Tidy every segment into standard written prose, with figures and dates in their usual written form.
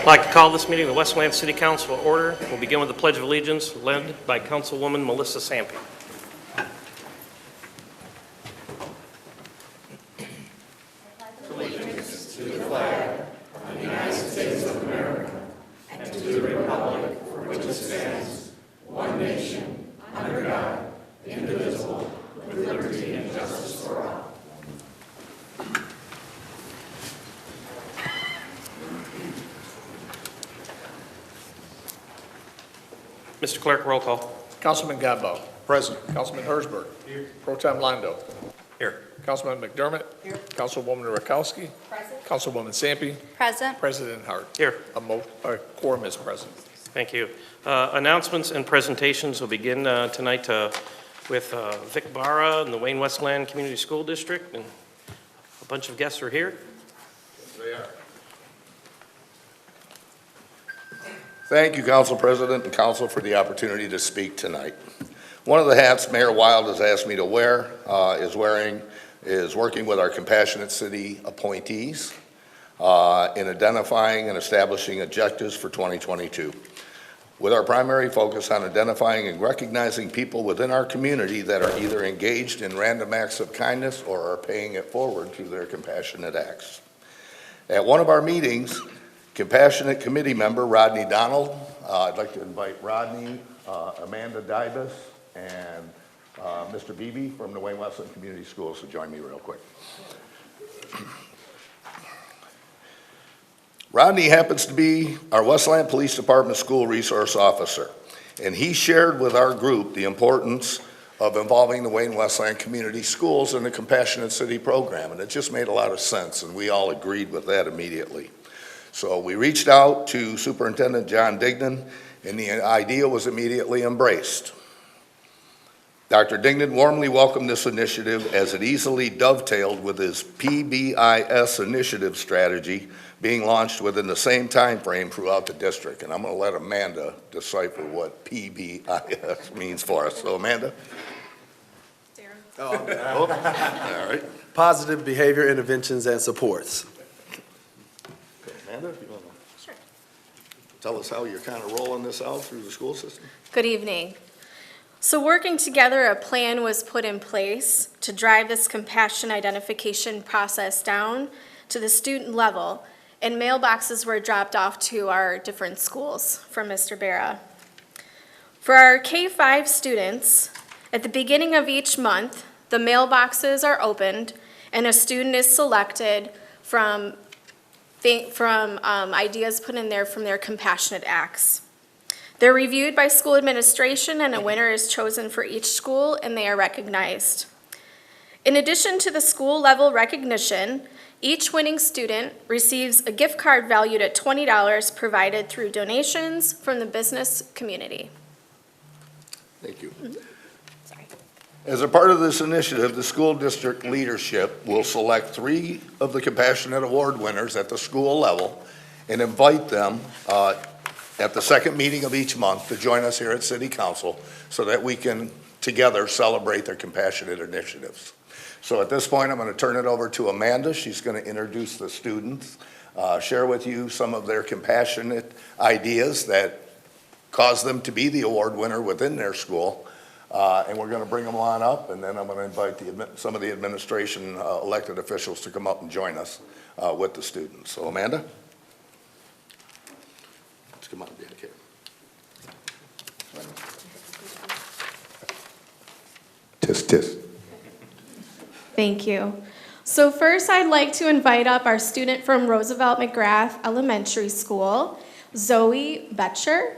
like to call this meeting of the Westland City Council to order. We'll begin with the Pledge of Allegiance, led by Councilwoman Melissa Sampe. Allegiance to the flag of the United States of America and to the republic for which it stands, one nation, under God, indivisible, with liberty and justice for all. Mr. Clerk, roll call. Councilman Godbout. Present. Councilman Hersberg. Here. Pro Tem Londo. Here. Councilman McDermott. Here. Councilwoman Rakowski. Present. Councilwoman Sampe. Present. President Hart. Here. A quorum is present. Thank you. Announcements and presentations will begin tonight with Vic Barra and the Wayne Westland Community School District, and a bunch of guests are here. Yes, they are. Thank you, Council President and Council, for the opportunity to speak tonight. One of the hats Mayor Wild has asked me to wear is working with our Compassionate City appointees in identifying and establishing objectives for 2022. With our primary focus on identifying and recognizing people within our community that are either engaged in random acts of kindness or are paying it forward through their compassionate acts. At one of our meetings, Compassionate Committee member Rodney Donald, I'd like to invite Rodney, Amanda Dybus, and Mr. Beebe from the Wayne Westland Community Schools to join me real quick. Rodney happens to be our Westland Police Department School Resource Officer, and he shared with our group the importance of involving the Wayne Westland Community Schools in the Compassionate City program, and it just made a lot of sense, and we all agreed with that immediately. So we reached out to Superintendent John Dignan, and the idea was immediately embraced. Dr. Dignan warmly welcomed this initiative as it easily dovetailed with his PBIS initiative strategy being launched within the same time frame throughout the district. And I'm going to let Amanda decipher what PBIS means for us. So, Amanda? Oh, All right. Positive behavior interventions and supports. Amanda, if you want to tell us how you're kind of rolling this out through the school system? Good evening. So working together, a plan was put in place to drive this compassion identification process down to the student level, and mailboxes were dropped off to our different schools from Mr. Barra. For our K-5 students, at the beginning of each month, the mailboxes are opened and a student is selected from ideas put in there from their compassionate acts. They're reviewed by school administration, and a winner is chosen for each school, and they are recognized. In addition to the school level recognition, each winning student receives a gift card valued at $20 provided through donations from the business community. Thank you. Sorry. As a part of this initiative, the school district leadership will select 3 of the Compassionate Award winners at the school level and invite them at the second meeting of each month to join us here at City Council so that we can together celebrate their compassionate initiatives. So at this point, I'm going to turn it over to Amanda. She's going to introduce the students, share with you some of their compassionate ideas that caused them to be the award winner within their school. And we're going to bring them on up, and then I'm going to invite some of the administration elected officials to come up and join us with the students. So Amanda? Let's come on, Dan. Okay. Tisk. Thank you. So first, I'd like to invite up our student from Roosevelt McGrath Elementary School, Zoe Voucher.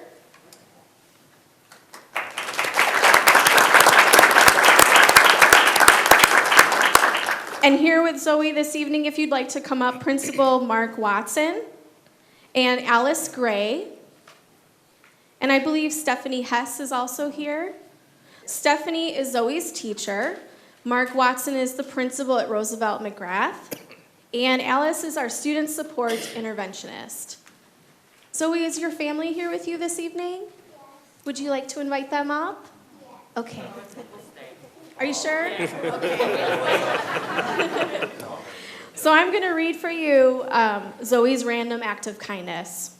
And here with Zoe this evening, if you'd like to come up, Principal Mark Watson and Alice Gray. And I believe Stephanie Hess is also here. Stephanie is Zoe's teacher. Mark Watson is the principal at Roosevelt McGrath. And Alice is our student support interventionist. Zoe, is your family here with you this evening? Yes. Would you like to invite them up? Yes. Okay. Are you sure? So I'm going to read for you Zoe's random act of kindness.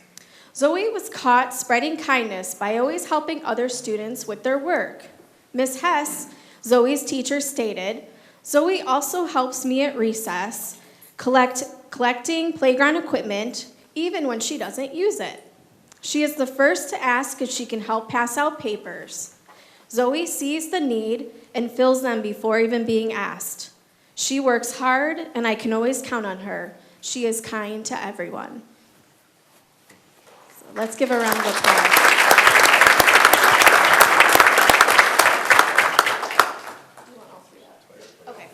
Zoe was caught spreading kindness by always helping other students with their work. Miss Hess, Zoe's teacher, stated, "Zoe also helps me at recess, collecting playground equipment, even when she doesn't use it. She is the first to ask if she can help pass out papers. Zoe sees the need and fills them before even being asked. She works hard, and I can always count on her. She is kind to everyone." So let's give a round of applause. Okay.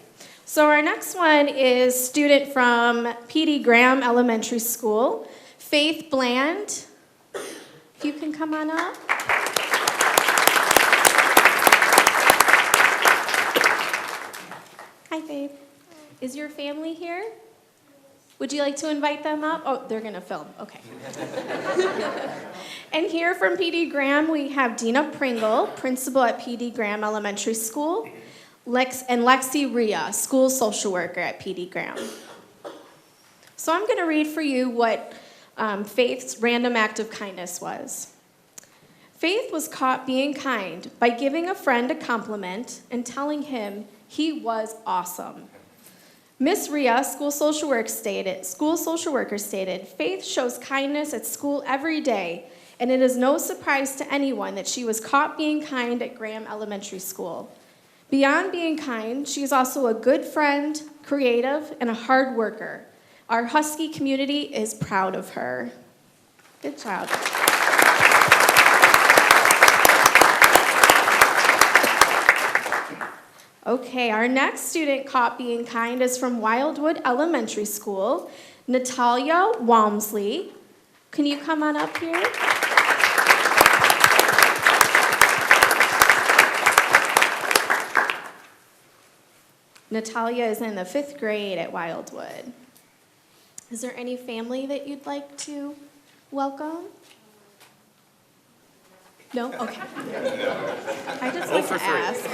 So our next one is student from P.D. Graham Elementary School, Faith Bland. If you can come on up. Hi, Faith. Is your family here? Would you like to invite them up? Oh, they're going to film. Okay. And here from P.D. Graham, we have Dina Pringle, principal at P.D. Graham Elementary School, and Lexi Rhea, school social worker at P.D. Graham. So I'm going to read for you what Faith's random act of kindness was. Faith was caught being kind by giving a friend a compliment and telling him he was awesome. Miss Rhea, school social worker stated, "Faith shows kindness at school every day, and it is no surprise to anyone that she was caught being kind at Graham Elementary School. Beyond being kind, she is also a good friend, creative, and a hard worker. Our Husky community is proud of her." Good job. Okay, our next student caught being kind is from Wildwood Elementary School, Natalia Walmsley. Can you come on up here? Natalia is in the 5th grade at Wildwood. Is there any family that you'd like to welcome? No? Okay. I just like to ask.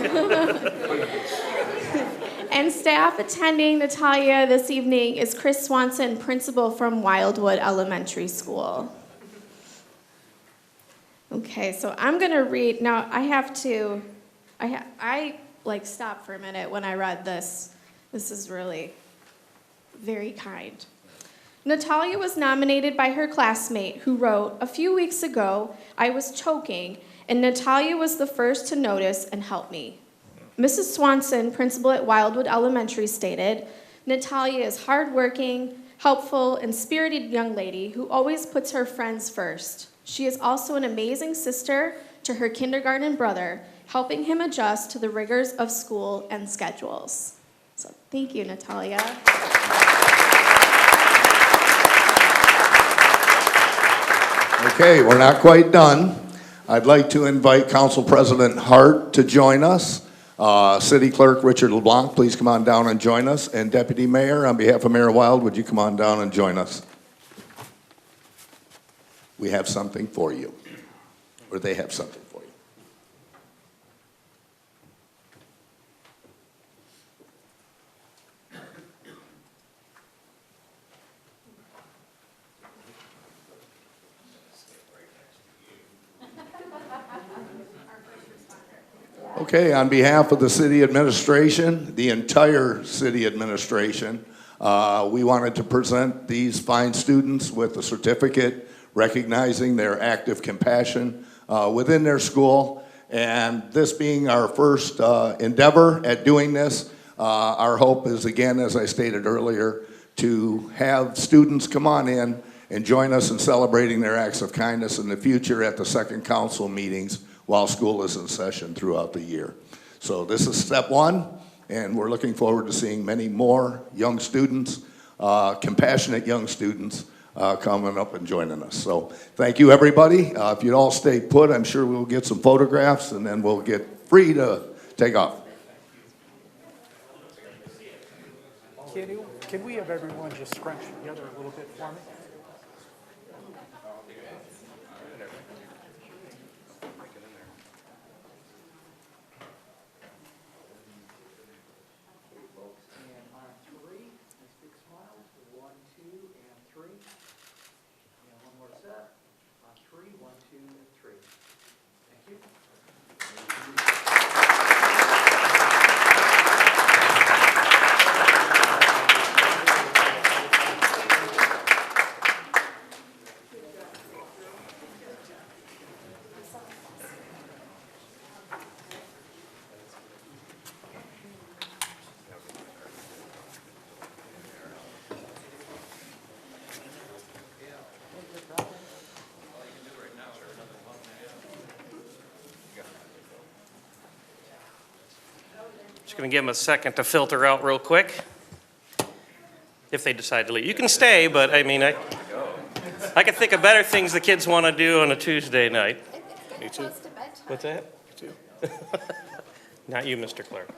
And staff attending Natalia this evening is Chris Swanson, principal from Wildwood Elementary School. Okay, so I'm going to read. Now, I stopped for a minute when I read this. This is really very kind. Natalia was nominated by her classmate who wrote, "A few weeks ago, I was choking, and Natalia was the first to notice and help me." Mrs. Swanson, principal at Wildwood Elementary, stated, "Natalia is hardworking, helpful, and spirited young lady who always puts her friends first. She is also an amazing sister to her kindergarten brother, helping him adjust to the rigors of school and schedules." So thank you, Natalia. Okay, we're not quite done. I'd like to invite Council President Hart to join us. City Clerk Richard LeBlanc, please come on down and join us. And Deputy Mayor, on behalf of Mayor Wild, would you come on down and join us? We have something for you, or they have something for you. Okay, on behalf of the city administration, the entire city administration, we wanted to present these fine students with a certificate recognizing their active compassion within their school. And this being our first endeavor at doing this, our hope is, again, as I stated earlier, to have students come on in and join us in celebrating their acts of kindness in the future at the second council meetings while school is in session throughout the year. So this is step one, and we're looking forward to seeing many more young students, compassionate young students, coming up and joining us. So thank you, everybody. If you'd all stay put, I'm sure we'll get some photographs, and then we'll get free to take off. Can we have everyone just scrunch together a little bit for me? Going to give them a second to filter out real quick, if they decide to leave. You can stay, but I mean, I can think of better things the kids want to do on a Tuesday night. Me too. What's that? Not you, Mr. Clark.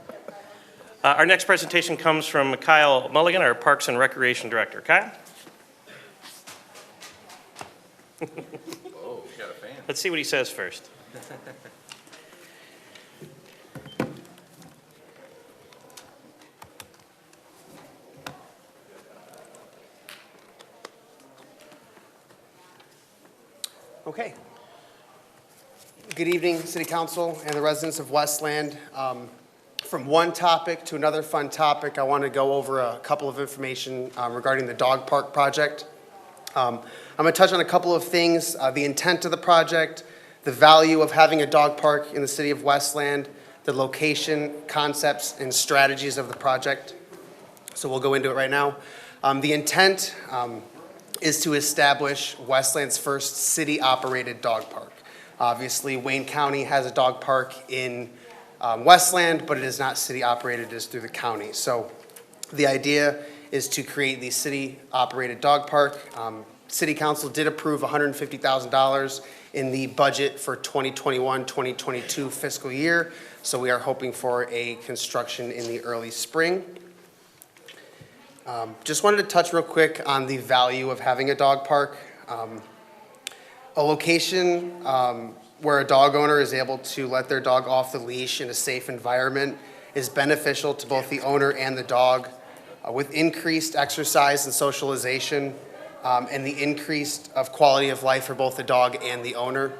Our next presentation comes from Kyle Mulligan, our Parks and Recreation Director. Kyle? Let's see what he says first. Okay. Good evening, City Council and the residents of Westland. From one topic to another fun topic, I want to go over a couple of information regarding the dog park project. I'm going to touch on a couple of things, the intent of the project, the value of having a dog park in the city of Westland, the location, concepts, and strategies of the project. So we'll go into it right now. The intent is to establish Westland's first city-operated dog park. Obviously, Wayne County has a dog park in Westland, but it is not city-operated, it is through the county. So the idea is to create the city-operated dog park. City Council did approve $150,000 in the budget for 2021-2022 fiscal year, so we are hoping for a construction in the early spring. Just wanted to touch real quick on the value of having a dog park. A location where a dog owner is able to let their dog off the leash in a safe environment is beneficial to both the owner and the dog. With increased exercise and socialization and the increased of quality of life for both the dog and the owner.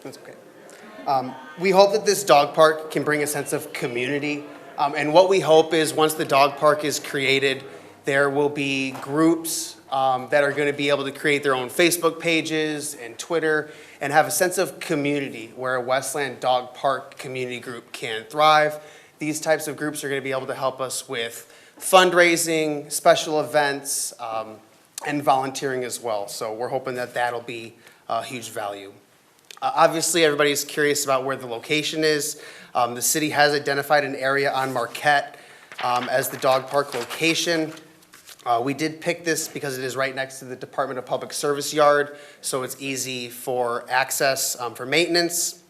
That's okay. We hope that this dog park can bring a sense of community. And what we hope is once the dog park is created, there will be groups that are going to be able to create their own Facebook pages and Twitter and have a sense of community where a Westland Dog Park community group can thrive. These types of groups are going to be able to help us with fundraising, special events, and volunteering as well. So we're hoping that that'll be a huge value. Obviously, everybody's curious about where the location is. The city has identified an area on Marquette as the dog park location. We did pick this because it is right next to the Department of Public Service yard, so it's easy for access for maintenance.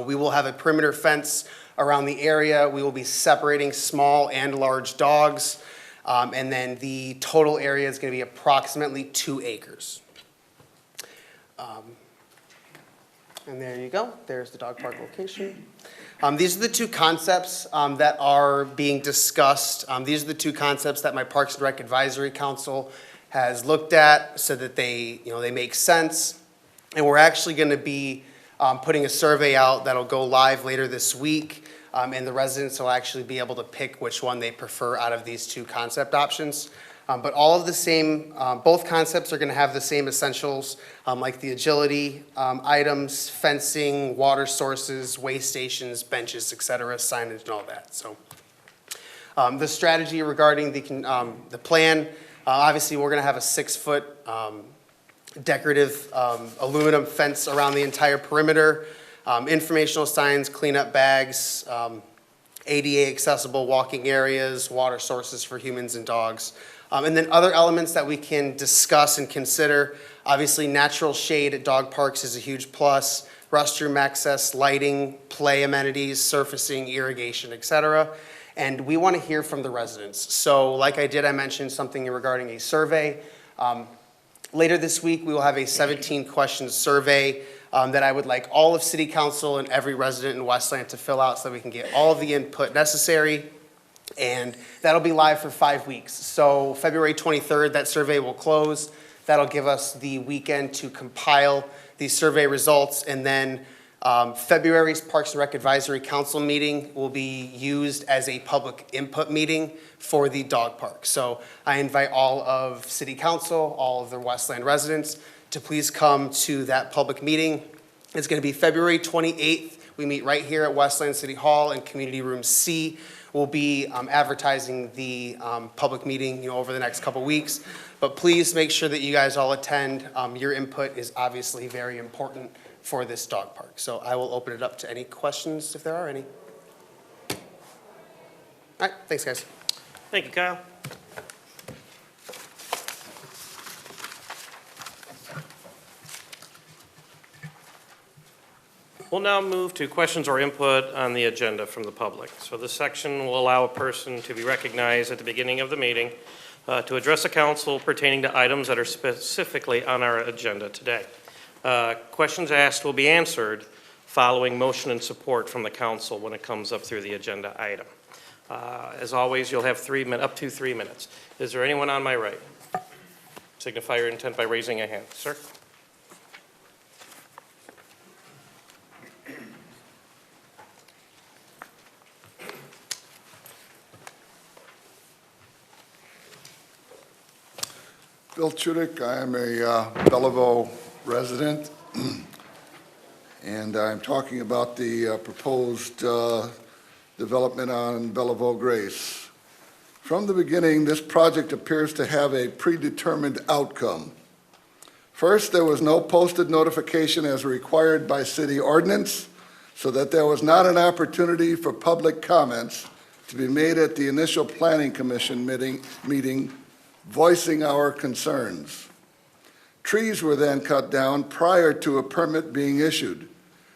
We will have a perimeter fence around the area. We will be separating small and large dogs, and then the total area is going to be approximately 2 acres. And there you go. There's the dog park location. These are the two concepts that are being discussed. These are the two concepts that my Parks and Rec Advisory Council has looked at so that they make sense. And we're actually going to be putting a survey out that'll go live later this week. And the residents will actually be able to pick which one they prefer out of these two concept options. But all of the same, both concepts are going to have the same essentials like the agility items, fencing, water sources, way stations, benches, et cetera, signage and all that. So the strategy regarding the plan, obviously we're going to have a 6-foot decorative aluminum fence around the entire perimeter, informational signs, cleanup bags, ADA accessible walking areas, water sources for humans and dogs. And then other elements that we can discuss and consider. Obviously, natural shade at dog parks is a huge plus. Restroom access, lighting, play amenities, surfacing, irrigation, et cetera. And we want to hear from the residents. So like I mentioned something regarding a survey. Later this week, we will have a 17-question survey that I would like all of City Council and every resident in Westland to fill out so that we can get all of the input necessary. And that'll be live for 5 weeks. So February 23rd, that survey will close. That'll give us the weekend to compile these survey results. And then February's Parks and Rec Advisory Council meeting will be used as a public input meeting for the dog park. So I invite all of City Council, all of the Westland residents to please come to that public meeting. It's going to be February 28th. We meet right here at Westland City Hall in Community Room C. We'll be advertising the public meeting over the next couple weeks. But please make sure that you guys all attend. Your input is obviously very important for this dog park. So I will open it up to any questions if there are any. All right, thanks, guys. Thank you, Kyle. We'll now move to questions or input on the agenda from the public. So this section will allow a person to be recognized at the beginning of the meeting to address the council pertaining to items that are specifically on our agenda today. Questions asked will be answered following motion and support from the council when it comes up through the agenda item. As always, you'll have up to 3 minutes. Is there anyone on my right? Signify your intent by raising a hand. Sir? Bill Chudik, I am a Belleville resident, and I'm talking about the proposed development on Belleville Grace. From the beginning, this project appears to have a predetermined outcome. First, there was no posted notification as required by city ordinance, so that there was not an opportunity for public comments to be made at the initial Planning Commission meeting voicing our concerns. Trees were then cut down prior to a permit being issued,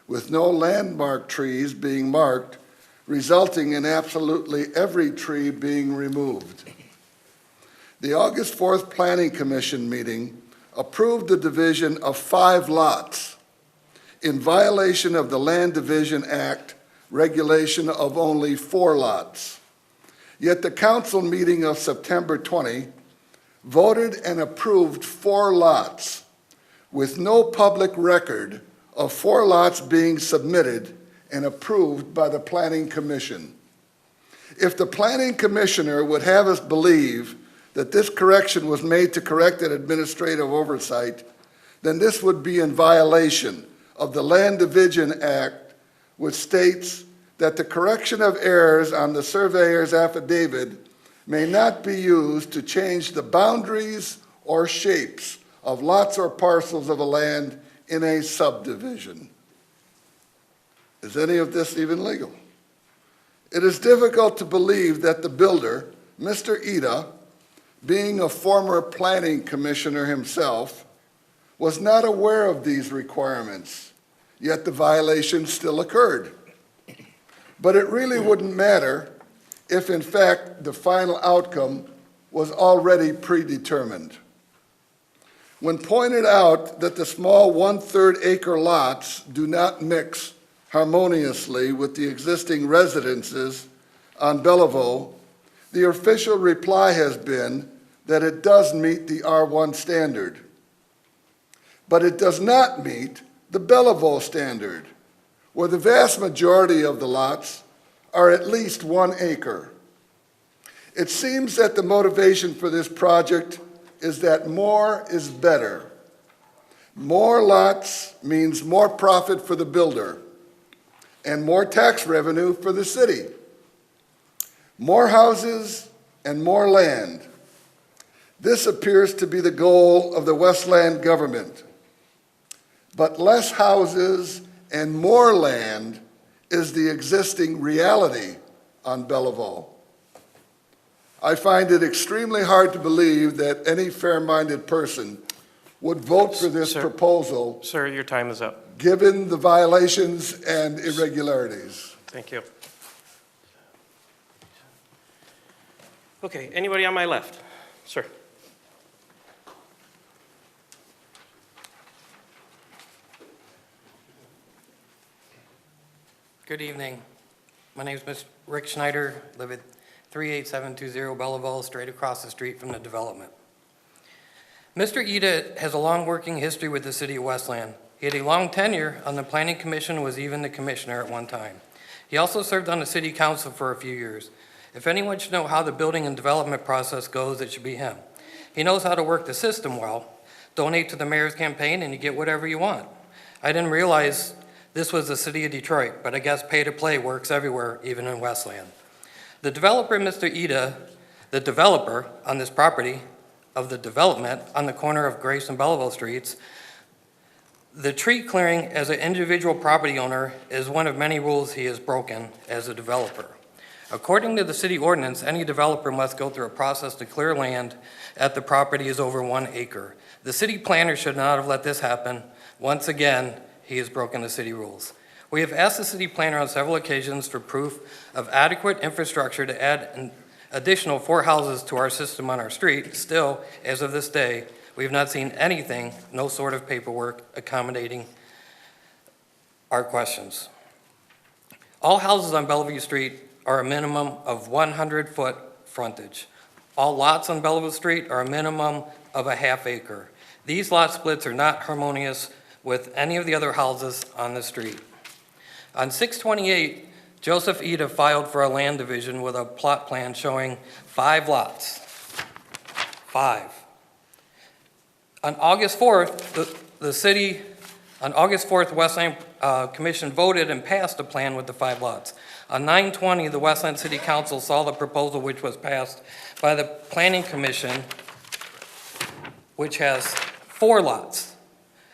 with no landmark trees being marked, resulting in absolutely every tree being removed. The August 4th Planning Commission meeting approved the division of 5 lots in violation of the Land Division Act regulation of only 4 lots. Yet the council meeting of September 20 voted and approved 4 lots, with no public record of 4 lots being submitted and approved by the Planning Commission. If the Planning Commissioner would have us believe that this correction was made to correct an administrative oversight, then this would be in violation of the Land Division Act, which states that the correction of errors on the surveyor's affidavit may not be used to change the boundaries or shapes of lots or parcels of a land in a subdivision. Is any of this even legal? It is difficult to believe that the builder, Mr. Ida, being a former planning commissioner himself, was not aware of these requirements, yet the violation still occurred. But it really wouldn't matter if in fact the final outcome was already predetermined. When pointed out that the small 1/3 acre lots do not mix harmoniously with the existing residences on Belleville, the official reply has been that it does meet the R1 standard. But it does not meet the Belleville standard, where the vast majority of the lots are at least 1 acre. It seems that the motivation for this project is that more is better. More lots means more profit for the builder and more tax revenue for the city. More houses and more land. This appears to be the goal of the Westland government. But less houses and more land is the existing reality on Belleville. I find it extremely hard to believe that any fair-minded person would vote for this proposal. Sir, your time is up. Given the violations and irregularities. Thank you. Okay, anybody on my left? Sir. Good evening. My name is Mr. Rick Schneider, live at 38720 Belleville, straight across the street from the development. Mr. Ida has a long working history with the city of Westland. He had a long tenure on the Planning Commission, was even the commissioner at one time. He also served on the city council for a few years. If anyone should know how the building and development process goes, it should be him. He knows how to work the system well. Donate to the mayor's campaign and you get whatever you want. I didn't realize this was the city of Detroit, but I guess pay to play works everywhere, even in Westland. The developer, Mr. Ida, the developer on this property of the development on the corner of Grace and Belleville Streets, the tree clearing as an individual property owner is one of many rules he has broken as a developer. According to the city ordinance, any developer must go through a process to clear land at the property is over 1 acre. The city planner should not have let this happen. Once again, he has broken the city rules. We have asked the city planner on several occasions for proof of adequate infrastructure to add an additional 4 houses to our system on our street. Still, as of this day, we have not seen anything, no sort of paperwork accommodating our questions. All houses on Bellevue Street are a minimum of 100-foot frontage. All lots on Bellevue Street are a minimum of a ½ acre. These lot splits are not harmonious with any of the other houses on the street. On 6/28, Joseph Ida filed for a land division with a plot plan showing 5 lots. 5. On August 4th, on August 4th, the Westland Commission voted and passed a plan with the 5 lots. On 9/20, the Westland City Council saw the proposal which was passed by the Planning Commission, which has 4 lots.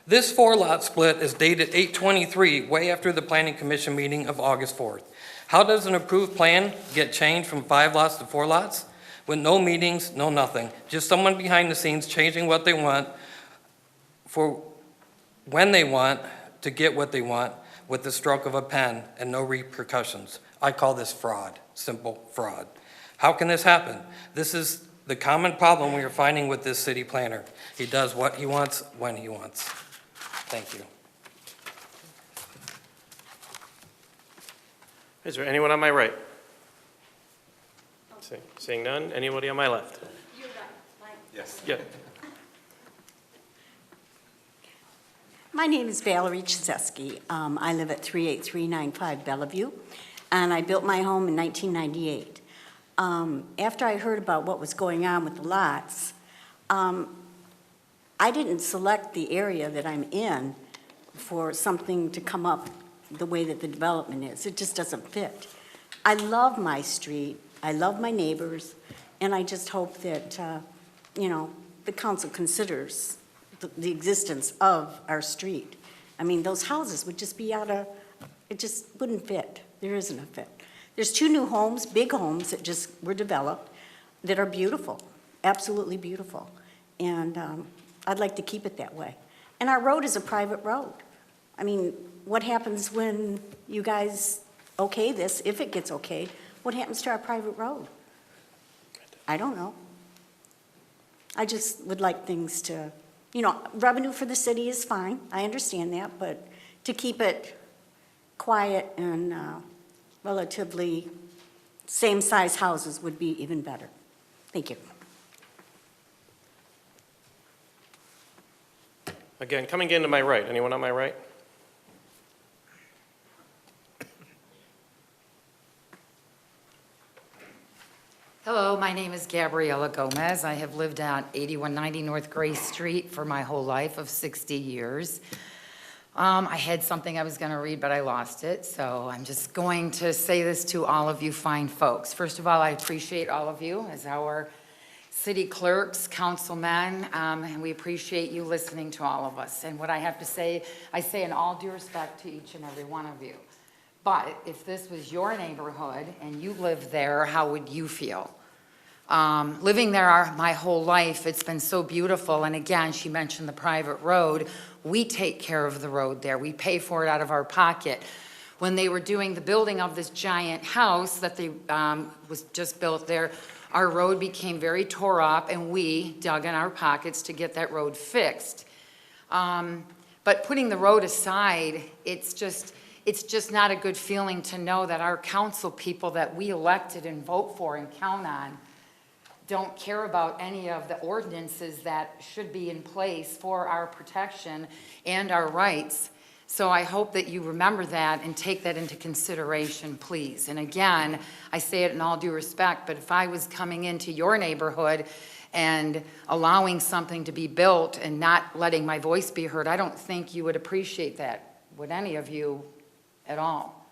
This 4-lot split is dated 8/23, way after the Planning Commission meeting of August 4th. How does an approved plan get changed from 5 lots to 4 lots? With no meetings, no nothing. Just someone behind the scenes changing what they want for when they want to get what they want with the stroke of a pen and no repercussions. I call this fraud, simple fraud. How can this happen? This is the common problem we are finding with this city planner. He does what he wants, when he wants. Thank you. Is there anyone on my right? Seeing none, anybody on my left? You're right. Yes. Yeah. My name is Valerie Chizeski. I live at 38395 Bellevue, and I built my home in 1998. After I heard about what was going on with the lots, I didn't select the area that I'm in for something to come up the way that the development is. It just doesn't fit. I love my street, I love my neighbors, and I just hope that, the council considers the existence of our street. I mean, those houses would just be it just wouldn't fit. There isn't a fit. There's 2 new homes, big homes that just were developed that are beautiful, absolutely beautiful. And I'd like to keep it that way. And our road is a private road. I mean, what happens when you guys okay this, if it gets okayed, what happens to our private road? I don't know. I just would like things to, revenue for the city is fine, I understand that, but to keep it quiet and relatively same-size houses would be even better. Thank you. Again, coming into my right, anyone on my right? Hello, my name is Gabriela Gomez. I have lived on 8190 North Gray Street for my whole life of 60 years. I had something I was going to read, but I lost it, so I'm just going to say this to all of you fine folks. First of all, I appreciate all of you as our city clerks, councilmen, and we appreciate you listening to all of us. And what I have to say, I say in all due respect to each and every one of you. But if this was your neighborhood and you lived there, how would you feel? Living there my whole life, it's been so beautiful. And again, she mentioned the private road. We take care of the road there. We pay for it out of our pocket. When they were doing the building of this giant house that they was just built there, our road became very tore up, and we dug in our pockets to get that road fixed. But putting the road aside, it's just not a good feeling to know that our council people that we elected and vote for and count on don't care about any of the ordinances that should be in place for our protection and our rights. So I hope that you remember that and take that into consideration, please. And again, I say it in all due respect, but if I was coming into your neighborhood and allowing something to be built and not letting my voice be heard, I don't think you would appreciate that, would any of you at all.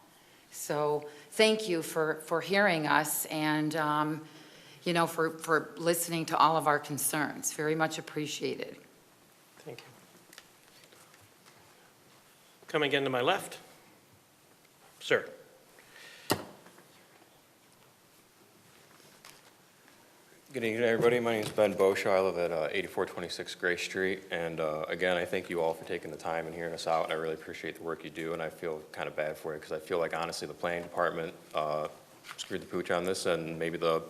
So thank you for hearing us and for listening to all of our concerns. Very much appreciated. Thank you. Coming into my left. Sir. Good evening, everybody. My name is Ben Voucher. I live at 8426 Grace Street. And again, I thank you all for taking the time and hearing us out. And I really appreciate the work you do. And I feel kind of bad for you because I feel like, honestly, the planning department screwed the pooch on this. And maybe the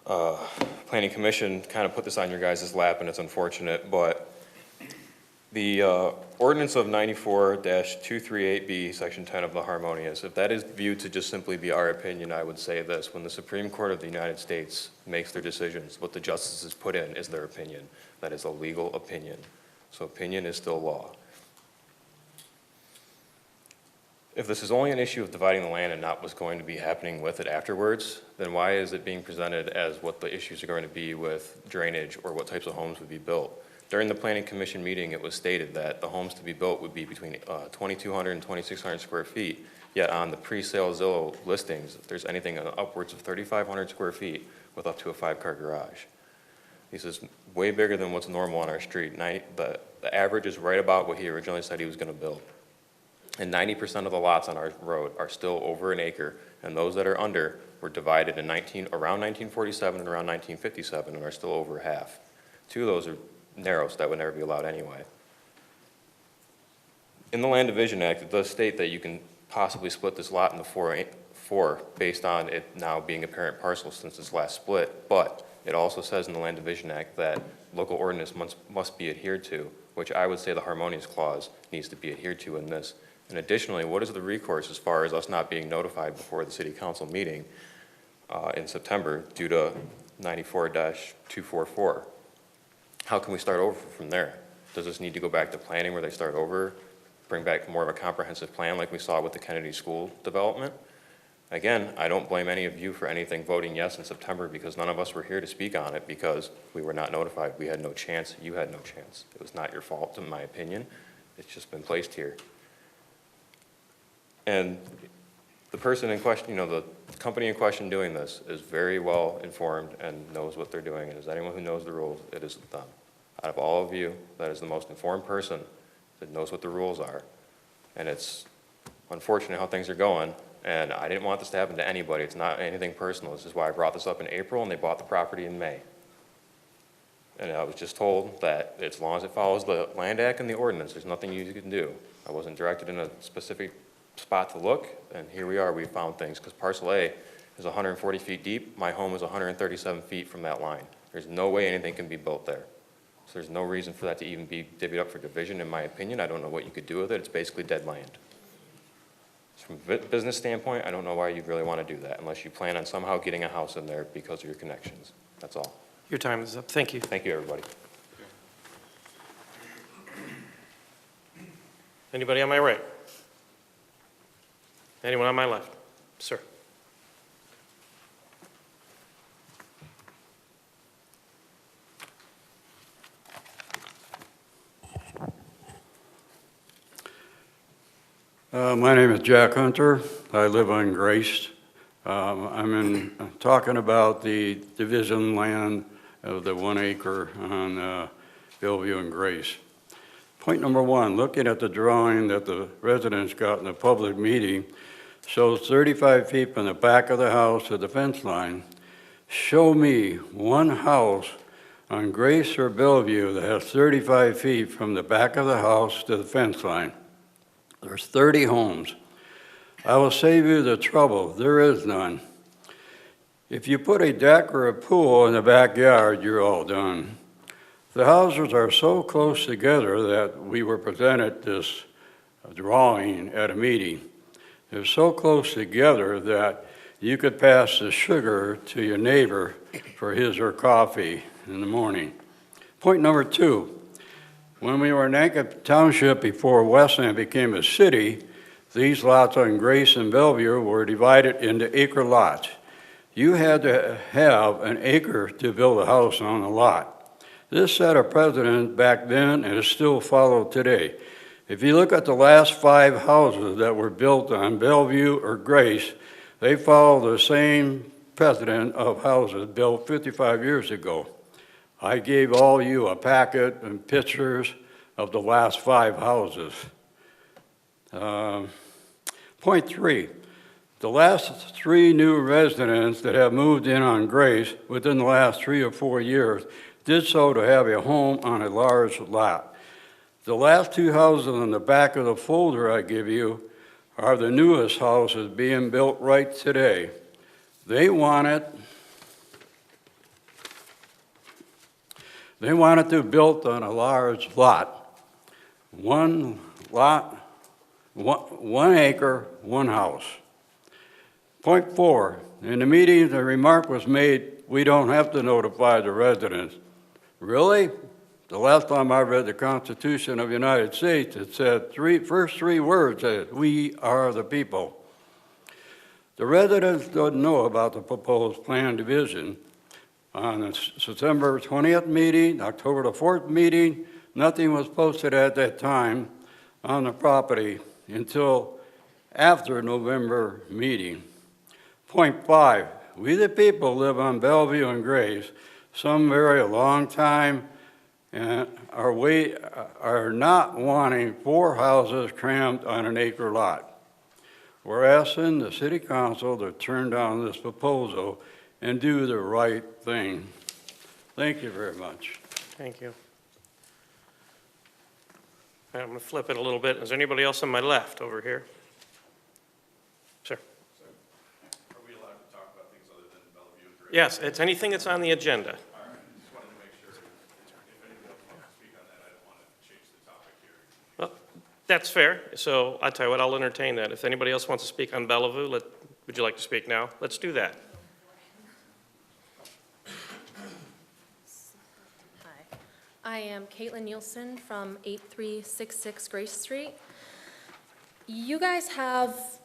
planning commission kind of put this on your guys' lap, and it's unfortunate. But the ordinance of 94-238B, Section 10 of the Harmonious, if that is viewed to just simply be our opinion, I would say this. When the Supreme Court of the United States makes their decisions, what the justices put in is their opinion. That is a legal opinion. So opinion is still law. If this is only an issue of dividing the land and not what's going to be happening with it afterwards, then why is it being presented as what the issues are going to be with drainage or what types of homes would be built? During the Planning Commission meeting, it was stated that the homes to be built would be between 2,200 and 2,600 square feet, yet on the pre-sale Zillow listings, there's anything upwards of 3,500 square feet with up to a 5-car garage. This is way bigger than what's normal on our street. The average is right about what he originally said he was going to build. And 90% of the lots on our road are still over an acre, and those that are under were divided in around 1947 and around 1957 and are still over half. 2 of those are narrow, so that would never be allowed anyway. In the Land Division Act, it does state that you can possibly split this lot into four based on it now being a parent parcel since it's last split, but it also says in the Land Division Act that local ordinance must be adhered to, which I would say the Harmonious Clause needs to be adhered to in this. And additionally, what is the recourse as far as us not being notified before the City Council meeting in September due to 94-244? How can we start over from there? Does this need to go back to planning where they start over, bring back more of a comprehensive plan like we saw with the Kennedy School development? Again, I don't blame any of you for anything voting yes in September because none of us were here to speak on it because we were not notified. We had no chance. You had no chance. It was not your fault, in my opinion. It's just been placed here. And the person in question, the company in question doing this is very well informed and knows what they're doing. And as anyone who knows the rules, it is them. Out of all of you, that is the most informed person that knows what the rules are. And it's unfortunate how things are going. And I didn't want this to happen to anybody. It's not anything personal. This is why I brought this up in April, and they bought the property in May. And I was just told that as long as it follows the Land Act and the ordinance, there's nothing you can do. I wasn't directed in a specific spot to look, and here we are. We found things because parcel A is 140 feet deep. My home is 137 feet from that line. There's no way anything can be built there. So there's no reason for that to even be divvied up for division, in my opinion. I don't know what you could do with it. It's basically dead land. From a business standpoint, I don't know why you really want to do that unless you plan on somehow getting a house in there because of your connections. That's all. Your time is up. Thank you. Thank you, everybody. Anybody on my right? Anyone on my left? Sir. My name is Jack Hunter. I live on Grace. I'm talking about the division land of the 1 acre on Bellevue and Grace. Point number 1, looking at the drawing that the residents got in the public meeting, shows 35 feet from the back of the house to the fence line. Show me one house on Grace or Bellevue that has 35 feet from the back of the house to the fence line. There's 30 homes. I will save you the trouble. There is none. If you put a deck or a pool in the backyard, you're all done. The houses are so close together that we were presented this drawing at a meeting. They're so close together that you could pass the sugar to your neighbor for his or coffee in the morning. Point number 2, when we were in Nantucket Township before Westland became a city, these lots on Grace and Bellevue were divided into acre lots. You had to have an acre to build a house on a lot. This set a precedent back then and is still followed today. If you look at the last 5 houses that were built on Bellevue or Grace, they follow the same precedent of houses built 55 years ago. I gave all you a packet and pictures of the last 5 houses. Point 3, The last 3 new residents that have moved in on Grace within the last 3 or 4 years did so to have a home on a large lot. The last 2 houses on the back of the folder I give you are the newest houses being built right today. They want it to be built on a large lot. 1 lot, 1 acre, 1 house. Point 4, in the meeting, the remark was made, we don't have to notify the residents. Really? The last time I read the Constitution of the United States, it said first 3 words, said, we are the people. The residents don't know about the proposed plan division. On the September 20th meeting, October the 4th meeting, nothing was posted at that time on the property until after November meeting. Point 5, we the people live on Bellevue and Grace, some very long time, and are not wanting 4 houses crammed on an acre lot. We're asking the city council to turn down this proposal and do the right thing. Thank you very much. Thank you. I'm going to flip it a little bit. Is there anybody else on my left over here? Sir. Are we allowed to talk about things other than Bellevue and Grace? Yes, it's anything that's on the agenda. All right, just wanted to make sure if anybody else wants to speak on that, I don't want to change the topic here. Well, that's fair. So I'll tell you what, I'll entertain that. If anybody else wants to speak on Bellevue, would you like to speak now? Let's do that. I am Caitlin Nielsen from 8366 Grace Street. You guys have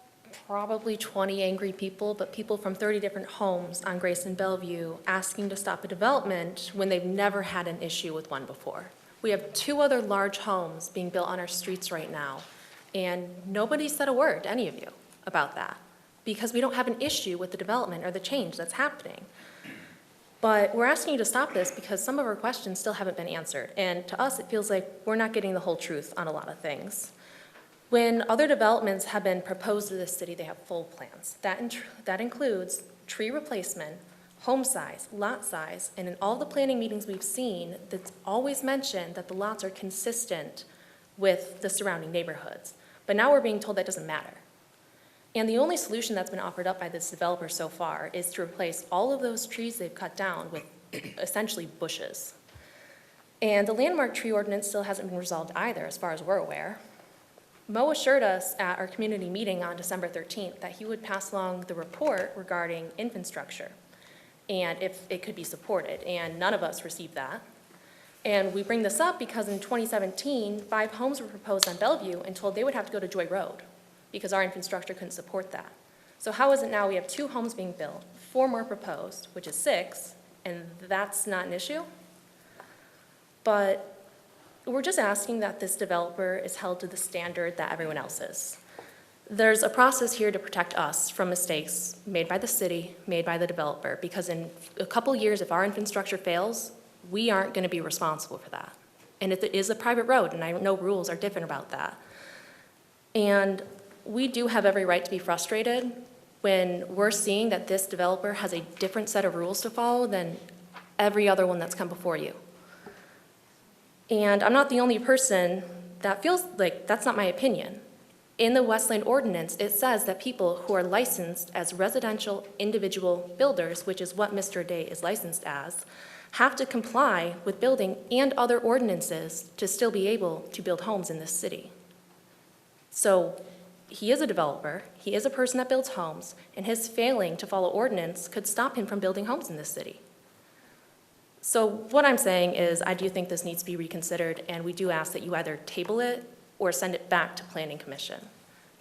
probably 20 angry people, but people from 30 different homes on Grace and Bellevue asking to stop a development when they've never had an issue with one before. We have 2 other large homes being built on our streets right now, and nobody said a word, any of you, about that, because we don't have an issue with the development or the change that's happening. But we're asking you to stop this because some of our questions still haven't been answered. And to us, it feels like we're not getting the whole truth on a lot of things. When other developments have been proposed to this city, they have full plans. That includes tree replacement, home size, lot size, and in all the planning meetings we've seen, that's always mentioned that the lots are consistent with the surrounding neighborhoods. But now we're being told that doesn't matter. And the only solution that's been offered up by this developer so far is to replace all of those trees they've cut down with essentially bushes. And the landmark tree ordinance still hasn't been resolved either, as far as we're aware. Mo assured us at our community meeting on December 13th that he would pass along the report regarding infrastructure and if it could be supported, and none of us received that. And we bring this up because in 2017, 5 homes were proposed on Bellevue and told they would have to go to Joy Road because our infrastructure couldn't support that. So how is it now we have 2 homes being built, 4 more proposed, which is 6, and that's not an issue? But we're just asking that this developer is held to the standard that everyone else is. There's a process here to protect us from mistakes made by the city, made by the developer, because in a couple years, if our infrastructure fails, we aren't going to be responsible for that. And it is a private road, and I know rules are different about that. And we do have every right to be frustrated when we're seeing that this developer has a different set of rules to follow than every other one that's come before you. And I'm not the only person that feels like that's not my opinion. In the Westland ordinance, it says that people who are licensed as residential individual builders, which is what Mr. Day is licensed as, have to comply with building and other ordinances to still be able to build homes in this city. So he is a developer, he is a person that builds homes, and his failing to follow ordinance could stop him from building homes in this city. So what I'm saying is I do think this needs to be reconsidered, and we do ask that you either table it or send it back to Planning Commission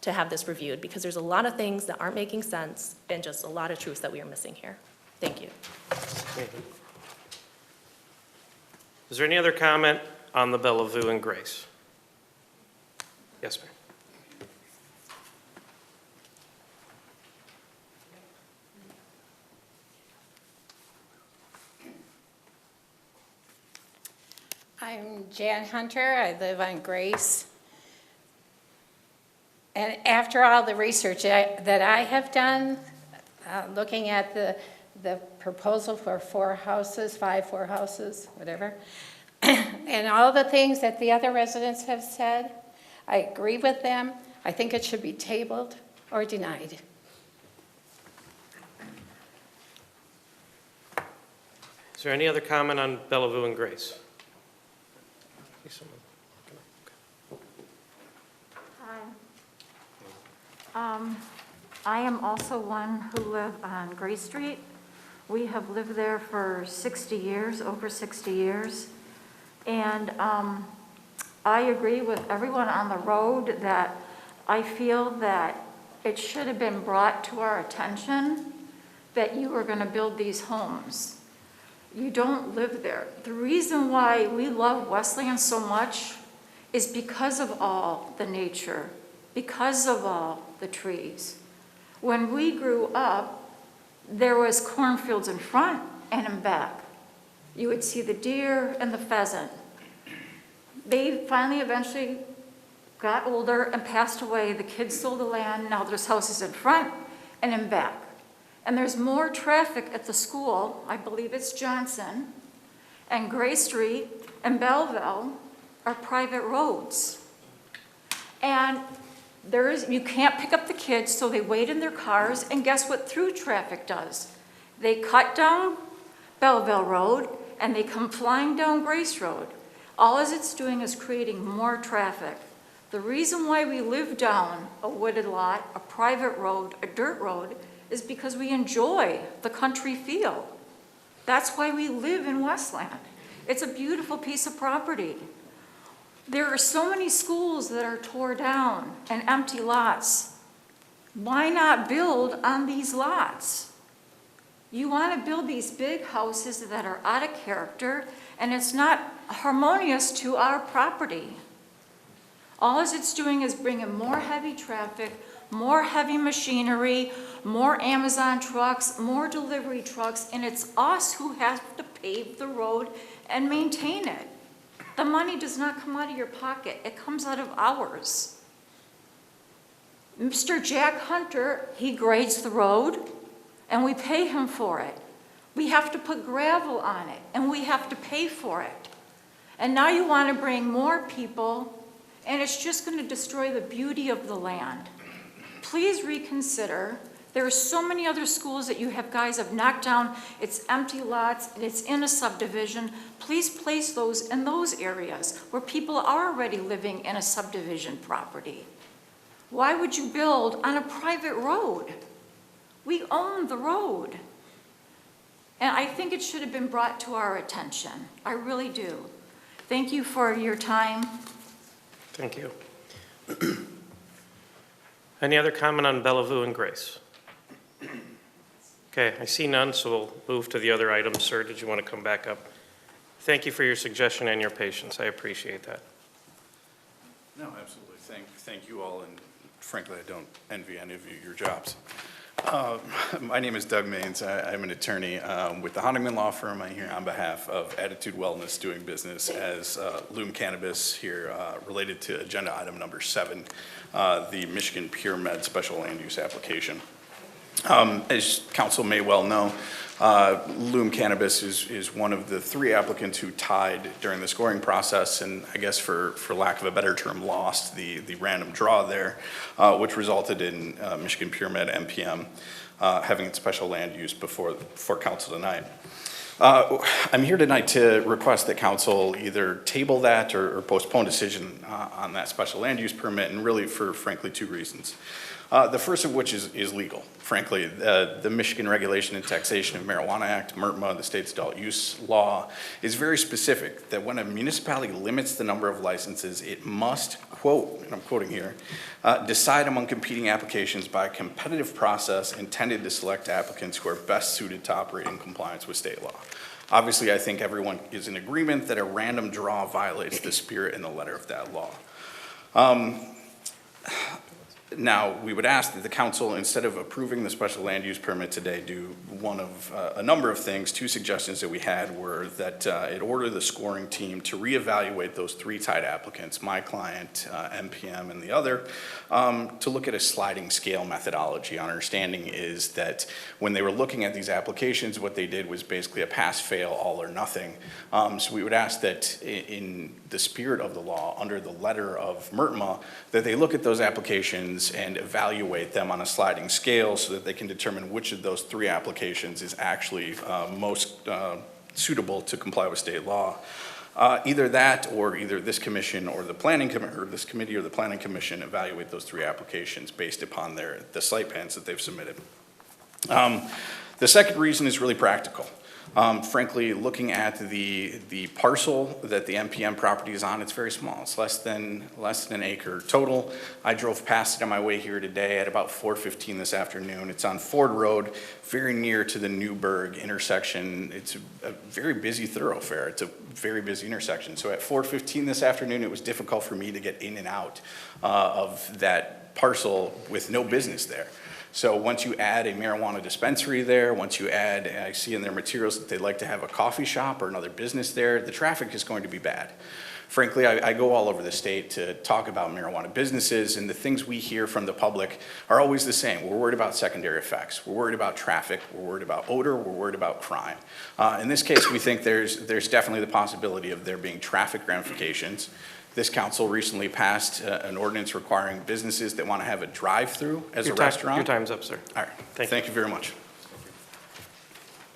to have this reviewed, because there's a lot of things that aren't making sense and just a lot of truths that we are missing here. Thank you. Thank you. Is there any other comment on the Bellevue and Grace? Yes, ma'am. I'm Jan Hunter. I live on Grace. And after all the research that I have done, looking at the proposal for 4 houses, 4 houses, whatever, and all the things that the other residents have said, I agree with them. I think it should be tabled or denied. Is there any other comment on Bellevue and Grace? I am also one who live on Grace Street. We have lived there for 60 years, over 60 years. And I agree with everyone on the road that I feel that it should have been brought to our attention that you were going to build these homes. You don't live there. The reason why we love Westland so much is because of all the nature, because of all the trees. When we grew up, there was cornfields in front and in back. You would see the deer and the pheasant. They finally eventually got older and passed away. The kids sold the land. Now there's houses in front and in back. And there's more traffic at the school, I believe it's Johnson, and Gray Street and Belleville are private roads. And you can't pick up the kids, so they wait in their cars, and guess what through traffic does? They cut down Belleville Road, and they come flying down Grace Road. All it's doing is creating more traffic. The reason why we live down a wooded lot, a private road, a dirt road, is because we enjoy the country feel. That's why we live in Westland. It's a beautiful piece of property. There are so many schools that are tore down and empty lots. Why not build on these lots? You want to build these big houses that are out of character, and it's not harmonious to our property. All it's doing is bringing more heavy traffic, more heavy machinery, more Amazon trucks, more delivery trucks, and it's us who have to pave the road and maintain it. The money does not come out of your pocket, it comes out of ours. Mr. Jack Hunter, he grades the road, and we pay him for it. We have to put gravel on it, and we have to pay for it. And now you want to bring more people, and it's just going to destroy the beauty of the land. Please reconsider. There are so many other schools that you guys have knocked down. It's empty lots, and it's in a subdivision. Please place those in those areas where people are already living in a subdivision property. Why would you build on a private road? We own the road. And I think it should have been brought to our attention. I really do. Thank you for your time. Thank you. Any other comment on Bellevue and Grace? Okay, I see none, so we'll move to the other items. Sir, did you want to come back up? Thank you for your suggestion and your patience. I appreciate that. No, absolutely. Thank you all, and frankly, I don't envy any of your jobs. My name is Doug Maines. I'm an attorney with the Honigman Law Firm. I'm here on behalf of Attitude Wellness, doing business as Loom Cannabis here, related to agenda item number 7, the Michigan Pure Med Special Land Use Application. As council may well know, Loom Cannabis is one of the 3 applicants who tied during the scoring process, and I guess for lack of a better term, lost the random draw there, which resulted in Michigan Pure Med MPM having its special land use before council tonight. I'm here tonight to request that council either table that or postpone decision on that special land use permit, and really for frankly 2 reasons. The first of which is legal. Frankly, the Michigan Regulation and Taxation of Marijuana Act, MRTMA, the state's adult use law, is very specific that when a municipality limits the number of licenses, it must, quote, and I'm quoting here, decide among competing applications by a competitive process intended to select applicants who are best suited to operate in compliance with state law. Obviously, I think everyone is in agreement that a random draw violates the spirit and the letter of that law. Now, we would ask that the council, instead of approving the special land use permit today, do one of a number of things. Two suggestions that we had were that it order the scoring team to reevaluate those three tied applicants, my client, MPM, and the other, to look at a sliding scale methodology. Our understanding is that when they were looking at these applications, what they did was basically a pass-fail, all or nothing. So we would ask that in the spirit of the law, under the letter of MRTMA, that they look at those applications and evaluate them on a sliding scale so that they can determine which of those three applications is actually most suitable to comply with state law. Either that, or either this commission or the planning or this committee or the planning commission evaluate those three applications based upon the site plans that they've submitted. The second reason is really practical. Frankly, looking at the parcel that the MPM property is on, it's very small. It's less than an acre total. I drove past it on my way here today at about 4:15 this afternoon. It's on Ford Road, very near to the Newburgh intersection. It's a very busy thoroughfare. It's a very busy intersection. So at 4:15 this afternoon, it was difficult for me to get in and out of that parcel with no business there. So once you add a marijuana dispensary there, once you add, I see in their materials that they'd like to have a coffee shop or another business there, the traffic is going to be bad. Frankly, I go all over the state to talk about marijuana businesses, and the things we hear from the public are always the same. We're worried about secondary effects. We're worried about traffic. We're worried about odor. We're worried about crime. In this case, we think there's definitely the possibility of there being traffic ramifications. This council recently passed an ordinance requiring businesses that want to have a drive-through as a restaurant. Your time's up, sir. All right. Thank you very much.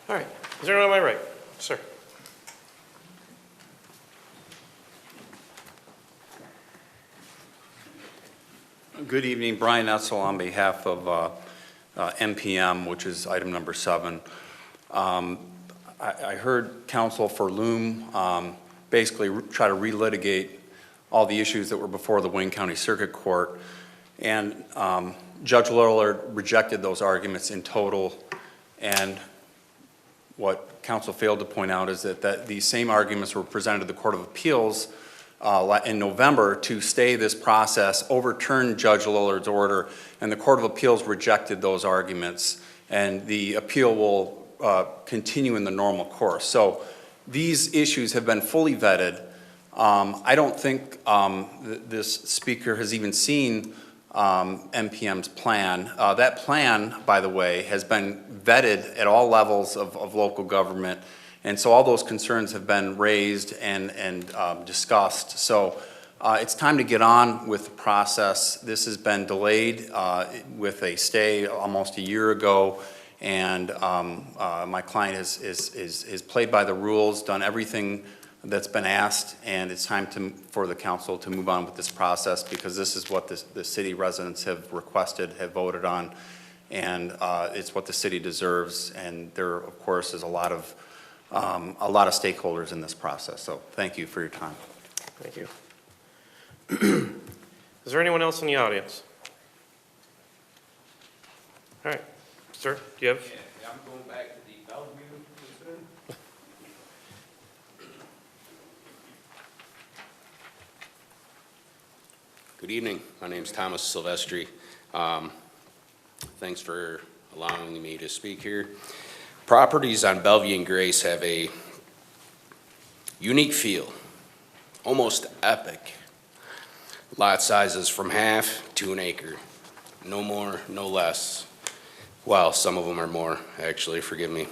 All right. Is there anyone on my right? Sir. Good evening. Brian Etzel on behalf of MPM, which is item number 7. I heard counsel for Loom basically try to relitigate all the issues that were before the Wayne County Circuit Court, and Judge Lillard rejected those arguments in total. And what counsel failed to point out is that these same arguments were presented to the Court of Appeals in November to stay this process, overturn Judge Lillard's order, and the Court of Appeals rejected those arguments, and the appeal will continue in the normal course. So these issues have been fully vetted. I don't think this speaker has even seen MPM's plan. That plan, by the way, has been vetted at all levels of local government, and so all those concerns have been raised and discussed. So it's time to get on with the process. This has been delayed with a stay almost a year ago, and my client has played by the rules, done everything that's been asked, and it's time for the council to move on with this process, because this is what the city residents have requested, have voted on, and it's what the city deserves. And there, of course, is a lot of stakeholders in this process. So thank you for your time. Thank you. Is there anyone else in the audience? All right, sir, do you have? Yeah, I'm going back to the Bellevue concern. Good evening. My name is Thomas Silvestri. Thanks for allowing me to speak here. Properties on Bellevue and Grace have a unique feel, almost epic. Lot sizes from half to an acre, no more, no less. Well, some of them are more, actually, forgive me.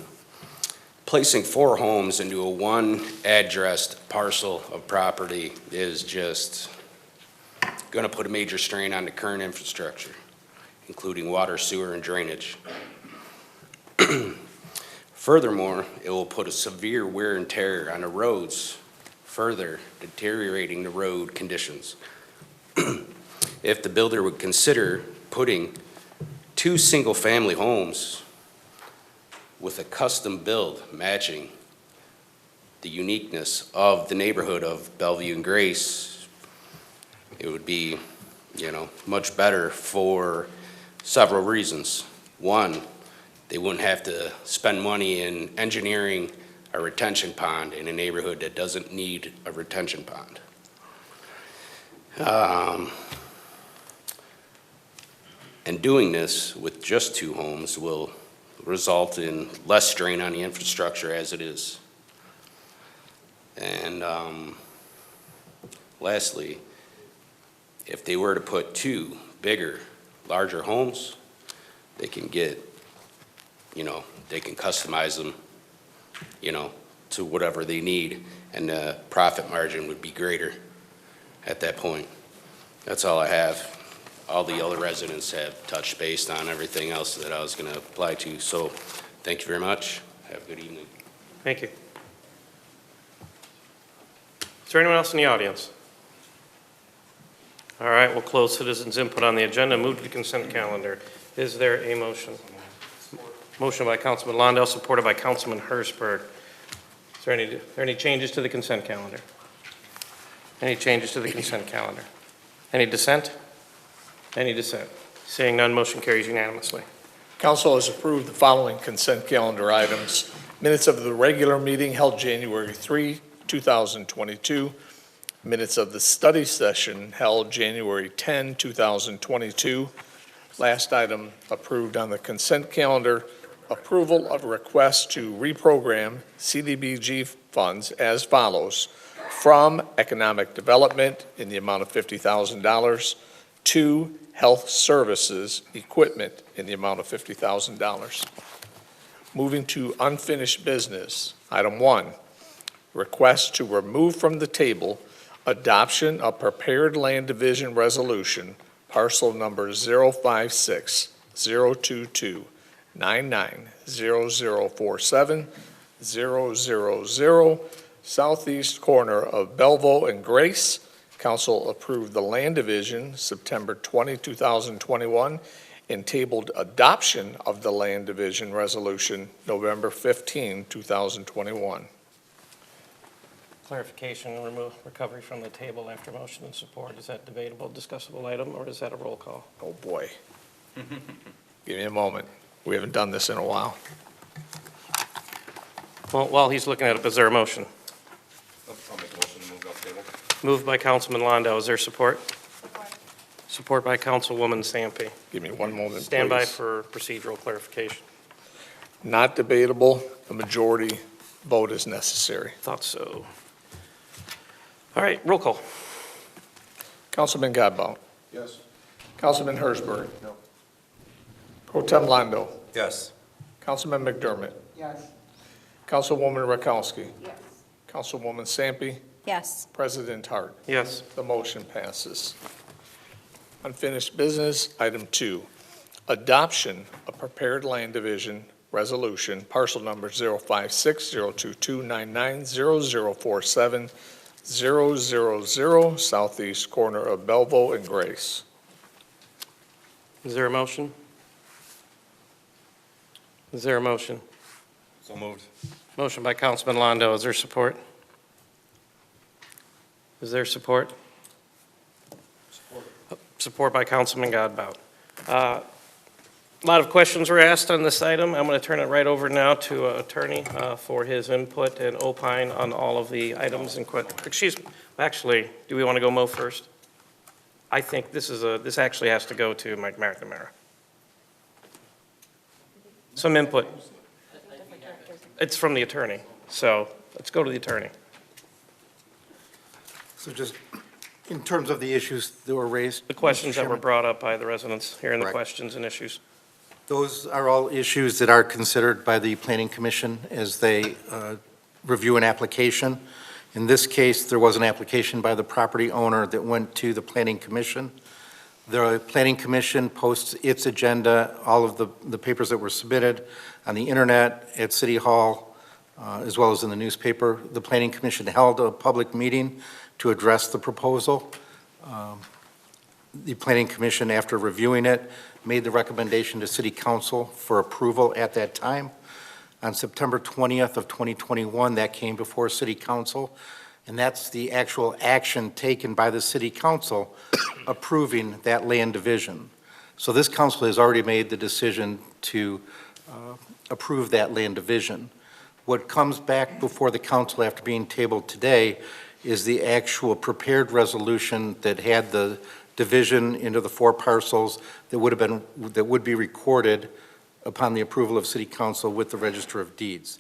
Placing 4 homes into a one-addressed parcel of property is just going to put a major strain on the current infrastructure, including water, sewer, and drainage. Furthermore, it will put a severe wear and tear on the roads, further deteriorating the road conditions. If the builder would consider putting 2 single-family homes with a custom build matching the uniqueness of the neighborhood of Bellevue and Grace, it would be, much better for several reasons. One, they wouldn't have to spend money in engineering a retention pond in a neighborhood that doesn't need a retention pond. And doing this with just 2 homes will result in less strain on the infrastructure as it is. And lastly, if they were to put 2 bigger, larger homes, they can get, they can customize them, to whatever they need, and the profit margin would be greater at that point. That's all I have. All the other residents have touched base on everything else that I was going to apply to. So thank you very much. Have a good evening. Thank you. Is there anyone else in the audience? All right, we'll close citizens' input on the agenda, move to the consent calendar. Is there a motion? Motion by Councilman Londell, supported by Councilman Hertzberg. Is there any changes to the consent calendar? Any changes to the consent calendar? Any dissent? Any dissent? Seeing none, motion carries unanimously. Council has approved the following consent calendar items. Minutes of the regular meeting held January 3, 2022. Minutes of the study session held January 10, 2022. Last item approved on the consent calendar, approval of request to reprogram CDBG funds as follows: from economic development in the amount of $50,000 to health services equipment in the amount of $50,000. Moving to unfinished business, item 1, request to remove from the table adoption of prepared land division resolution, parcel number 056-022-99-0047-000, southeast corner of Belleville and Grace. Council approved the land division September 20, 2021, and tabled adoption of the land division resolution November 15, 2021. Clarification and recovery from the table after motion and support. Is that debatable, discussable item, or is that a roll call? Oh, boy. Give me a moment. We haven't done this in a while. Well, while he's looking at it, is there a motion? I'll make a motion to move off the table. Moved by Councilman Londell. Is there support? Support by Councilwoman Sampe. Give me one moment, Stand by please. for procedural clarification. Not debatable. A majority vote is necessary. Thought so. All right, roll call. Councilman Godbout. Yes. Councilman Hertzberg. No. Pro Tem Londo. Yes. Councilman McDermott. Yes. Councilwoman Rakowski. Yes. Councilwoman Sampe. Yes. President Hart. Yes. The motion passes. Unfinished business, item 2, adoption of prepared land division resolution, parcel number 056-022-99-0047-000, southeast corner of Belleville and Grace. Is there a motion? Is there a motion? So moved. Motion by Councilman Londo. Is there support? Is there support? Support by Councilman Godbout. A lot of questions were asked on this item. I'm going to turn it right over now to attorney for his input and opine on all of the items in question. Excuse me. Actually, do we want to go Mo first? I think this actually has to go to Mike McNamara. Some input. It's from the attorney, so let's go to the attorney. So just in terms of the issues that were raised. The questions Mr. that were Chairman, brought up by the residents, hearing the Correct. questions and issues. Those are all issues that are considered by the Planning Commission as they review an application. In this case, there was an application by the property owner that went to the Planning Commission. The Planning Commission posts its agenda, all of the papers that were submitted on the internet, at City Hall, as well as in the newspaper. The Planning Commission held a public meeting to address the proposal. The Planning Commission, after reviewing it, made the recommendation to City Council for approval at that time. On September 20th of 2021, that came before City Council, and that's the actual action taken by the City Council approving that land division. So this council has already made the decision to approve that land division. What comes back before the council after being tabled today is the actual prepared resolution that had the division into the 4 parcels that would be recorded upon the approval of City Council with the Register of Deeds.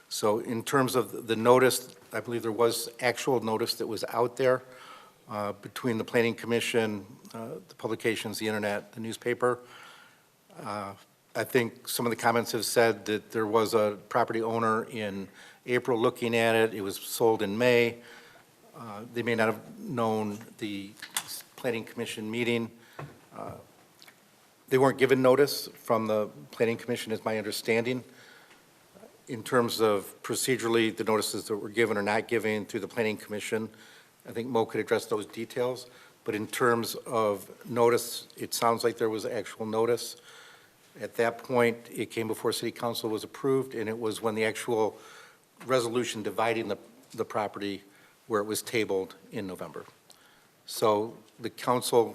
So in terms of the notice, I believe there was actual notice that was out there between the Planning Commission, the publications, the internet, the newspaper. I think some of the comments have said that there was a property owner in April looking at it. It was sold in May. They may not have known the Planning Commission meeting. They weren't given notice from the Planning Commission, is my understanding. In terms of procedurally, the notices that were given or not given through the Planning Commission, I think Mo could address those details. But in terms of notice, it sounds like there was actual notice. At that point, it came before City Council was approved, and it was when the actual resolution dividing the property where it was tabled in November. So the council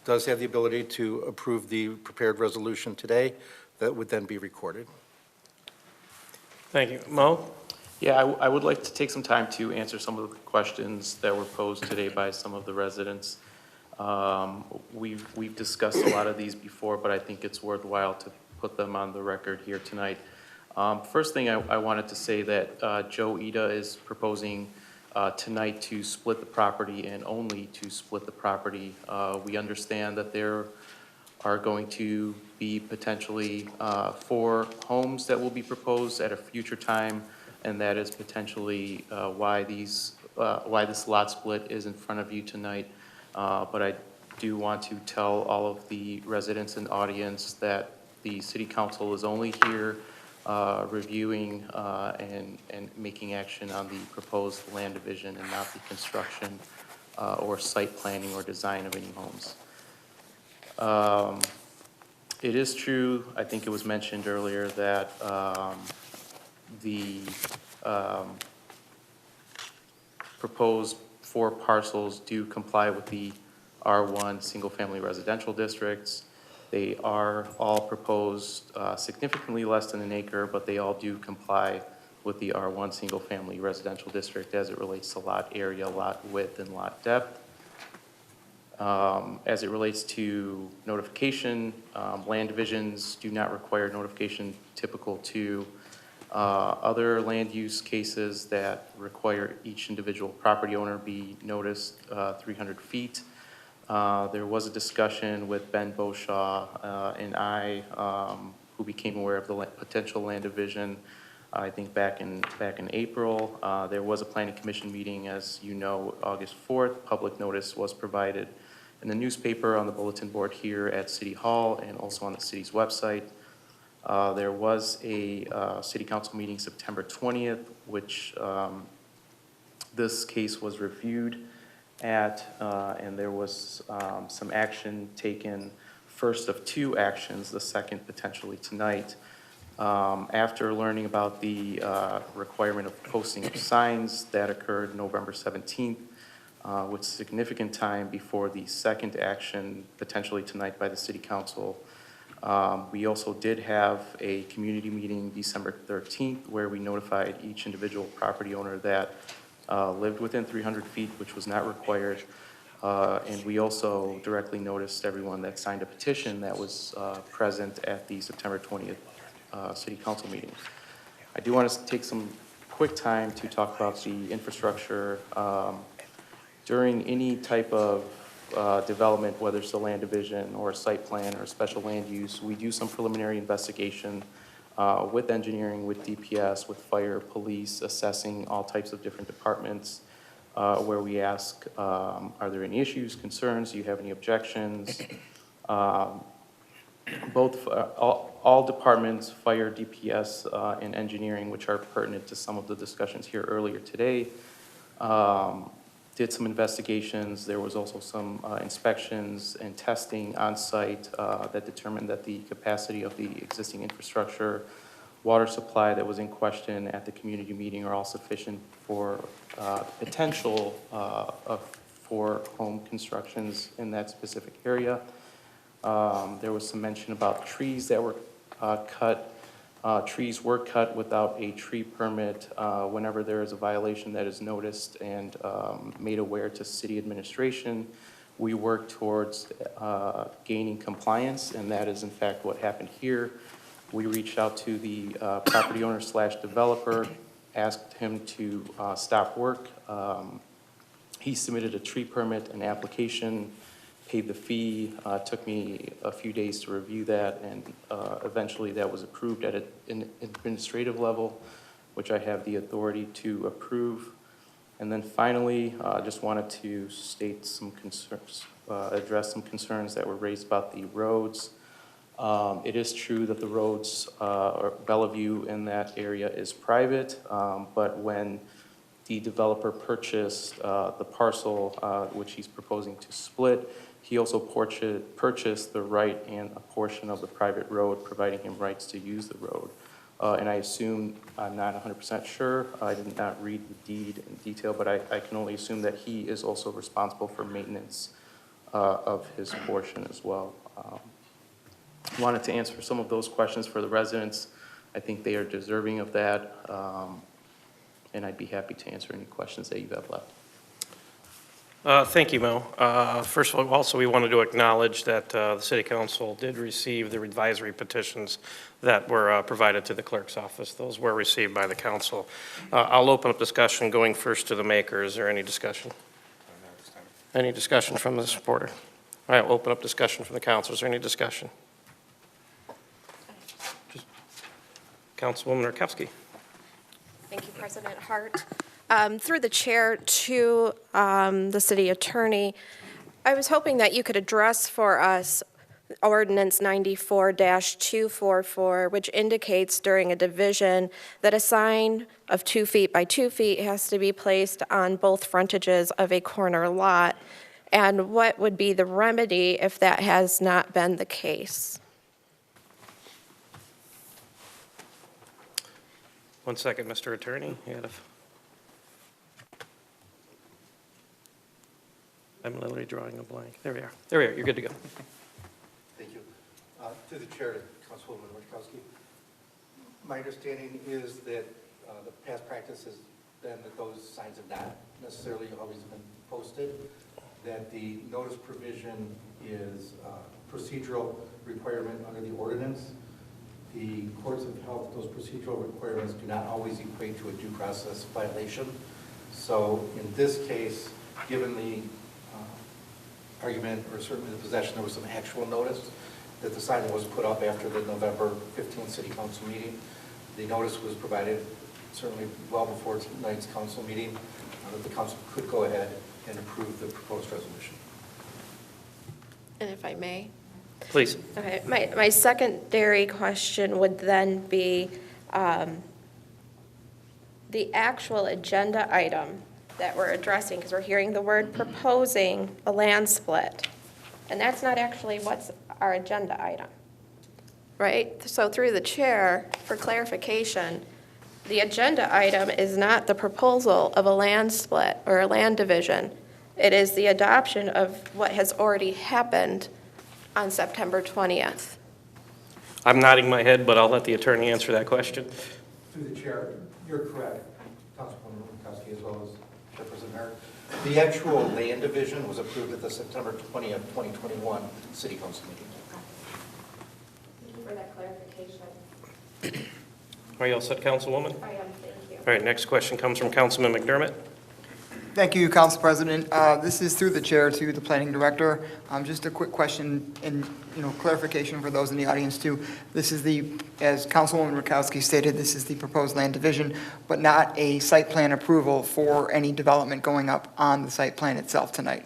does have the ability to approve the prepared resolution today. That would then be recorded. Thank you. Mo? Yeah, I would like to take some time to answer some of the questions that were posed today by some of the residents. We've discussed a lot of these before, but I think it's worthwhile to put them on the record here tonight. First thing I wanted to say that Joe Ida is proposing tonight to split the property and only to split the property. We understand that there are going to be potentially 4 homes that will be proposed at a future time, and that is potentially why this lot split is in front of you tonight. But I do want to tell all of the residents and audience that the City Council is only here reviewing and making action on the proposed land division and not the construction or site planning or design of any homes. It is true, I think it was mentioned earlier, that the proposed 4 parcels do comply with the R1 single-family residential districts. They are all proposed significantly less than an acre, but they all do comply with the R1 single-family residential district as it relates to lot area, lot width, and lot depth. As it relates to notification, land divisions do not require notification typical to other land use cases that require each individual property owner be noticed 300 feet. There was a discussion with Ben Beauchamp and I, who became aware of the potential land division, I think back in April. There was a planning commission meeting, as you know, August 4th. Public notice was provided in the newspaper, on the bulletin board here at City Hall, and also on the city's website. There was a City Council meeting September 20th, which this case was reviewed at, and there was some action taken, first of 2 actions, the second potentially tonight. After learning about the requirement of posting of signs, that occurred November 17th, with significant time before the second action, potentially tonight by the City Council. We also did have a community meeting December 13th, where we notified each individual property owner that lived within 300 feet, which was not required. And we also directly noticed everyone that signed a petition that was present at the September 20th City Council meeting. I do want to take some quick time to talk about the infrastructure. During any type of development, whether it's a land division or a site plan or a special land use, we do some preliminary investigation with engineering, with DPS, with fire, police, assessing all types of different departments, where we ask, are there any issues, concerns, do you have any objections? All departments, fire, DPS, and engineering, which are pertinent to some of the discussions here earlier today, did some investigations. There was also some inspections and testing on site that determined that the capacity of the existing infrastructure, water supply that was in question at the community meeting are all sufficient for potential for home constructions in that specific area. There was some mention about trees that were cut. Trees were cut without a tree permit. Whenever there is a violation that is noticed and made aware to city administration, we work towards gaining compliance, and that is in fact what happened here. We reached out to the property owner / developer, asked him to stop work. He submitted a tree permit, an application, paid the fee. Took me a few days to review that, and eventually that was approved at an administrative level, which I have the authority to approve. And then finally, just wanted to state some concerns, address some concerns that were raised about the roads. It is true that the roads, or Bellevue in that area is private, but when the developer purchased the parcel, which he's proposing to split, he also purchased the right and a portion of the private road, providing him rights to use the road. And I assume, I'm not 100% sure, I did not read the deed in detail, but I can only assume that he is also responsible for maintenance of his portion as well. Wanted to answer some of those questions for the residents. I think they are deserving of that, and I'd be happy to answer any questions that you have left. Thank you, Mo. First of all, also we wanted to acknowledge that the City Council did receive the advisory petitions that were provided to the clerk's office. Those were received by the council. I'll open up discussion, going first to the maker. Is there any discussion? Any discussion from the supporter? All right, we'll open up discussion from the council. Is there any discussion? Councilwoman Rakowski. Thank you, President Hart. Through the chair to the city attorney, I was hoping that you could address for us Ordinance 94-244, which indicates during a division that a sign of 2 feet by 2 feet has to be placed on both frontages of a corner lot, and what would be the remedy if that has not been the case? 1 second, Mr. Attorney. I'm literally drawing a blank. There we are. There we are. You're good to go. Thank you. To the chair, Councilwoman Witkowski. My understanding is that the past practice has been that those signs have not necessarily always been posted, that the notice provision is a procedural requirement under the ordinance. The courts have held that those procedural requirements do not always equate to a due process violation. So in this case, given the argument, or certainly the possession, there was some actual notice that the sign was put up after the November 15th City Council meeting. The notice was provided certainly well before tonight's council meeting, that the council could go ahead and approve the proposed resolution. And if I may? Please. Okay, my secondary question would then be the actual agenda item that we're addressing, because we're hearing the word proposing a land split, and that's not actually what's our agenda item, right? So through the chair, for clarification, the agenda item is not the proposal of a land split or a land division. It is the adoption of what has already happened on September 20th. I'm nodding my head, but I'll let the attorney answer that question. Through the chair, you're correct, Councilwoman Witkowski, as well as Chairperson Hart. The actual land division was approved at the September 20th, 2021 City Council meeting. Thank you for that clarification. Are you all set, Councilwoman? I am, thank you. All right, next question comes from Councilman McDermott. Thank you, Council President. This is through the chair to the planning director. Just a quick question and clarification for those in the audience too. This is as Councilwoman Rakowski stated, this is the proposed land division, but not a site plan approval for any development going up on the site plan itself tonight.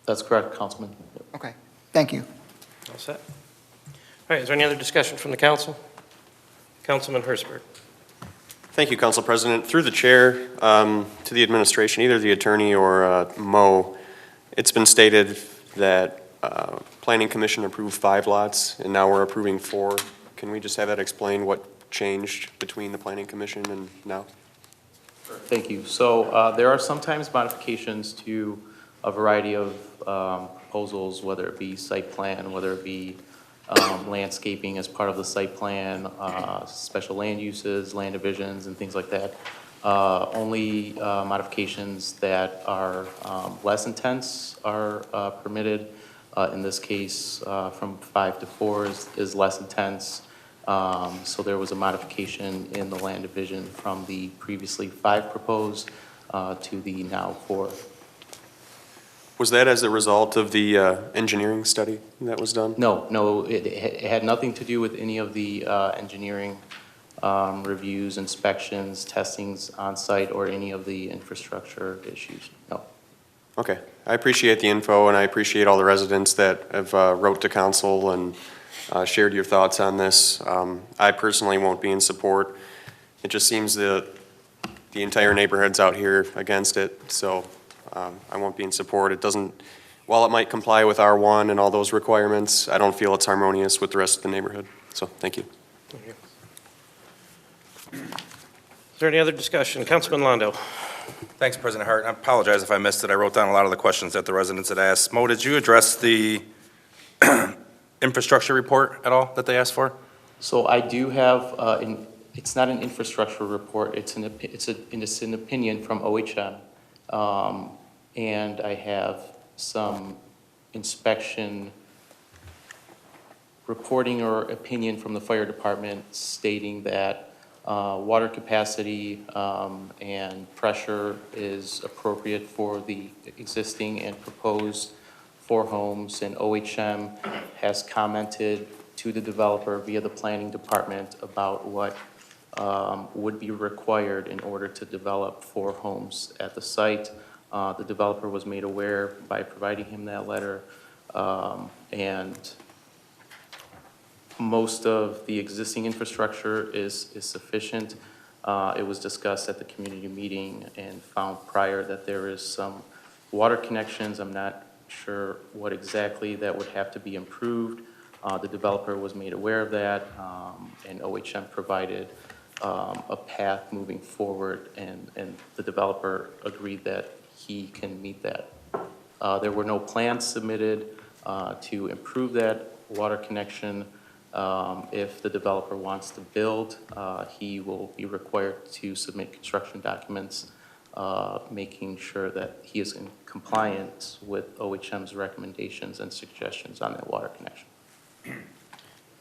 That's correct, Councilman. Okay, thank you. All set. All right, is there any other discussion from the council? Councilman Hertzberg. Thank you, Council President. Through the chair, to the administration, either the attorney or Mo, it's been stated that Planning Commission approved 5 lots, and now we're approving 4. Can we just have that explain what changed between the Planning Commission and now? Thank you. So there are sometimes modifications to a variety of proposals, whether it be site plan, whether it be landscaping as part of the site plan, special land uses, land divisions, and things like that. Only modifications that are less intense are permitted. In this case, from 5 to 4 is less intense. So there was a modification in the land division from the previously 5 proposed to the now 4. Was that as a result of the engineering study that was done? No, it had nothing to do with any of the engineering reviews, inspections, testings on site, or any of the infrastructure issues, no. Okay, I appreciate the info, and I appreciate all the residents that have wrote to council and shared your thoughts on this. I personally won't be in support. It just seems that the entire neighborhood's out here against it, so I won't be in support. It doesn't, while it might comply with R1 and all those requirements, I don't feel it's harmonious with the rest of the neighborhood. So, thank you. Thank you. Is there any other discussion? Councilman Londo. Thanks, President Hart. I apologize if I missed it. I wrote down a lot of the questions that the residents had asked. Mo, did you address the infrastructure report at all that they asked for? So I do have, it's not an infrastructure report, it's an opinion from OHM. And I have some inspection reporting or opinion from the fire department stating that water capacity and pressure is appropriate for the existing and proposed 4 homes, and OHM has commented to the developer via the planning department about what would be required in order to develop 4 homes at the site. The developer was made aware by providing him that letter, and most of the existing infrastructure is sufficient. It was discussed at the community meeting and found prior that there is some water connections. I'm not sure what exactly that would have to be improved. The developer was made aware of that, and OHM provided a path moving forward, and the developer agreed that he can meet that. There were no plans submitted to improve that water connection. If the developer wants to build, he will be required to submit construction documents, making sure that he is in compliance with OHM's recommendations and suggestions on that water connection.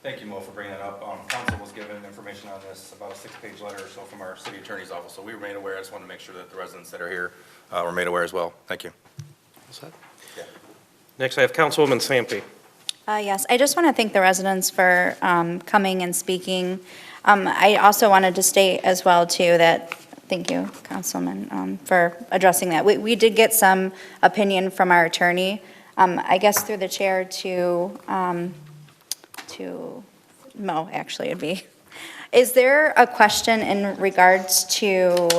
Thank you, Mo, for bringing that up. Council was given information on this, about a 6-page letter or so from our city attorney's office, so we were made aware. I just wanted to make sure that the residents that are here were made aware as well. Thank you. Yeah. Next, I have Councilwoman Sampe. Yes, I just want to thank the residents for coming and speaking. I also wanted to state as well, too, that, thank you, Councilman, for addressing that. We did get some opinion from our attorney, I guess through the chair to Mo, actually, it'd be. Is there a question in regards to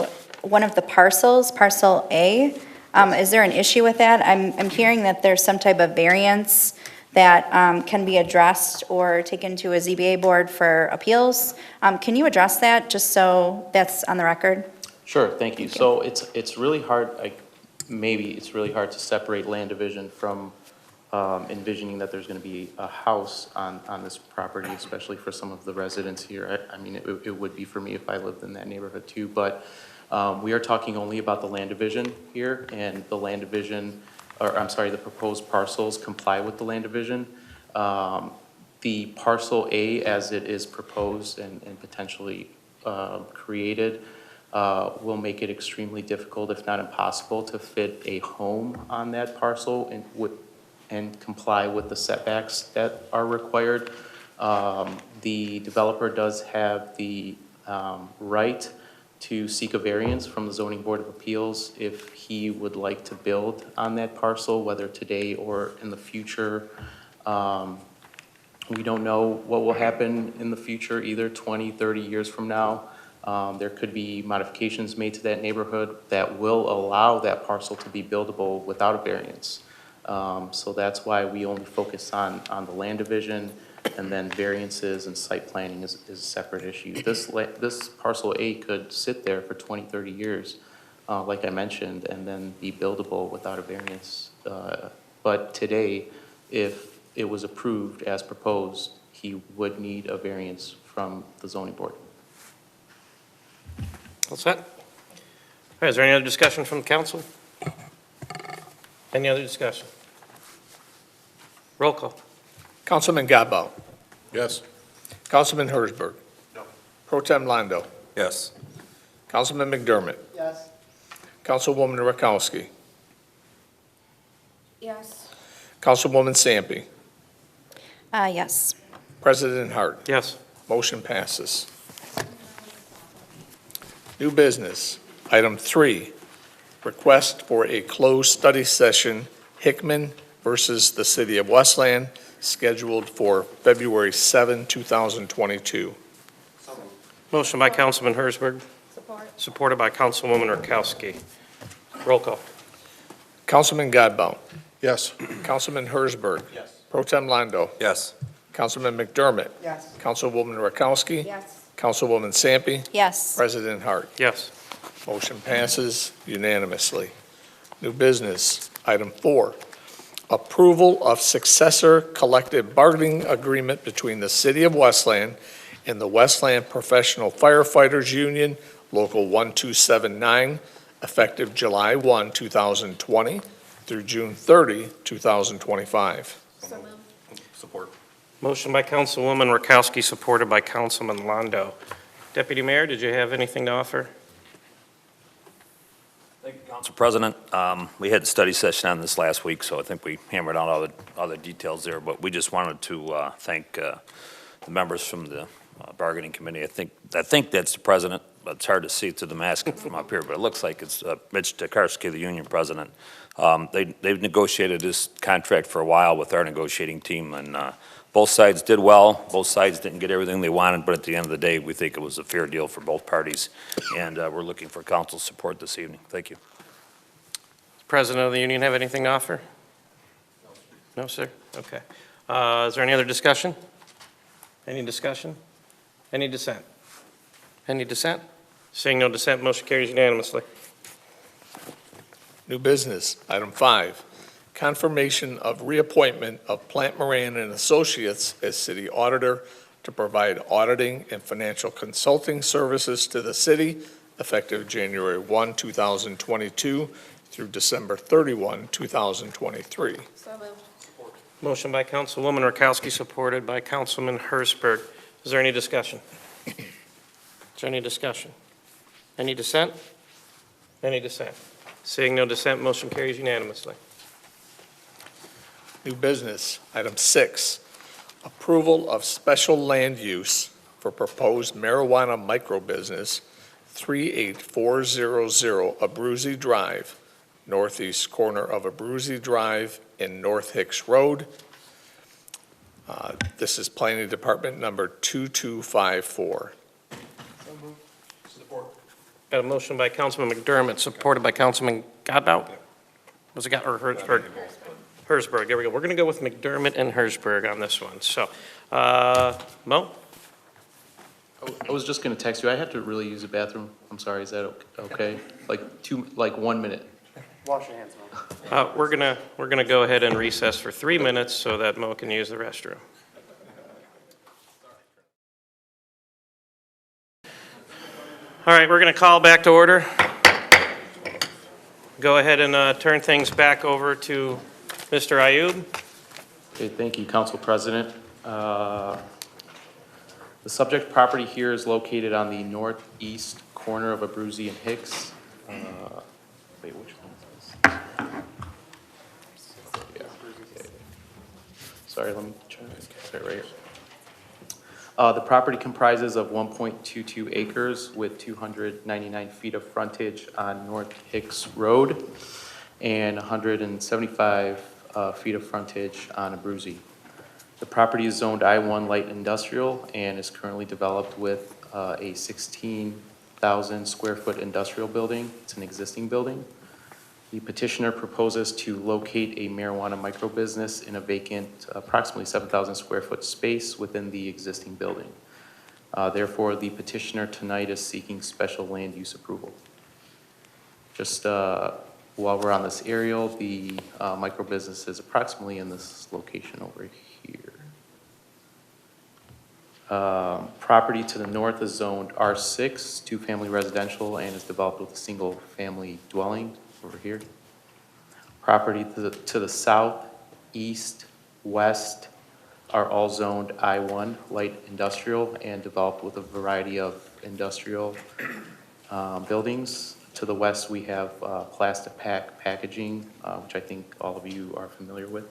one of the parcels, parcel A? Is there an issue with that? I'm hearing that there's some type of variance that can be addressed or taken to a ZBA board for appeals. Can you address that, just so that's on the record? Sure, thank you. So it's really hard, maybe it's really hard to separate land division from envisioning that there's going to be a house on this property, especially for some of the residents here. I mean, it would be for me if I lived in that neighborhood too, but we are talking only about the land division here, and the land division, or I'm sorry, the proposed parcels comply with the land division. The parcel A, as it is proposed and potentially created, will make it extremely difficult, if not impossible, to fit a home on that parcel and comply with the setbacks that are required. The developer does have the right to seek a variance from the Zoning Board of Appeals if he would like to build on that parcel, whether today or in the future. We don't know what will happen in the future, either 20, 30 years from now. There could be modifications made to that neighborhood that will allow that parcel to be buildable without a variance. So that's why we only focus on the land division, and then variances and site planning is a separate issue. This parcel A could sit there for 20, 30 years, like I mentioned, and then be buildable without a variance. But today, if it was approved as proposed, he would need a variance from the zoning board. All set? right, is there any other discussion from the council? Any other discussion? Roll call. Councilman Godbout. Yes. Councilman Hersberg. No. Pro Tem Londo. Yes. Councilman McDermott. Yes. Councilwoman Rakowski. Yes. Councilwoman Sampe. Yes. President Hart. Yes. Motion passes. New business. Item 3, request for a closed study session, Hickman versus the City of Westland, scheduled for February 7, 2022. Motion by Councilman Hersberg, Support. supported by Councilwoman Rakowski. Roll call. Councilman Godbout. Yes. Councilman Hersberg. Yes. Pro Tem Londo. Yes. Councilman McDermott. Yes. Councilwoman Rakowski. Yes. Councilwoman Sampe. Yes. President Hart. Yes. Motion passes unanimously. New business. Item 4, approval of successor collective bargaining agreement between the City of Westland and the Westland Professional Firefighters Union, Local 1279, effective July 1, 2020 through June 30, 2025. Support. Motion by Councilwoman Rakowski, supported by Councilman Londo. Deputy Mayor, did you have anything to offer? Thank you, Council President. We had a study session on this last week, so I think we hammered out all the details there, but we just wanted to thank the members from the bargaining committee. I think that's the president, but it's hard to see through the mask from up here, but it looks like it's Mitch Tokarski, the union president. They've negotiated this contract for a while with our negotiating team, and both sides did well. Both sides didn't get everything they wanted, but at the end of the day, we think it was a fair deal for both parties, and we're looking for council support this evening. Thank you. President of the union have anything to offer? No, sir? Okay. Is there any other discussion? Any discussion? Any dissent? Any dissent? Seeing no dissent, motion carries unanimously. New business. Item 5, confirmation of reappointment of Plant Moran and Associates as city auditor to provide auditing and financial consulting services to the city effective January 1, 2022 through December 31, 2023. So moved. Motion by Councilwoman Rakowski, supported by Councilman Hersberg. Is there any discussion? Is there any discussion? Any dissent? Any dissent? Seeing no dissent, motion carries unanimously. New business. Item 6, approval of special land use for proposed marijuana microbusiness, 38400 Abruzzi Drive, northeast corner of Abruzzi Drive and North Hicks Road. This is Planning Department number 2254. Got a motion by Councilman McDermott, supported by Councilman Godbout? Was it or Hersberg? Hersberg, there we go. We're going to go with McDermott and Hersberg on this one. So, Mo? I was just gonna text you. I have to really use the bathroom. I'm sorry, is that okay? Like 1 minute. Wash your hands, Mo. We're gonna go ahead and recess for 3 minutes so that Mo can use the restroom. All right, we're gonna call back to order. Go ahead and turn things back over to Mr. Ayub. Okay, thank you, Council President. The subject property here is located on the northeast corner of Abruzzi and Hicks. Wait, which one is this? Yeah, okay. Sorry, let me try it right here. The property comprises of 1.22 acres with 299 feet of frontage on North Hicks Road and 175 feet of frontage on Abruzzi. The property is zoned I-1 light industrial and is currently developed with a 16,000 square foot industrial building. It's an existing building. The petitioner proposes to locate a marijuana microbusiness in a vacant approximately 7,000 square foot space within the existing building. Therefore, the petitioner tonight is seeking special land use approval. Just while we're on this aerial, the microbusiness is approximately in this location over here. Property to the north is zoned R6, two-family residential, and is developed with a single-family dwelling over here. Property to the south, east, west are all zoned I1, light industrial, and developed with a variety of industrial buildings. To the west, we have plastic packaging, which I think all of you are familiar with.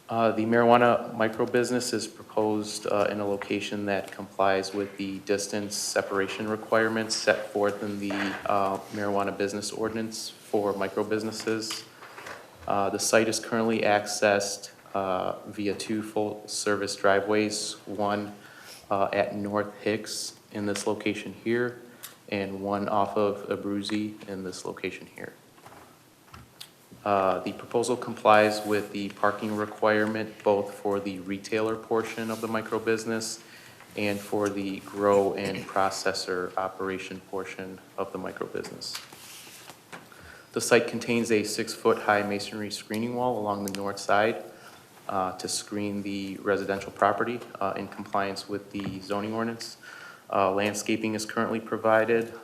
The marijuana micro-business is proposed in a location that complies with the distance separation requirements set forth in the marijuana business ordinance for micro-businesses. The site is currently accessed via two full-service driveways, one at North Hicks in this location here, and one off of Abruzzi in this location here. The proposal complies with the parking requirement both for the retailer portion of the micro-business and for the grow and processor operation portion of the micro-business. The site contains a 6-foot-high masonry screening wall along the north side to screen the residential property in compliance with the zoning ordinance. Landscaping is currently provided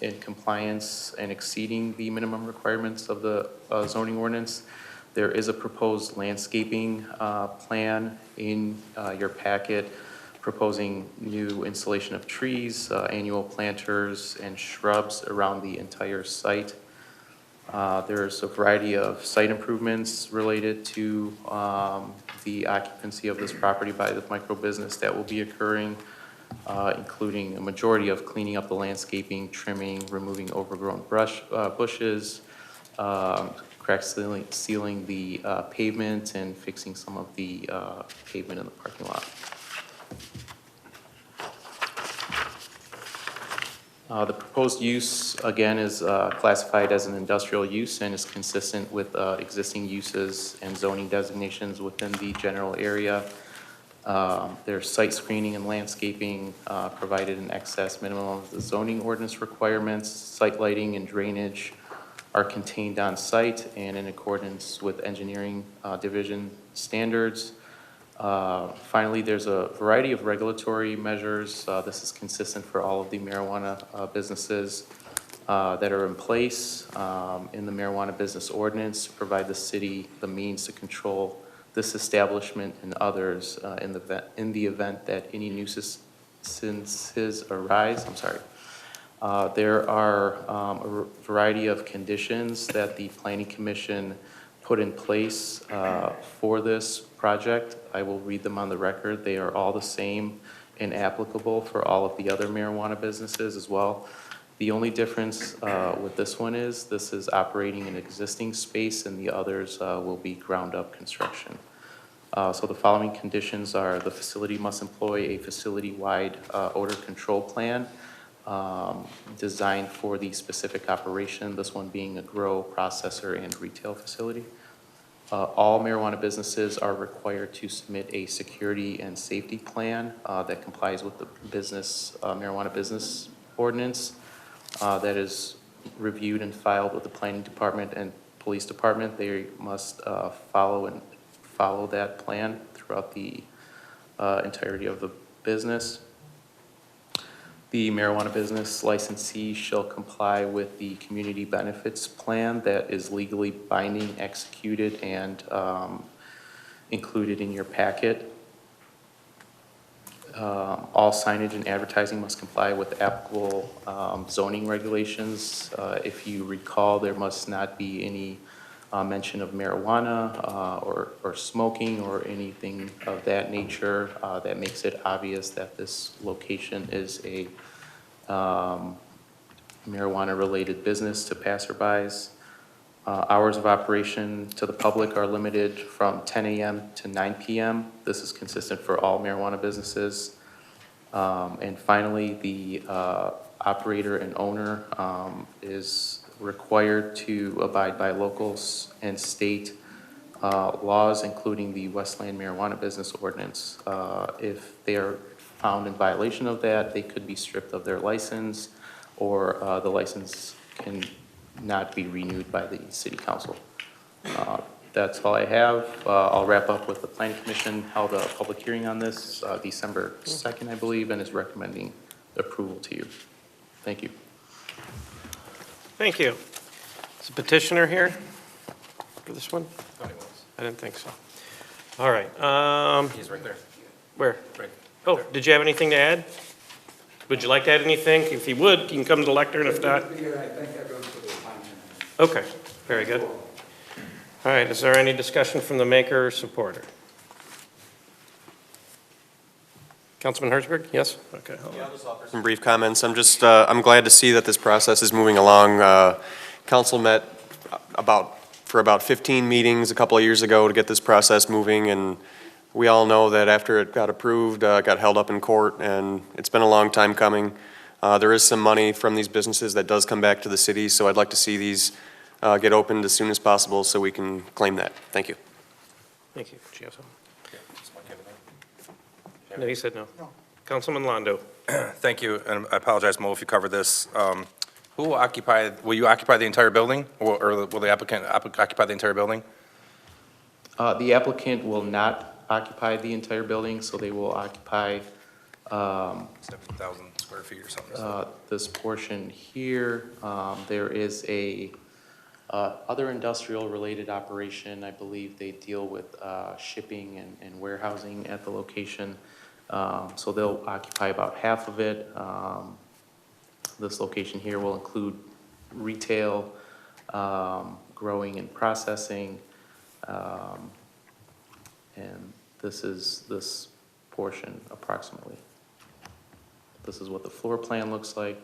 in compliance and exceeding the minimum requirements of the zoning ordinance. There is a proposed landscaping plan in your packet proposing new installation of trees, annual planters, and shrubs around the entire site. There's a variety of site improvements related to the occupancy of this property by the micro-business that will be occurring, including a majority of cleaning up the landscaping, trimming, removing overgrown bushes, crack sealing the pavement, and fixing some of the pavement in the parking lot. The proposed use, again, is classified as an industrial use and is consistent with existing uses and zoning designations within the general area. There's site screening and landscaping provided in excess minimum of the zoning ordinance requirements. Site lighting and drainage are contained on site and in accordance with engineering division standards. Finally, there's a variety of regulatory measures. This is consistent for all of the marijuana businesses that are in place in the marijuana business ordinance to provide the city the means to control this establishment and others in the event that any nuisances arise. There are a variety of conditions that the Planning Commission put in place for this project. I will read them on the record. They are all the same and applicable for all of the other marijuana businesses as well. The only difference with this one is this is operating in existing space and the others will be ground-up construction. So the following conditions are: the facility must employ a facility-wide odor control plan designed for the specific operation, this one being a grow, processor, and retail facility. All marijuana businesses are required to submit a security and safety plan that complies with the marijuana business ordinance that is reviewed and filed with the planning department and police department. They must follow that plan throughout the entirety of the business. The marijuana business licensee shall comply with the community benefits plan that is legally binding, executed, and included in your packet. All signage and advertising must comply with applicable zoning regulations. If you recall, there must not be any mention of marijuana or smoking or anything of that nature that makes it obvious that this location is a marijuana-related business to passerbys. Hours of operation to the public are limited from 10 a.m. to 9 p.m. This is consistent for all marijuana businesses. And finally, the operator and owner is required to abide by local and state laws, including the Westland marijuana business ordinance. If they are found in violation of that, they could be stripped of their license, or the license can not be renewed by the city council. That's all I have. I'll wrap up with the Planning Commission held a public hearing on this December 2nd, I believe, and is recommending approval to you. Thank you. Thank you. Is the petitioner here for this one? I didn't think so. All right. He's right there. Where? Right. Oh, did you have anything to add? Would you like to add anything? If you would, you can come to the lectern. If not, okay, very good. All right, is there any discussion from the maker or supporter? Councilman Hertzberg, yes? Okay. hold on. Yeah, I'll just offer some brief comments. I'm just, I'm glad to see that this process is moving along. Council met for about 15 meetings a couple of years ago to get this process moving, and we all know that after it got approved, it got held up in court, and it's been a long time coming. There is some money from these businesses that does come back to the city, so I'd like to see these get opened as soon as possible so we can claim that. Thank you. Thank you. Did you have something? No, he said no. Councilman Londo. Thank you, and I apologize, Mo, if you covered this. Who will occupy, will you occupy the entire building, or will the applicant occupy the entire building? The applicant will not occupy the entire building, so they will occupy 7,000 square feet or something. this portion here. There is a other industrial related operation. I believe they deal with shipping and warehousing at the location. So they'll occupy about half of it. This location here will include retail, growing and processing, and this is this portion approximately. This is what the floor plan looks like.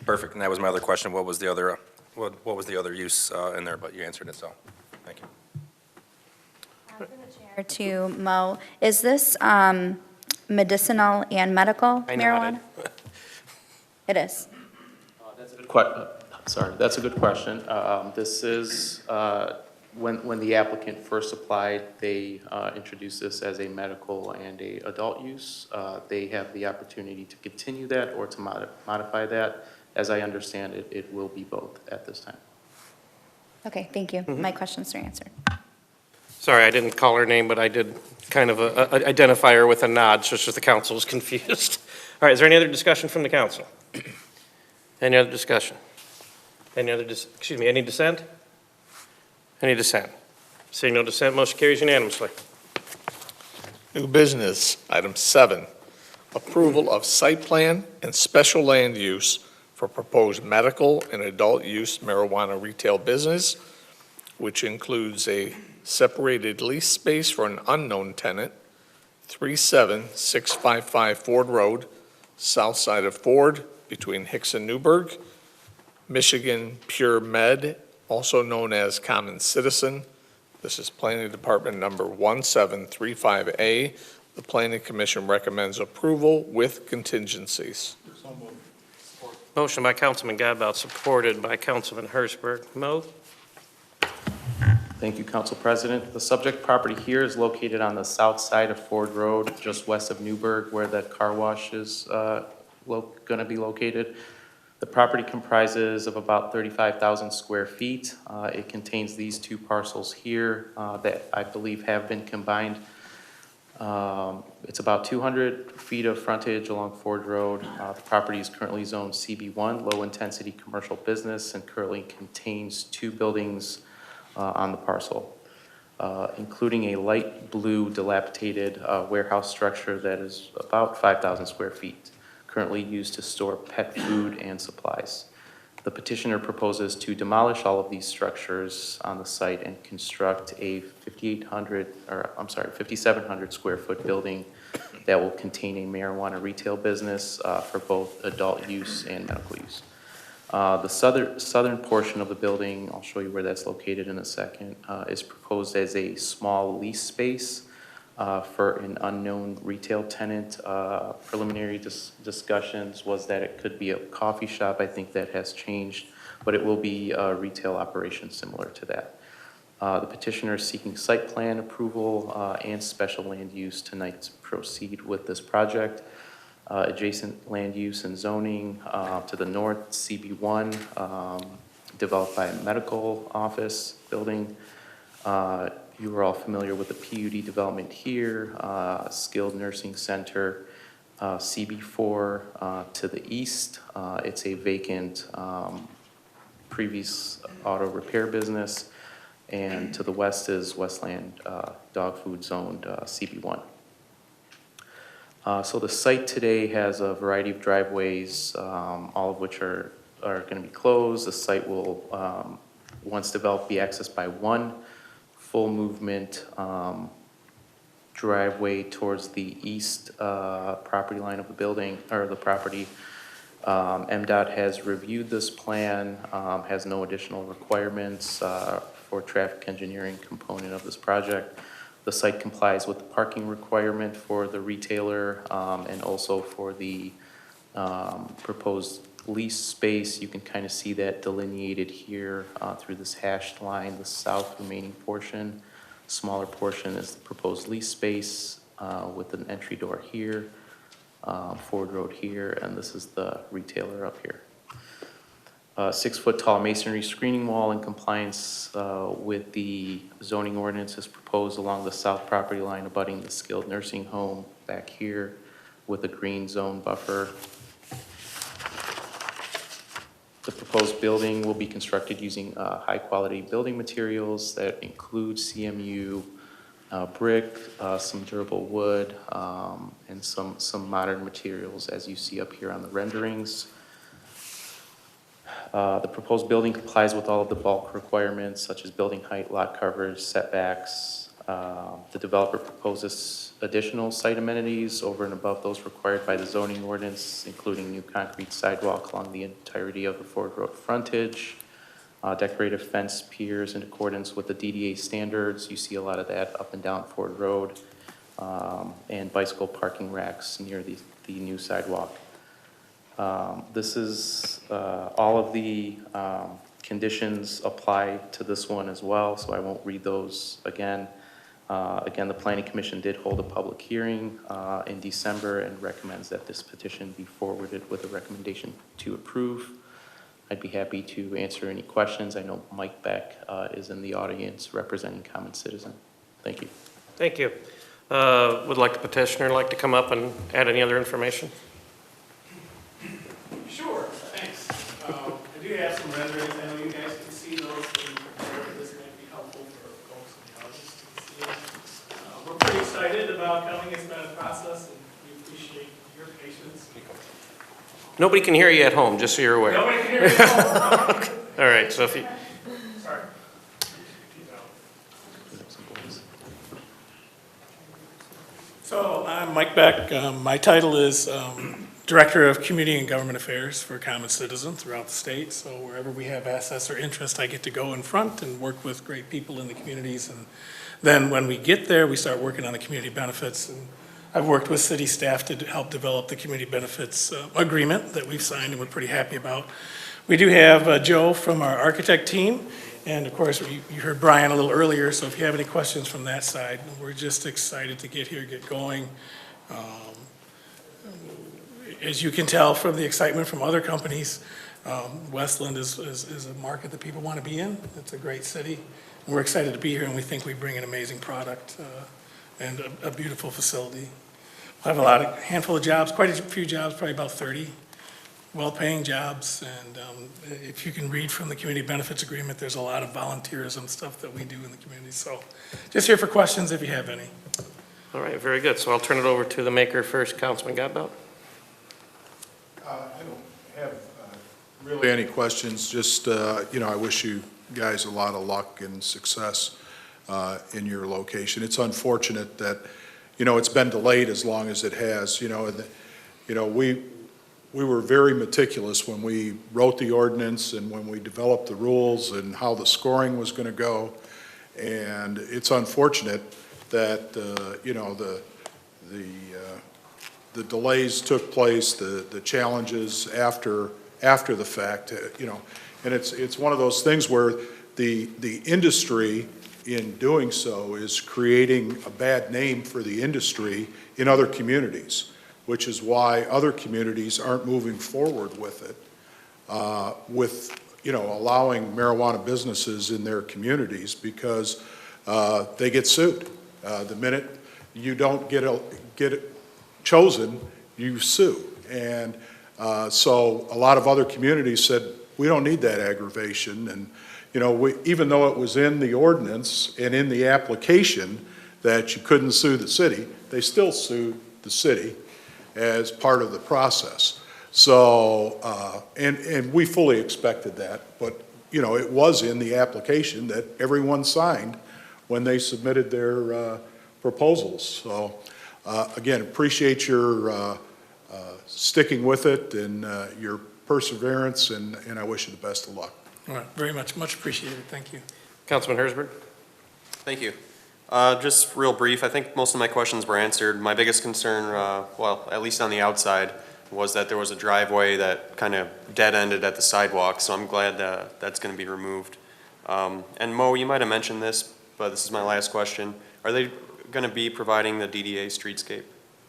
Perfect, and that was my other question. What was the other, what was the other use in there, but you answered it, so, thank you. To Mo, is this medicinal and medical I marijuana? nodded. It is. That's a good sorry, that's a good question. This is, when the applicant first applied, they introduced this as a medical and a adult use. They have the opportunity to continue that or to modify that. As I understand it, it will be both at this time. Okay, thank you. My questions are answered. Sorry, I didn't call her name, but I did kind of identify her with a nod, so it's just the council was confused. All right, is there any other discussion from the council? Any other discussion? Any other, any dissent? Any dissent? Seeing no dissent, motion carries unanimously. New business, item 7, approval of site plan and special land use for proposed medical and adult use marijuana retail business, which includes a separated lease space for an unknown tenant, 37655 Ford Road, south side of Ford, between Hicks and Newburgh, Michigan Pure Med, also known as Common Citizen. This is Planning Department number 1735A. The Planning Commission recommends approval with contingencies. Motion by Councilman Godbout, supported by Councilman Hertzberg. Mo? Thank you, Council President. The subject property here is located on the south side of Ford Road, just west of Newburgh, where that car wash is going to be located. The property comprises of about 35,000 square feet. It contains these two parcels here that I believe have been combined. It's about 200 feet of frontage along Ford Road. The property is currently zoned CB1, low-intensity commercial business, and currently contains 2 buildings on the parcel, including a light blue dilapidated warehouse structure that is about 5,000 square feet, currently used to store pet food and supplies. The petitioner proposes to demolish all of these structures on the site and construct a 5,700 square foot building that will contain a marijuana retail business for both adult use and medical use. The southern portion of the building, I'll show you where that's located in a second, is proposed as a small lease space for an unknown retail tenant. Preliminary discussions was that it could be a coffee shop. I think that has changed, but it will be a retail operation similar to that. The petitioner is seeking site plan approval and special land use tonight to proceed with this project. Adjacent land use and zoning to the north, CB1, developed by a medical office building. You are all familiar with the PUD development here, skilled nursing center, CB4 to the east. It's a vacant previous auto repair business, and to the west is Westland dog food zoned CB1. So the site today has a variety of driveways, all of which are going to be closed. The site will, once developed, be accessed by one full movement driveway towards the east property line of the building, or the property. MDOT has reviewed this plan, has no additional requirements for traffic engineering component of this project. The site complies with the parking requirement for the retailer and also for the proposed lease space. You can kind of see that delineated here through this hashed line, the south remaining portion. Smaller portion is the proposed lease space with an entry door here, Ford Road here, and this is the retailer up here. 6-foot tall masonry screening wall in compliance with the zoning ordinance is proposed along the south property line abutting the skilled nursing home back here with a green zone buffer. The proposed building will be constructed using high-quality building materials that include CMU brick, some durable wood, and some modern materials, as you see up here on the renderings. The proposed building complies with all of the bulk requirements, such as building height, lot coverage, setbacks. The developer proposes additional site amenities over and above those required by the zoning ordinance, including new concrete sidewalk along the entirety of the Ford Road frontage, decorative fence piers in accordance with the DDA standards. You see a lot of that up and down Ford Road, and bicycle parking racks near the new sidewalk. This is, all of the conditions apply to this one as well, so I won't read those again. Again, the Planning Commission did hold a public hearing in December and recommends that this petition be forwarded with a recommendation to approve. I'd be happy to answer any questions. I know Mike Beck is in the audience representing Common Citizen. Thank you. Thank you. Would like the petitioner like to come up and add any other information? Sure, thanks. I do have some renderings. I know you guys can see those, but this might be helpful for folks in the audience to see it. We're pretty excited about coming. It's been a process, and we appreciate your patience. Nobody can hear you at home, just so you're aware. Nobody can hear me at home. All right, so if you... Sorry. So I'm Mike Beck. My title is Director of Community and Government Affairs for Common Citizen throughout the state. So wherever we have assets or interest, I get to go in front and work with great people in the communities. And then when we get there, we start working on the community benefits. And I've worked with city staff to help develop the community benefits agreement that we've signed and we're pretty happy about. We do have Joe from our architect team. And of course, you heard Brian a little earlier. So if you have any questions from that side, we're just excited to get here, get going. As you can tell from the excitement from other companies, Westland is a market that people want to be in. It's a great city. We're excited to be here, and we think we bring an amazing product and a beautiful facility. We'll have a handful of jobs, quite a few jobs, probably about 30 well-paying jobs. And if you can read from the community benefits agreement, there's a lot of volunteerism stuff that we do in the community. So just here for questions if you have any. All right, very good. So I'll turn it over to the maker first, Councilman Godbout. I don't have really any questions, just, I wish you guys a lot of luck and success in your location. It's unfortunate that, it's been delayed as long as it has, we were very meticulous when we wrote the ordinance and when we developed the rules and how the scoring was going to go. And it's unfortunate that, the delays took place, the challenges after the fact, and it's one of those things where the industry in doing so is creating a bad name for the industry in other communities. which is why other communities aren't moving forward with it, allowing marijuana businesses in their communities because they get sued. The minute you don't get it chosen, you sue. And so a lot of other communities said, we don't need that aggravation. And, even though it was in the ordinance and in the application that you couldn't sue the city, they still sued the city as part of the process. So, and we fully expected that, but, it was in the application that everyone signed when they submitted their proposals. So, again, appreciate your sticking with it and your perseverance, and I wish you the best of luck. All right, very much appreciated. Thank you. Councilman Hersberg? Thank you. Just real brief, I think most of my questions were answered. My biggest concern, well, at least on the outside, was that there was a driveway that kind of dead-ended at the sidewalk, so I'm glad that that's going to be removed. And Mo, you might have mentioned this, but this is my last question. Are they going to be providing the DDA streetscape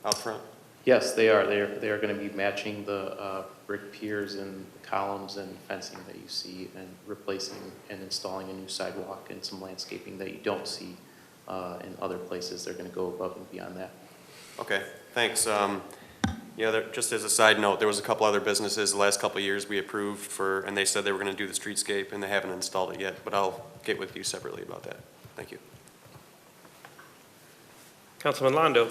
out front? Yes, they are. They are going to be matching the brick piers and columns and fencing that you see, and replacing and installing a new sidewalk and some landscaping that you don't see in other places. They're going to go above and beyond that. Okay, thanks. Yeah, just as a side note, there was a couple other businesses the last couple of years we approved for, and they said they were going to do the streetscape, and they haven't installed it yet, but I'll get with you separately about that. Thank you. Councilman Londo?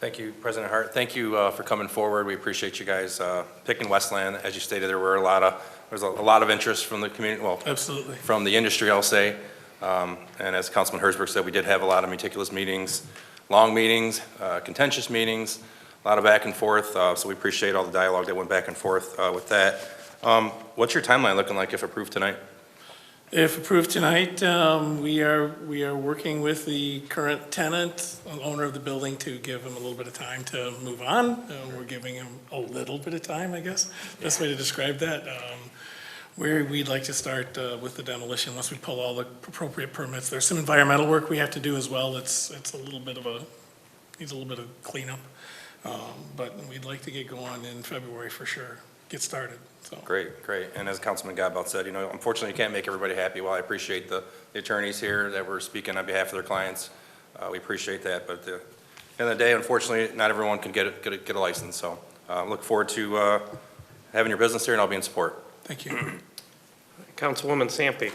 Thank you, President Hart. Thank you for coming forward. We appreciate you guys picking Westland. As you stated, there was a lot of interest from the community, well, absolutely, from the industry, I'll say. And as Councilman Hersberg said, we did have a lot of meticulous meetings, long meetings, contentious meetings, a lot of back and forth. So we appreciate all the dialogue that went back and forth with that. What's your timeline looking like if approved tonight? If approved tonight, we are working with the current tenant, owner of the building, to give him a little bit of time to move on. We're giving him a little bit of time, I guess, best way to describe that. We'd like to start with the demolition once we pull all the appropriate permits. There's some environmental work we have to do as well. It's a little bit of needs a little bit of cleanup. But we'd like to get going in February for sure, get started. So. Great. And as Councilman Godbout said, unfortunately you can't make everybody happy. While I appreciate the attorneys here that were speaking on behalf of their clients, we appreciate that. But at the end of the day, unfortunately, not everyone can get a license. So look forward to having your business here, and I'll be in support. Thank you. Councilwoman Sampe?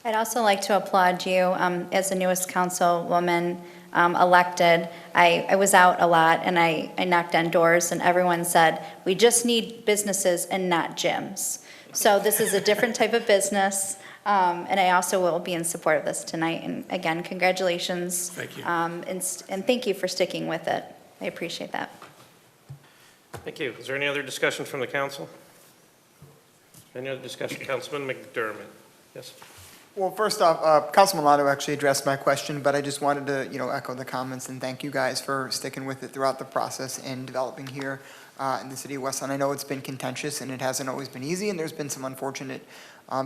I'd also like to applaud you as the newest councilwoman elected. I was out a lot, and I knocked on doors, and everyone said, we just need businesses and not gyms. So this is a different type of business, and I also will be in support of this tonight. And again, congratulations. Thank you. And thank you for sticking with it. I appreciate that. Thank you. Is there any other discussion from the council? Any other discussion? Councilman McDermott? Yes. Well, first off, Councilman Londo actually addressed my question, but I just wanted to, echo the comments and thank you guys for sticking with it throughout the process and developing here in the city of Westland. I know it's been contentious and it hasn't always been easy, and there's been some unfortunate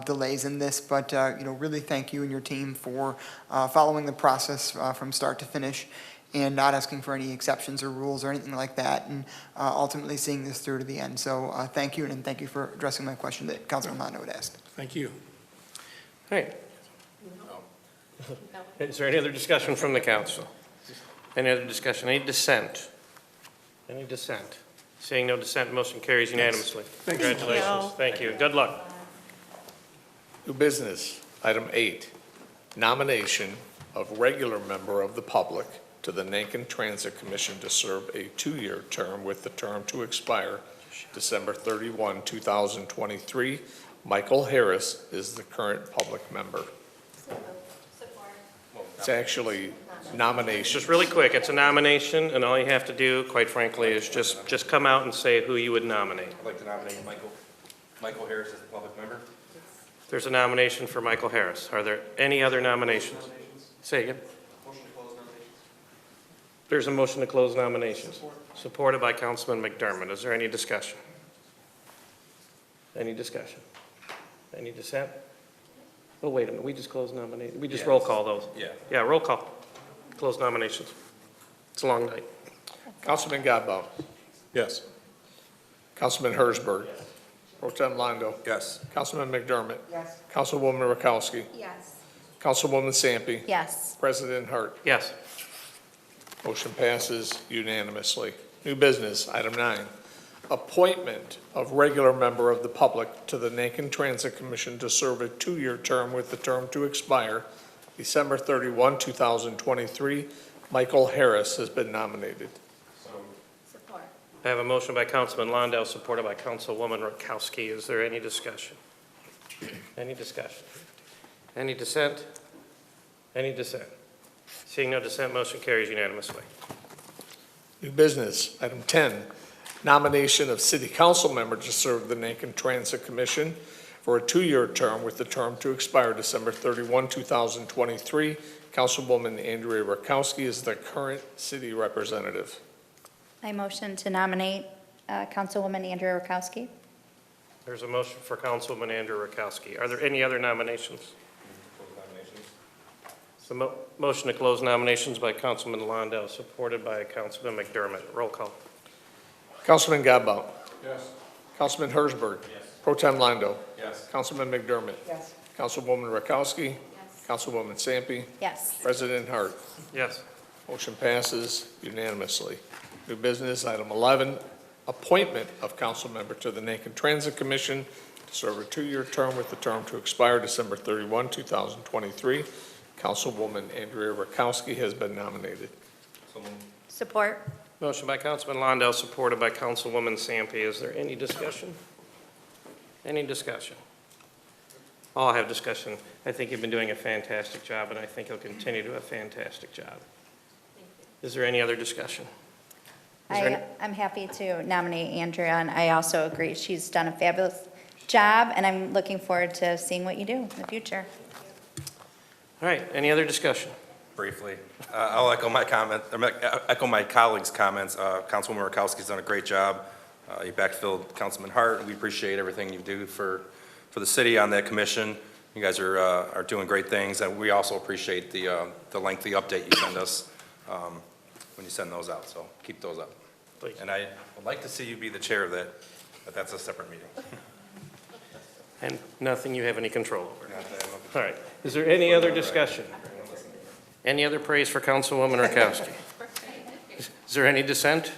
delays in this, but, really thank you and your team for following the process from start to finish and not asking for any exceptions or rules or anything like that, and ultimately seeing this through to the end. So thank you, and thank you for addressing my question that Councilman Londo had asked. Thank you. All right. Is there any other discussion from the council? Any other discussion? Any dissent? Any dissent? Seeing no dissent, motion carries unanimously. Congratulations. Thank you. Good luck. New business, item 8, nomination of regular member of the public to the Nankin Transit Commission to serve a 2-year term with the term to expire December 31, 2023. Michael Harris is the current public member. It's actually nomination. Just really quick, it's a nomination, and all you have to do, quite frankly, is just come out and say who you would nominate. I'd like to nominate Michael Harris as the public member. There's a nomination for Michael Harris. Are there any other nominations? Say again. Motion to close nominations. There's a motion to close nominations. Supported by Councilman McDermott. Is there any discussion? Any discussion? Any dissent? Oh, wait a minute, we just closed nominations. We just roll call those. Yeah, roll call. Close nominations. It's a long night. Councilman Godbout. Yes. Councilman Hersberg. Pro Tem Londo. Yes. Councilman McDermott. Yes. Councilwoman Rakowski. Yes. Councilwoman Sampe. Yes. President Hart. Yes. Motion passes unanimously. New business, item 9, appointment of regular member of the public to the Nankin Transit Commission to serve a 2-year term with the term to expire December 31, 2023. Michael Harris has been nominated. Support. I have a motion by Councilman Landau, supported by Councilwoman Rakowski. Is there any discussion? Any discussion? Any dissent? Any dissent? Seeing no dissent, motion carries unanimously. New business, item 10, nomination of city council member to serve the Nankin Transit Commission for a 2-year term with the term to expire December 31, 2023. Councilwoman Andrea Rakowski is the current city representative. I motion to nominate Councilwoman Andrea Rakowski. There's a motion for Councilwoman Andrea Rakowski. Are there any other nominations? So motion to close nominations by Councilman Landau, supported by Councilman McDermott. Roll call. Councilman Godbout. Yes. Councilman Hersberg. Yes. Pro Tem Londo. Yes. Councilman McDermott. Yes. Councilwoman Rakowski. Yes. Councilwoman Sampe. Yes. President Hart. Yes. Motion passes unanimously. New business, item 11, appointment of council member to the Nankin Transit Commission to serve a 2-year term with the term to expire December 31, 2023. Councilwoman Andrea Rakowski has been nominated. Support. Motion by Councilman Landau, supported by Councilwoman Sampe. Is there any discussion? Any discussion? I'll have discussion. I think you've been doing a fantastic job, and I think you'll continue to do a fantastic job. Is there any other discussion? I'm happy to nominate Andrea, and I also agree she's done a fabulous job, and I'm looking forward to seeing what you do in the future. All right, any other discussion? Briefly, I'll echo my comment, echo my colleagues' comments. Councilwoman Rakowski's done a great job. You backfilled Councilman Hart. We appreciate everything you do for the city on that commission. You guys are doing great things, and we also appreciate the lengthy update you send us when you send those out. So keep those up. Please. And I would like to see you be the chair of that, but that's a separate meeting. And nothing you have any control over. All right, is there any other discussion? Any other praise for Councilwoman Rakowski? Is there any dissent?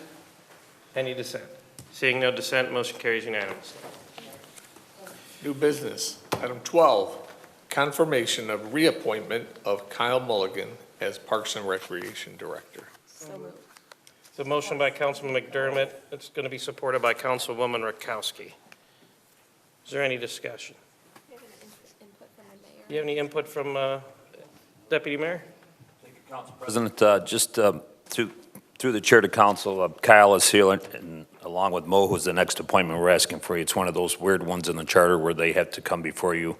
Any dissent? Seeing no dissent, motion carries unanimously. New business, item 12, confirmation of reappointment of Kyle Mulligan as Parks and Recreation Director. So moved. So motion by Councilman McDermott. It's going to be supported by Councilwoman Rakowski. Is there any discussion? You have any input from Deputy Mayor? President, just through the chair to council, Kyle is here, and along with Mo, who's the next appointment we're asking for you. It's one of those weird ones in the charter where they have to come before you.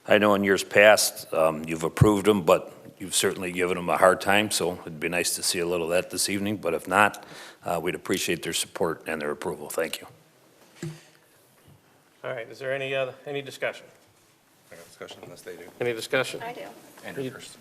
I know in years past, you've approved them, but you've certainly given them a hard time, so it'd be nice to see a little of that this evening. But if not, we'd appreciate their support and their approval. Thank you. All right, is there any discussion? I got discussion unless they do. Any discussion? I do. Andrew first.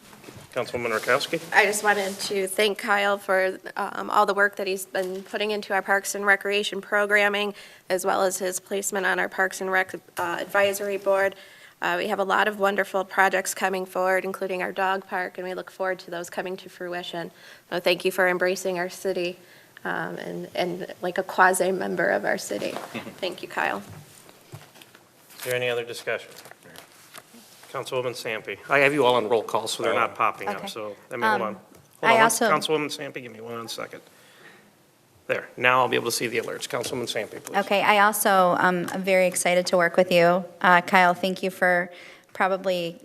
Councilwoman Rakowski? I just wanted to thank Kyle for all the work that he's been putting into our Parks and Recreation programming, as well as his placement on our Parks and Rec Advisory Board. We have a lot of wonderful projects coming forward, including our dog park, and we look forward to those coming to fruition. So thank you for embracing our city and like a quasi-member of our city. Thank you, Kyle. Is there any other discussion? Councilwoman Sampe. I have you all on roll call, so they're not popping up, Okay. so let me hold on. I also- Councilwoman Sampe, give me 1 second. There, now I'll be able to see the alerts. Councilwoman Sampe, please. Okay, I also am very excited to work with you. Kyle, thank you for probably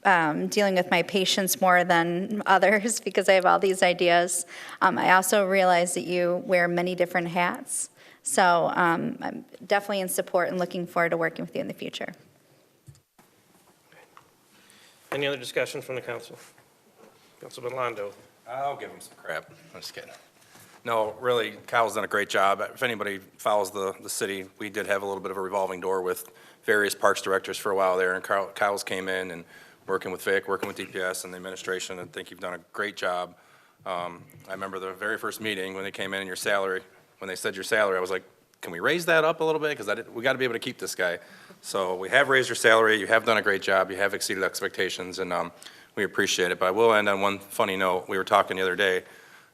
dealing with my patience more than others because I have all these ideas. I also realize that you wear many different hats, so I'm definitely in support and looking forward to working with you in the future. Any other discussion from the council? Councilman Londo. I'll give him some crap. I'm just kidding. No, really, Kyle's done a great job. If anybody follows the city, we did have a little bit of a revolving door with various parks directors for a while there, and Kyle's came in and working with Vic, working with DPS and the administration, and I think you've done a great job. I remember the very first meeting when they came in and your salary when they said your salary, I was like, can we raise that up a little bit? Because we got to be able to keep this guy. So we have raised your salary, you have done a great job, you have exceeded expectations, and we appreciate it. But I will end on one funny note. We were talking the other day,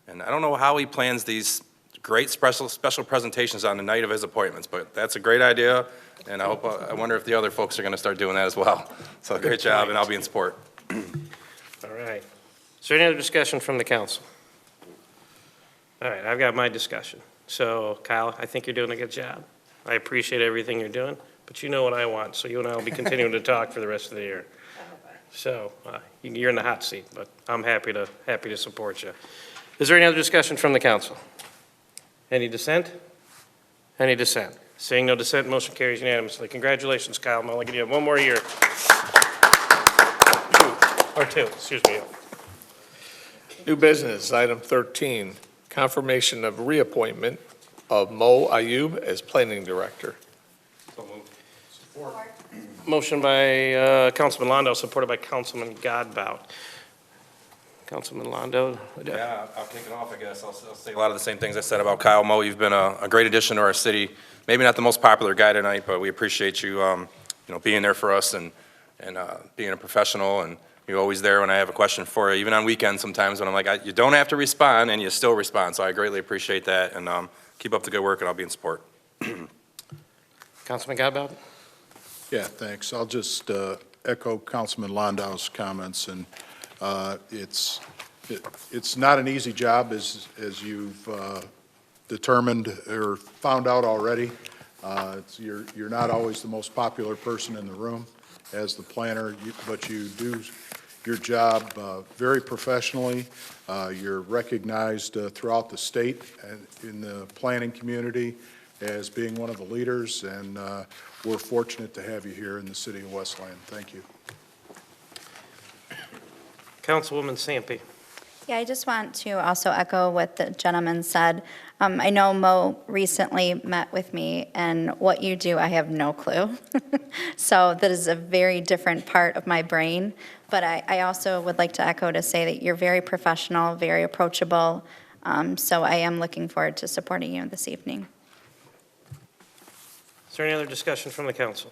and I don't know how he plans these great special presentations on the night of his appointments, but that's a great idea, and I wonder if the other folks are going to start doing that as well. So great job, and I'll be in support. All right. Is there any other discussion from the council? All right, I've got my discussion. So Kyle, I think you're doing a good job. I appreciate everything you're doing, but you know what I want, so you and I will be continuing to talk for the rest of the year. So you're in the hot seat, but I'm happy to support you. Is there any other discussion from the council? Any dissent? Any dissent? Seeing no dissent, motion carries unanimously. Congratulations, Kyle. I'm only going to have one more year. Two, excuse me. New business, item 13, confirmation of reappointment of Mo Ayub as planning director. Motion by Councilman Londo, supported by Councilman Godbout. Councilman Londo? Yeah, I'll kick it off, I guess. I'll say a lot of the same things I said about Kyle. Mo, you've been a great addition to our city. Maybe not the most popular guy tonight, but we appreciate you, being there for us and being a professional, and you're always there when I have a question for you, even on weekends sometimes when I'm like, you don't have to respond, and you still respond. So I greatly appreciate that, and keep up the good work, and I'll be in support. Councilman Godbout? Yeah, thanks. I'll just echo Councilman Landau's comments, and it's not an easy job, as you've determined or found out already. You're not always the most popular person in the room as the planner, but you do your job very professionally. You're recognized throughout the state and in the planning community as being one of the leaders, and we're fortunate to have you here in the city of Westland. Thank you. Councilwoman Sampe. Yeah, I just want to also echo what the gentleman said. I know Mo recently met with me, and what you do, I have no clue. So that is a very different part of my brain. But I also would like to echo to say that you're very professional, very approachable. So I am looking forward to supporting you this evening. Is there any other discussion from the council?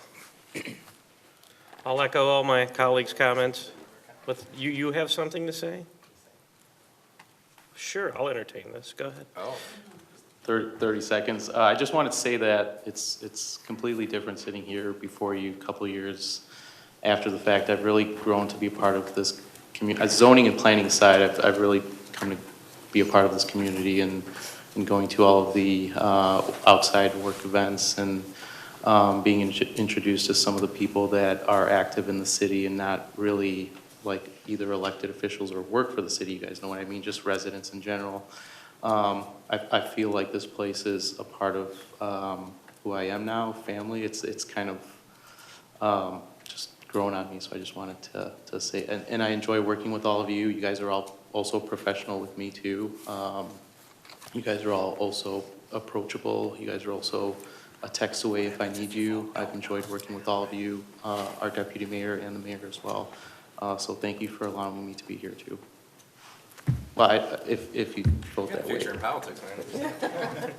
I'll echo all my colleagues' comments. But you have something to say? Sure, I'll entertain this. Go ahead. 30 seconds. I just wanted to say that it's completely different sitting here before you, a couple of years after the fact. I've really grown to be a part of this community. Zoning and planning side, I've really come to be a part of this community and going to all of the outside work events and being introduced to some of the people that are active in the city and not really like either elected officials or work for the city. You guys know what I mean, just residents in general. I feel like this place is a part of who I am now, family. It's kind of just grown on me, so I just wanted to say, and I enjoy working with all of you. You guys are all also professional with me too. You guys are all also approachable. You guys are also a text away if I need you. I've enjoyed working with all of you, our deputy mayor and the mayor as well. So thank you for allowing me to be here too. Well, if you vote that way. Future in politics, man.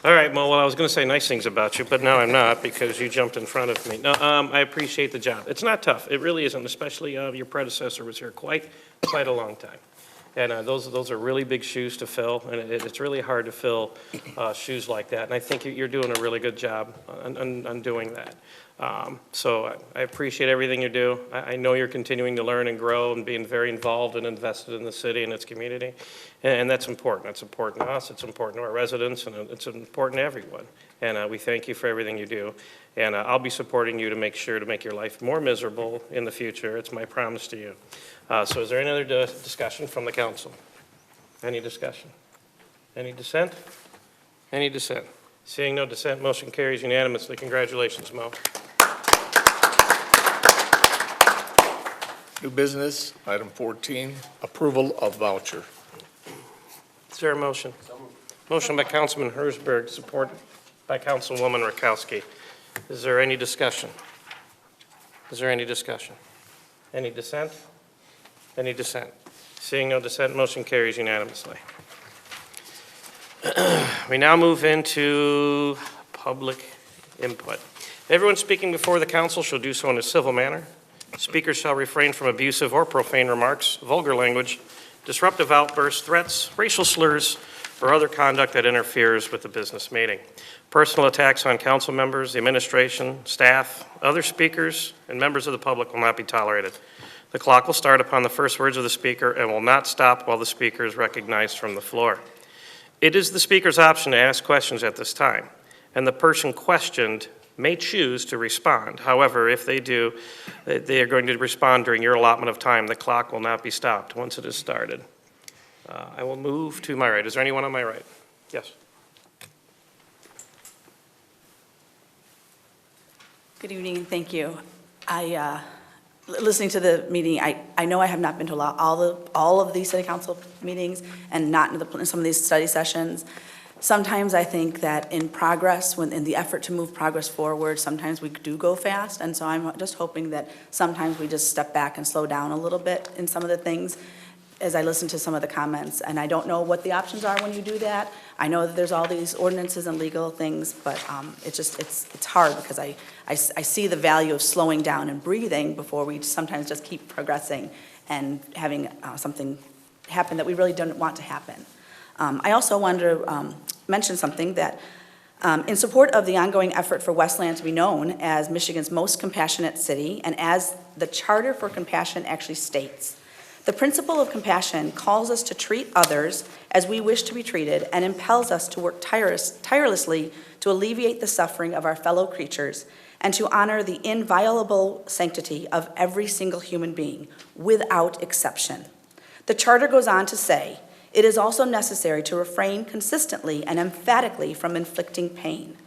All right, well, I was going to say nice things about you, but now I'm not because you jumped in front of me. No, I appreciate the job. It's not tough. It really isn't, especially your predecessor was here quite a long time. And those are really big shoes to fill, and it's really hard to fill shoes like that. And I think you're doing a really good job on doing that. So I appreciate everything you do. I know you're continuing to learn and grow and being very involved and invested in the city and its community. And that's important. That's important to us. It's important to our residents, and it's important to everyone. And we thank you for everything you do. And I'll be supporting you to make sure to make your life more miserable in the future. It's my promise to you. So is there any other discussion from the council? Any discussion? Any dissent? Any dissent? Seeing no dissent, motion carries unanimously. Congratulations, Mo. New business, item 14, approval of voucher. Is there a motion? Motion by Councilman Hersberg, supported by Councilwoman Rakowski. Is there any discussion? Is there any discussion? Any dissent? Any dissent? Seeing no dissent, motion carries unanimously. We now move into public input. Everyone speaking before the council shall do so in a civil manner. Speakers shall refrain from abusive or profane remarks, vulgar language, disruptive outbursts, threats, racial slurs, or other conduct that interferes with the business meeting. Personal attacks on council members, the administration, staff, other speakers, and members of the public will not be tolerated. The clock will start upon the first words of the speaker and will not stop while the speaker is recognized from the floor. It is the speaker's option to ask questions at this time, and the person questioned may choose to respond. However, if they do, they are going to respond during your allotment of time. The clock will not be stopped once it is started. I will move to my right. Is there anyone on my right? Yes. Good evening, and thank you. Listening to the meeting, I know I have not been to all of these city council meetings and not in some of these study sessions. Sometimes I think that in progress, in the effort to move progress forward, sometimes we do go fast, and so I'm just hoping that sometimes we just step back and slow down a little bit in some of the things as I listen to some of the comments. And I don't know what the options are when you do that. I know that there's all these ordinances and legal things, but it's hard because I see the value of slowing down and breathing before we sometimes just keep progressing and having something happen that we really don't want to happen. I also wanted to mention something that in support of the ongoing effort for Westland to be known as Michigan's most compassionate city, and as the Charter for Compassion actually states, the principle of compassion calls us to treat others as we wish to be treated and impels us to work tirelessly to alleviate the suffering of our fellow creatures and to honor the inviolable sanctity of every single human being, without exception. The Charter goes on to say, it is also necessary to refrain consistently and emphatically from inflicting pain.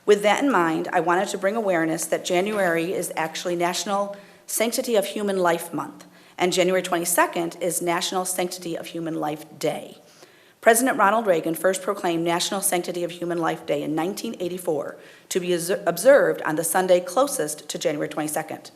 With that in mind, I wanted to bring awareness that January is actually National Sanctity of Human Life Month, and January 22nd is National Sanctity of Human Life Day. President Ronald Reagan first proclaimed National Sanctity of Human Life Day in 1984 to be observed on the Sunday closest to January 22nd.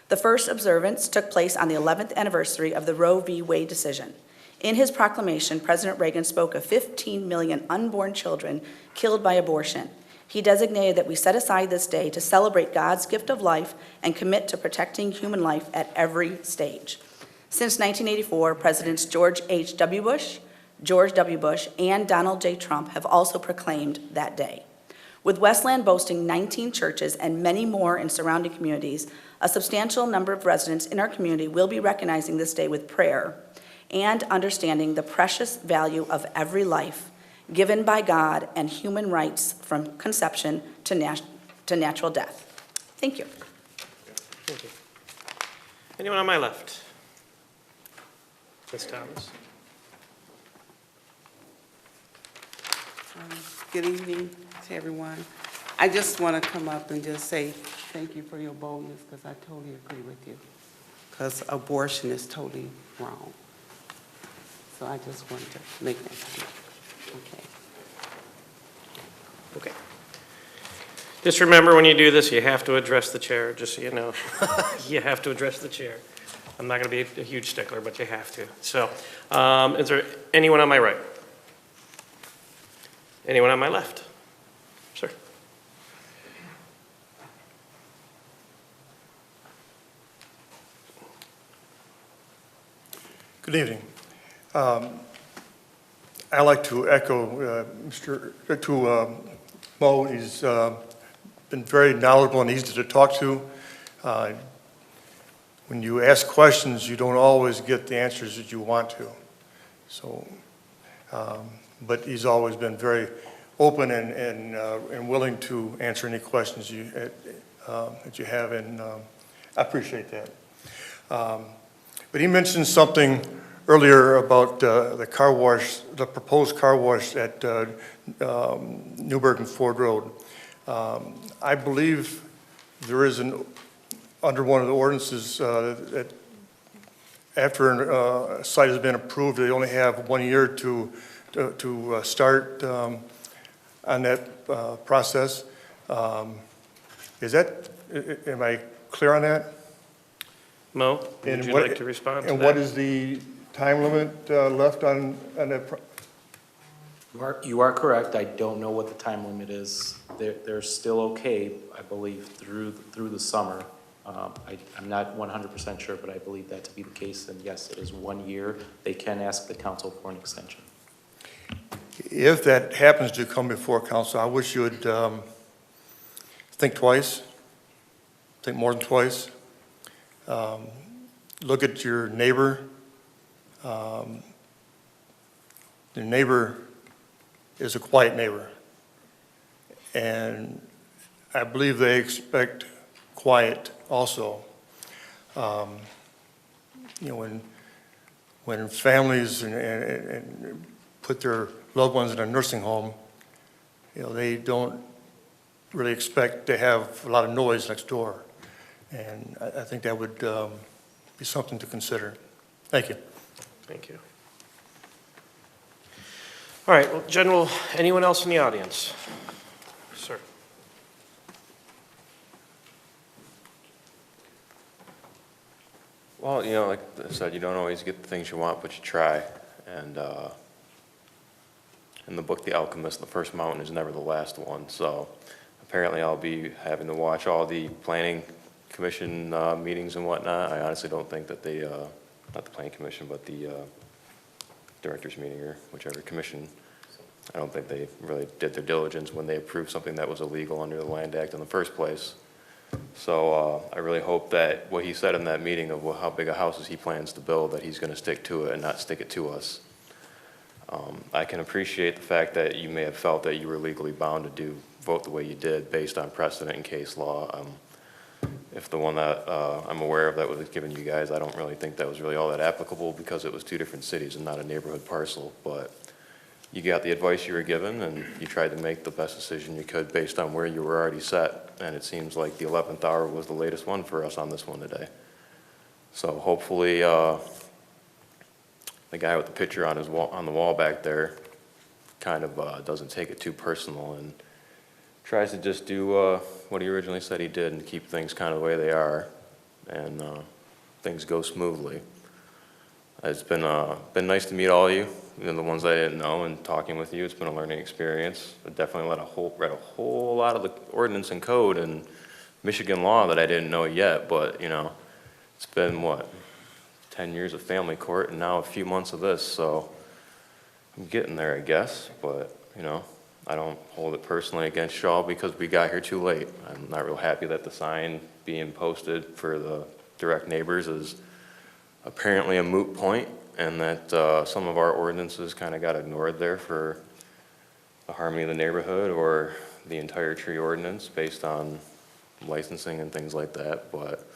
The first observance took place on the 11th anniversary of the Roe v. Wade decision. In his proclamation, President Reagan spoke of 15 million unborn children killed by abortion. He designated that we set aside this day to celebrate God's gift of life and commit to protecting human life at every stage. Since 1984, Presidents George H.W. Bush, George W. Bush, and Donald J. Trump have also proclaimed that day. With Westland boasting 19 churches and many more in surrounding communities, a substantial number of residents in our community will be recognizing this day with prayer and understanding the precious value of every life given by God and human rights from conception to natural death. Thank you. Thank you. Anyone on my left? Ms. Thomas. Good evening to everyone. I just want to come up and just say thank you for your boldness, because I totally agree with you, because abortion is totally wrong. So I just wanted to make that clear. Okay. Just remember, when you do this, you have to address the chair, just so you know. You have to address the chair. I'm not going to be a huge stickler, but you have to. So, is there anyone on my right? Anyone on my left? Sir. Good evening. I'd like to echo Mo. He's been very knowledgeable and easy to talk to. When you ask questions, you don't always get the answers that you want to. So, but he's always been very open and willing to answer any questions that you have, and I appreciate that. But he mentioned something earlier about the car wash, the proposed car wash at Newburgh and Ford Road. I believe there is under one of the ordinances that after a site has been approved, they only have 1 year to start on that process. Is that, am I clear on that? Mo, would you like to respond to that? And what is the time limit left on that? You are correct. I don't know what the time limit is. They're still okay, I believe, through the summer. I'm not 100% sure, but I believe that to be the case. And yes, it is 1 year. They can ask the council for an extension. If that happens to come before council, I wish you would think twice, think more than twice. Look at your neighbor. The neighbor is a quiet neighbor. And I believe they expect quiet also. You know, when families and put their loved ones in a nursing home, you know, they don't really expect to have a lot of noise next door. And I think that would be something to consider. Thank you. Thank you. All right, well, anyone else in the audience? Sir. Well, you know, like I said, you don't always get the things you want, but you try. And in the book, The Alchemist, the first mountain is never the last one. So apparently I'll be having to watch all the planning commission meetings and whatnot. I honestly don't think that they, not the planning commission, but the director's meeting or whichever commission, I don't think they really did their diligence when they approved something that was illegal under the Land Act in the first place. So I really hope that what he said in that meeting of how big a houses he plans to build, that he's going to stick to it and not stick it to us. I can appreciate the fact that you may have felt that you were legally bound to vote the way you did based on precedent and case law. If the one that I'm aware of that was given you guys, I don't really think that was really all that applicable because it was two different cities and not a neighborhood parcel. But you got the advice you were given and you tried to make the best decision you could based on where you were already set. And it seems like the 11th hour was the latest one for us on this one today. So hopefully the guy with the picture on his wall, on the wall back there kind of doesn't take it too personal and tries to just do what he originally said he did and keep things kind of the way they are and things go smoothly. It's been nice to meet all of you, even the ones I didn't know, and talking with you. It's been a learning experience. I definitely read a whole lot of the ordinance and code and Michigan law that I didn't know yet, but you know, it's been what, 10 years of family court and now a few months of this, so I'm getting there, I guess, but you know, I don't hold it personally against y'all because we got here too late. I'm not real happy that the sign being posted for the direct neighbors is apparently a moot point and that some of our ordinances kind of got ignored there for the harmony of the neighborhood or the entire tree ordinance based on licensing and things like that. But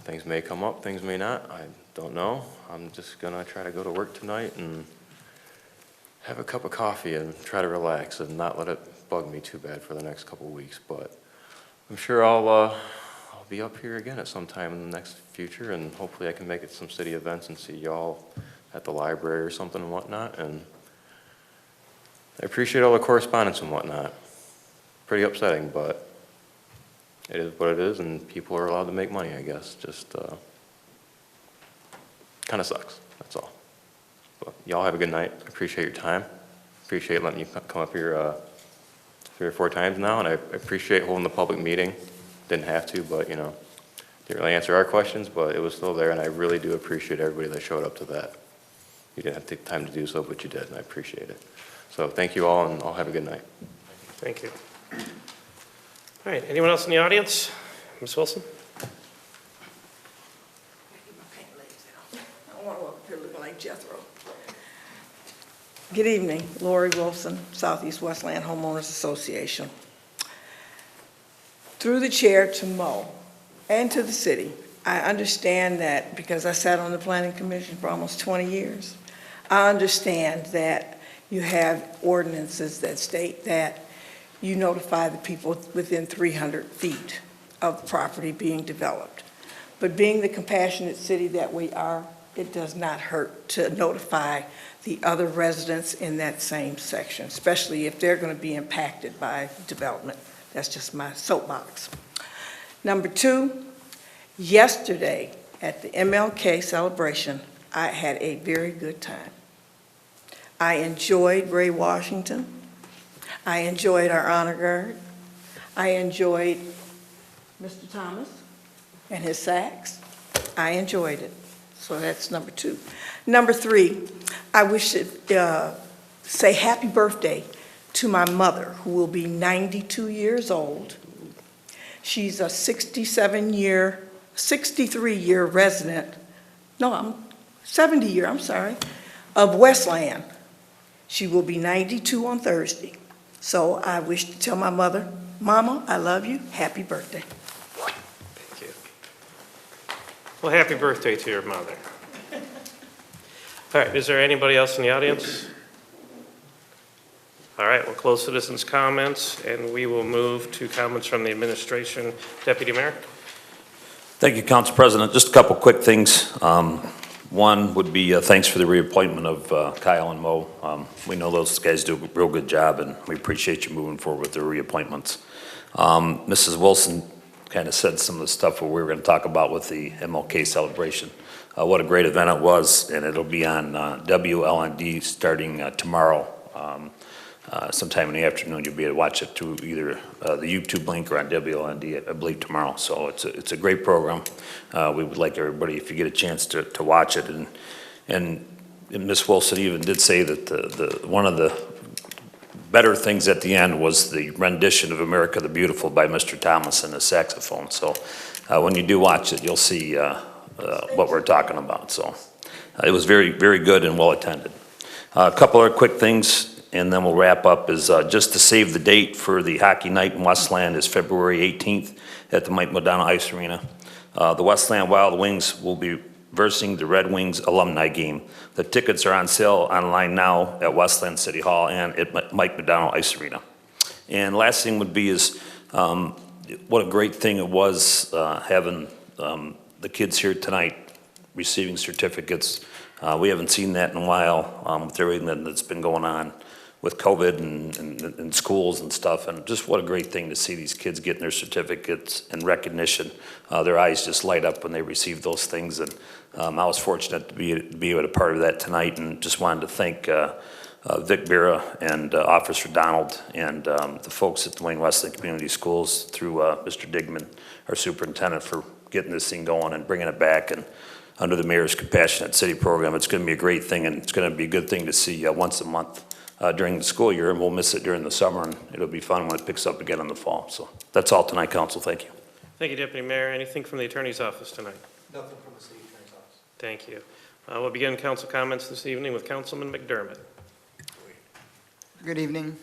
things may come up, things may not. I don't know. I'm just gonna try to go to work tonight and have a cup of coffee and try to relax and not let it bug me too bad for the next couple of weeks. But I'm sure I'll be up here again at some time in the next future, and hopefully I can make it to some city events and see y'all at the library or something and whatnot. And I appreciate all the correspondence and whatnot. Pretty upsetting, but it is what it is, and people are allowed to make money, I guess. Just kind of sucks, that's all. But y'all have a good night. I appreciate your time. Appreciate letting you come up here 3 or 4 times now, and I appreciate holding the public meeting. Didn't have to, but you know, didn't really answer our questions, but it was still there, and I really do appreciate everybody that showed up to that. You didn't have to take the time to do so, but you did, and I appreciate it. So thank you all, and all have a good night. Thank you. All right, anyone else in the audience? Ms. Wilson? I want to walk up here looking like Jethro. Good evening, Lori Wilson, Southeast Westland Homeowners Association. Through the chair to Mo and to the city, I understand that because I sat on the Planning Commission for almost 20 years, I understand that you have ordinances that state that you notify the people within 300 feet of the property being developed. But being the compassionate city that we are, it does not hurt to notify the other residents in that same section, especially if they're going to be impacted by development. That's just my soapbox. Number 2, yesterday at the MLK celebration, I had a very good time. I enjoyed Ray Washington. I enjoyed our honor guard. I enjoyed Mr. Thomas and his sax. I enjoyed it. So that's number 2. Number 3, I wish to say happy birthday to my mother, who will be 92 years old. She's a 63-year resident, no, I'm 70-year, I'm sorry, of Westland. She will be 92 on Thursday. So I wish to tell my mother, Mama, I love you, happy birthday. Thank you. Well, happy birthday to your mother. All right, is there anybody else in the audience? All right, we'll close citizens' comments, and we will move to comments from the administration. Deputy Mayor? Thank you, Council President. Just a couple quick things. One would be thanks for the reappointment of Kyle and Mo. We know those guys do a real good job, and we appreciate you moving forward with their reappointments. Mrs. Wilson kind of said some of the stuff we were going to talk about with the MLK celebration. What a great event it was, and it'll be on WLND starting tomorrow. Sometime in the afternoon, you'll be able to watch it through either the YouTube link or on WLND, I believe, tomorrow. So it's a great program. We would like everybody, if you get a chance, to watch it. And Ms. Wilson even did say that one of the better things at the end was the rendition of America the Beautiful by Mr. Thomas and the saxophone. So when you do watch it, you'll see what we're talking about. So it was very, very good and well attended. A couple other quick things, and then we'll wrap up, is just to save the date for the hockey night in Westland is February 18th at the Mike Modano Ice Arena. The Westland Wild Wings will be versing the Red Wings alumni game. The tickets are on sale online now at Westland City Hall and at Mike Modano Ice Arena. And last thing would be is what a great thing it was having the kids here tonight receiving certificates. We haven't seen that in a while with everything that's been going on with COVID and schools and stuff, and just what a great thing to see these kids getting their certificates and recognition. Their eyes just light up when they receive those things, and I was fortunate to be a part of that tonight, and just wanted to thank Vic Bera and Officer Donald and the folks at the Wayne Westland Community Schools through Mr. Digman, our superintendent, for getting this thing going and bringing it back. And under the Mayor's Compassionate City program, it's going to be a great thing, and it's going to be a good thing to see once a month during the school year, and we'll miss it during the summer, and it'll be fun when it picks up again in the fall. So that's all tonight, Council. Thank you. Thank you, Deputy Mayor. Anything from the Attorney's Office tonight? Nothing from the City Attorney's Office. Thank you. We'll begin council comments this evening with Councilman McDermott. Good evening.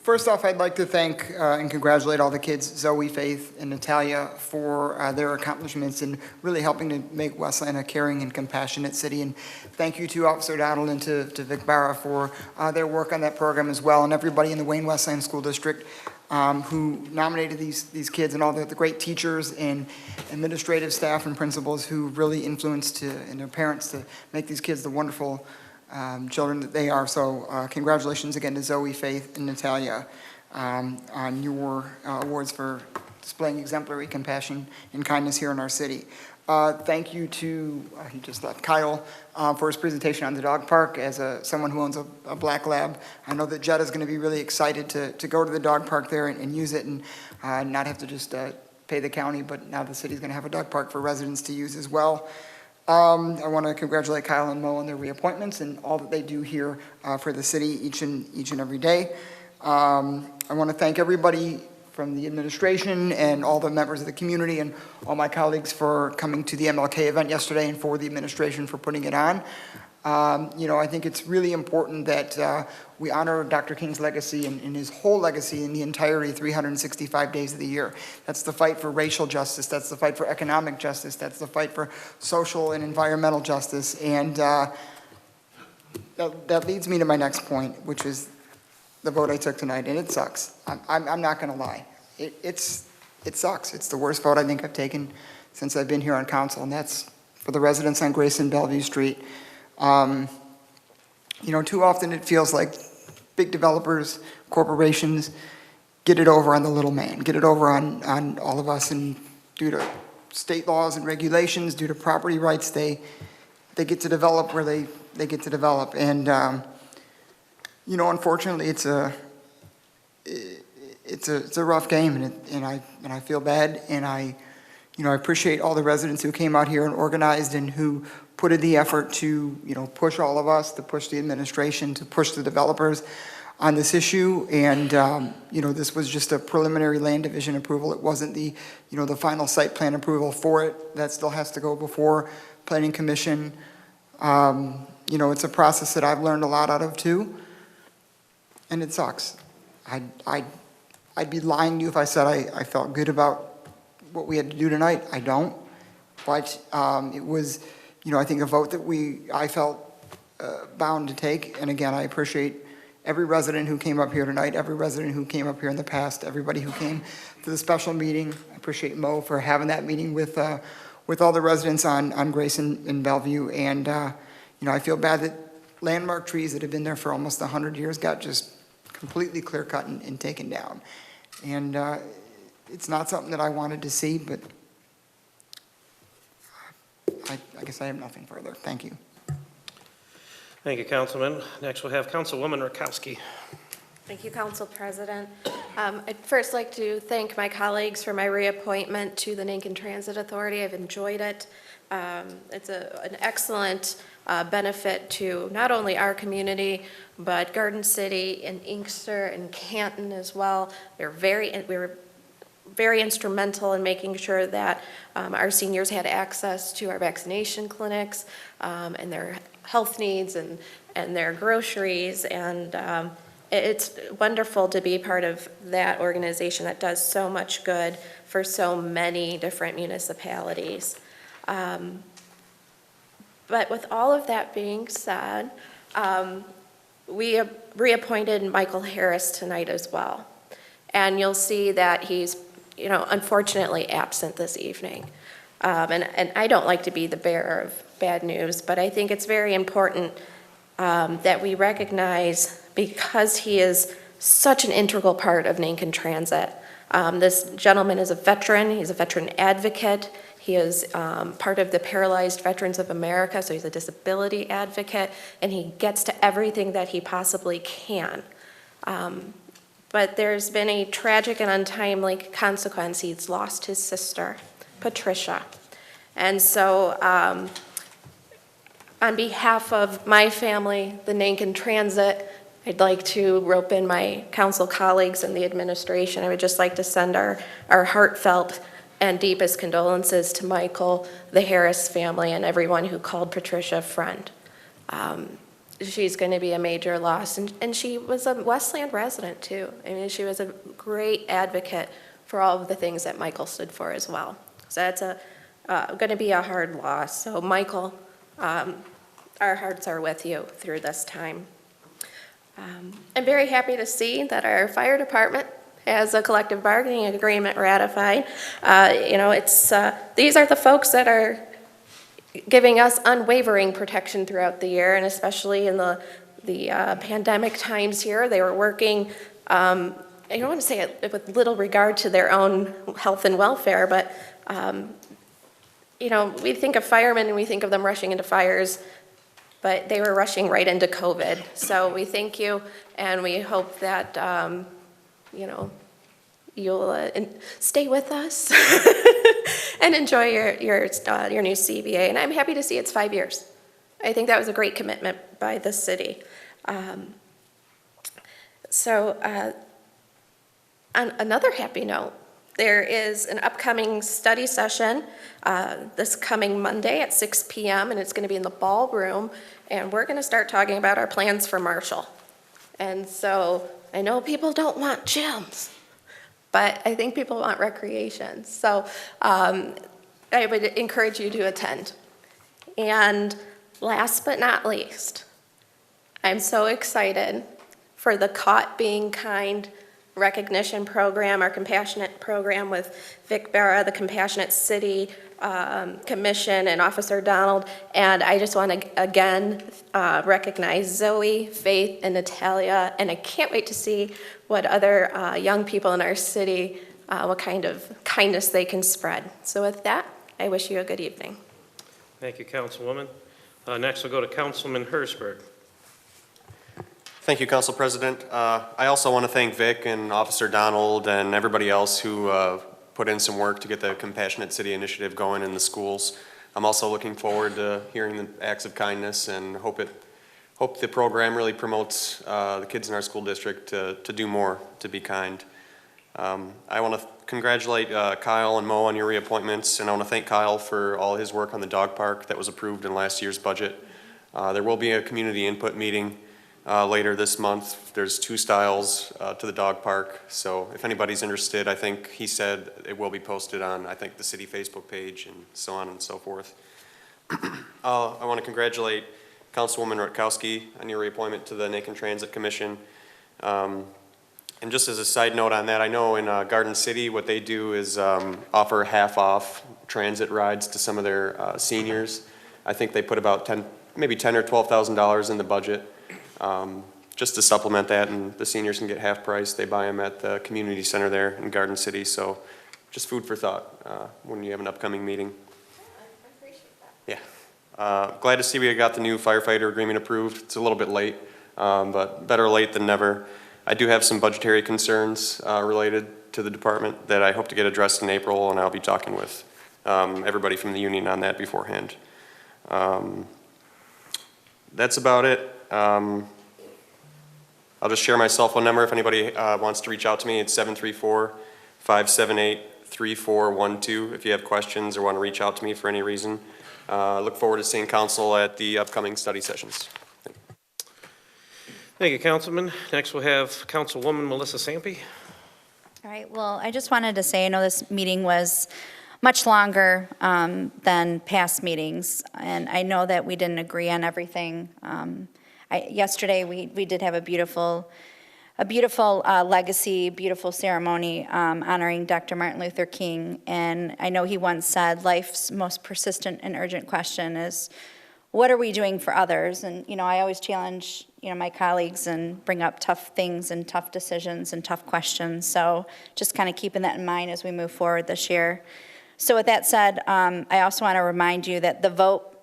First off, I'd like to thank and congratulate all the kids, Zoe, Faith, and Natalia, for their accomplishments in really helping to make Westland a caring and compassionate city. And thank you to Officer Donald and to Vic Barra for their work on that program as well, and everybody in the Wayne Westland School District who nominated these kids, and all the great teachers and administrative staff and principals who really influenced and their parents to make these kids the wonderful children that they are. So congratulations again to Zoe, Faith, and Natalia on your awards for displaying exemplary compassion and kindness here in our city. Thank you to, he just left, Kyle, for his presentation on the dog park. As someone who owns a black lab, I know that Jetta's going to be really excited to go to the dog park there and use it, and not have to just pay the county, but now the city's going to have a dog park for residents to use as well. I want to congratulate Kyle and Mo on their reappointments and all that they do here for the city each and every day. I want to thank everybody from the administration and all the members of the community and all my colleagues for coming to the MLK event yesterday, and for the administration for putting it on. I think it's really important that we honor Dr. King's legacy and his whole legacy in the entirety 365 days of the year. That's the fight for racial justice. That's the fight for economic justice. That's the fight for social and environmental justice. And that leads me to my next point, which is the vote I took tonight, and it sucks. I'm not going to lie. It sucks. It's the worst vote I think I've taken since I've been here on council, and that's for the residents on Grayson Bellevue Street. Too often it feels like big developers, corporations, get it over on the little man, get it over on all of us, and due to state laws and regulations, due to property rights, they get to develop where they get to develop. And, unfortunately, it's a rough game, and I feel bad, and I appreciate all the residents who came out here and organized and who put in the effort to, push all of us, to push the administration, to push the developers on this issue. And, this was just a preliminary land division approval. It wasn't the final site plan approval for it. That still has to go before Planning Commission. It's a process that I've learned a lot out of too, and it sucks. I'd be lying to you if I said I felt good about what we had to do tonight. I don't. But it was, I think a vote that I felt bound to take. And again, I appreciate every resident who came up here tonight, every resident who came up here in the past, everybody who came to the special meeting. I appreciate Mo for having that meeting with all the residents on Grace and Bellevue. And, I feel bad that landmark trees that have been there for almost 100 years got just completely clear-cut and taken down. And it's not something that I wanted to see, but I guess I have nothing further. Thank you. Thank you, Councilman. Next, we'll have Councilwoman Rakowski. Thank you, Council President. I'd first like to thank my colleagues for my reappointment to the Lincoln Transit Authority. I've enjoyed it. It's an excellent benefit to not only our community, but Garden City and Inkster and Canton as well. We were very instrumental in making sure that our seniors had access to our vaccination clinics and their health needs and their groceries. And it's wonderful to be part of that organization that does so much good for so many different municipalities. But with all of that being said, we reappointed Michael Harris tonight as well. And you'll see that he's, unfortunately absent this evening. And I don't like to be the bearer of bad news, but I think it's very important that we recognize, because he is such an integral part of Lincoln Transit. This gentleman is a veteran. He's a veteran advocate. He is part of the Paralyzed Veterans of America, so he's a disability advocate, and he gets to everything that he possibly can. But there's been a tragic and untimely consequence. He's lost his sister, Patricia. And so on behalf of my family, the Lincoln Transit, I'd like to rope in my council colleagues and the administration. I would just like to send our heartfelt and deepest condolences to Michael, the Harris family, and everyone who called Patricia a friend. She's going to be a major loss, and she was a Westland resident too. I mean, she was a great advocate for all of the things that Michael stood for as well. So that's going to be a hard loss. So Michael, our hearts are with you through this time. I'm very happy to see that our fire department has a collective bargaining agreement ratified. These are the folks that are giving us unwavering protection throughout the year, and especially in the pandemic times here. They were working, I don't want to say it with little regard to their own health and welfare, but we think of firemen and we think of them rushing into fires, but they were rushing right into COVID. So we thank you, and we hope that you'll stay with us and enjoy your new CBA. And I'm happy to see it's 5 years. I think that was a great commitment by the city. On another happy note, there is an upcoming study session this coming Monday at 6 p.m. and it's going to be in the ballroom, and we're going to start talking about our plans for Marshall. And so I know people don't want gyms, but I think people want recreation. So I would encourage you to attend. And last but not least, I'm so excited for the Caught Being Kind recognition program, our compassionate program with Vic Barra, the Compassionate City Commission, and Officer Donald. And I just want to again recognize Zoe, Faith, and Natalia. And I can't wait to see what other young people in our city, what kind of kindness they can spread. So with that, I wish you a good evening. Thank you, Councilwoman. Next, we'll go to Councilman Hersberg. Thank you, Council President. I also want to thank Vic and Officer Donald and everybody else who put in some work to get the Compassionate City Initiative going in the schools. I'm also looking forward to hearing the acts of kindness and hope the program really promotes the kids in our school district to do more, to be kind. I want to congratulate Kyle and Mo on your reappointments, and I want to thank Kyle for all his work on the dog park that was approved in last year's budget. There will be a community input meeting later this month. There's 2 styles to the dog park, so if anybody's interested, I think he said it will be posted on, I think, the city Facebook page and so on and so forth. I want to congratulate Councilwoman Rutkowski on your reappointment to the Macon Transit Commission. And just as a side note on that, I know in Garden City, what they do is offer half-off transit rides to some of their seniors. I think they put about maybe $10,000 or $12,000 in the budget. Just to supplement that, and the seniors can get half price. They buy them at the community center there in Garden City, so just food for thought when you have an upcoming meeting. I appreciate that. Yeah. Glad to see we got the new firefighter agreement approved. It's a little bit late, but better late than never. I do have some budgetary concerns related to the department that I hope to get addressed in April, and I'll be talking with everybody from the union on that beforehand. That's about it. I'll just share my cell phone number if anybody wants to reach out to me. It's 734-578-3412 if you have questions or want to reach out to me for any reason. Look forward to seeing council at the upcoming study sessions. Thank you, Councilman. Next, we'll have Councilwoman Melissa Sampe. All right, well, I just wanted to say, I know this meeting was much longer than past meetings, and I know that we didn't agree on everything. Yesterday, we did have a beautiful legacy, beautiful ceremony honoring Dr. Martin Luther King, and I know he once said, life's most persistent and urgent question is, what are we doing for others? And, I always challenge, my colleagues and bring up tough things and tough decisions and tough questions. So just kind of keeping that in mind as we move forward this year. So with that said, I also want to remind you that the vote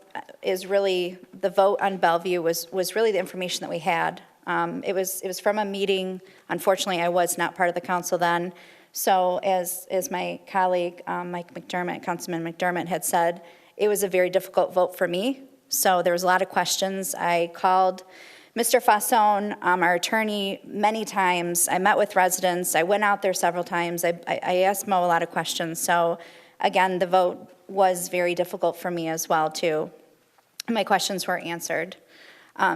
on Bellevue was really the information that we had. It was from a meeting. Unfortunately, I was not part of the council then. So as my colleague, Mike McDermott, Councilman McDermott had said, it was a very difficult vote for me. So there was a lot of questions. I called Mr. Fassone, our attorney, many times. I met with residents. I went out there several times. I asked Mo a lot of questions. So again, the vote was very difficult for me as well, too. My questions were answered.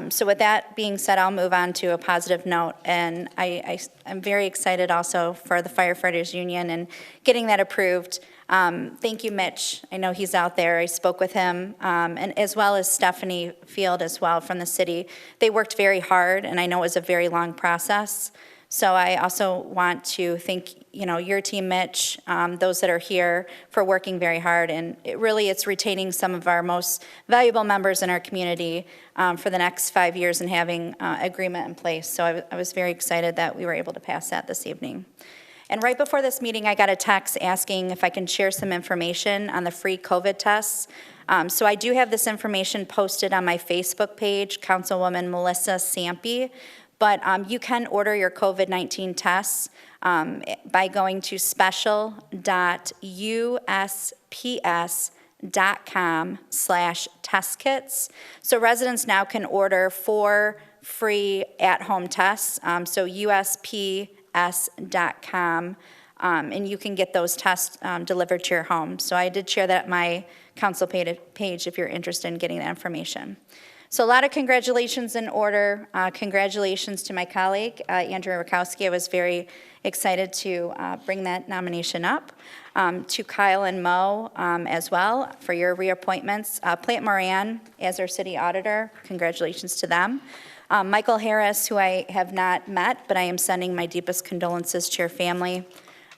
So with that being said, I'll move on to a positive note. And I'm very excited also for the Firefighters Union and getting that approved. Thank you, Mitch. I know he's out there. I spoke with him, and as well as Stephanie Field as well from the city. They worked very hard, and I know it was a very long process. So I also want to thank, your team, Mitch, those that are here for working very hard. And it's retaining some of our most valuable members in our community for the next 5 years and having agreement in place. So I was very excited that we were able to pass that this evening. And right before this meeting, I got a text asking if I can share some information on the free COVID tests. So I do have this information posted on my Facebook page, Councilwoman Melissa Sampe. But you can order your COVID-19 tests by going to special.usps.com/test kits. So residents now can order 4 free at-home tests. So USPS.com, and you can get those tests delivered to your home. So I did share that at my council page if you're interested in getting that information. So a lot of congratulations in order. Congratulations to my colleague, Andrew Rakowski. I was very excited to bring that nomination up. To Kyle and Mo as well for your reappointments. Plant Moran as our city auditor, congratulations to them. Michael Harris, who I have not met, but I am sending my deepest condolences to your family.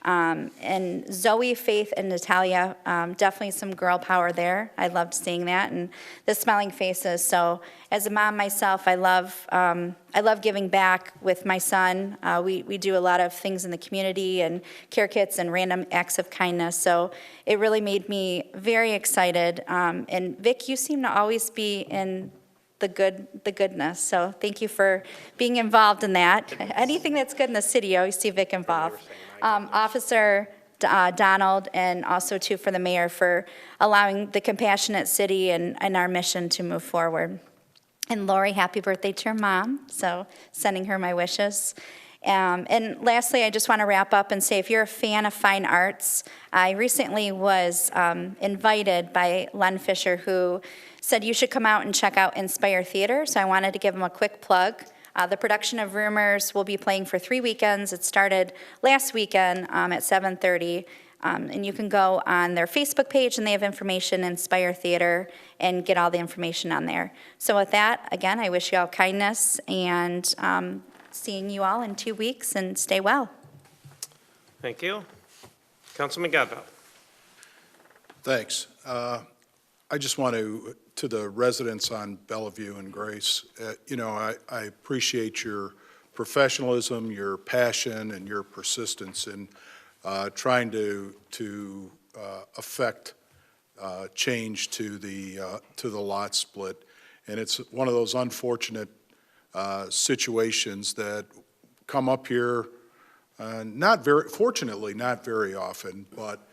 And Zoe, Faith, and Natalia, definitely some girl power there. I loved seeing that, and the smiling faces. So as a mom myself, I love giving back with my son. We do a lot of things in the community and care kits and random acts of kindness. So it really made me very excited. And Vic, you seem to always be in the goodness. So thank you for being involved in that. Anything that's good in the city, I always see Vic involved. Officer Donald, and also too for the mayor for allowing the compassionate city and our mission to move forward. And Lori, happy birthday to your mom. So sending her my wishes. And lastly, I just want to wrap up and say, if you're a fan of fine arts, I recently was invited by Len Fisher, who said you should come out and check out Inspire Theater. So I wanted to give him a quick plug. The production of Rumors will be playing for 3 weekends. It started last weekend at 7:30. And you can go on their Facebook page, and they have information, Inspire Theater, and get all the information on there. So with that, again, I wish you all kindness, and seeing you all in 2 weeks, and stay well. Thank you. Councilman Godbout. Thanks. I just want to the residents on Bellevue and Grace, I appreciate your professionalism, your passion, and your persistence in trying to affect change to the lot split. And it's one of those unfortunate situations that come up here, fortunately, not very often, but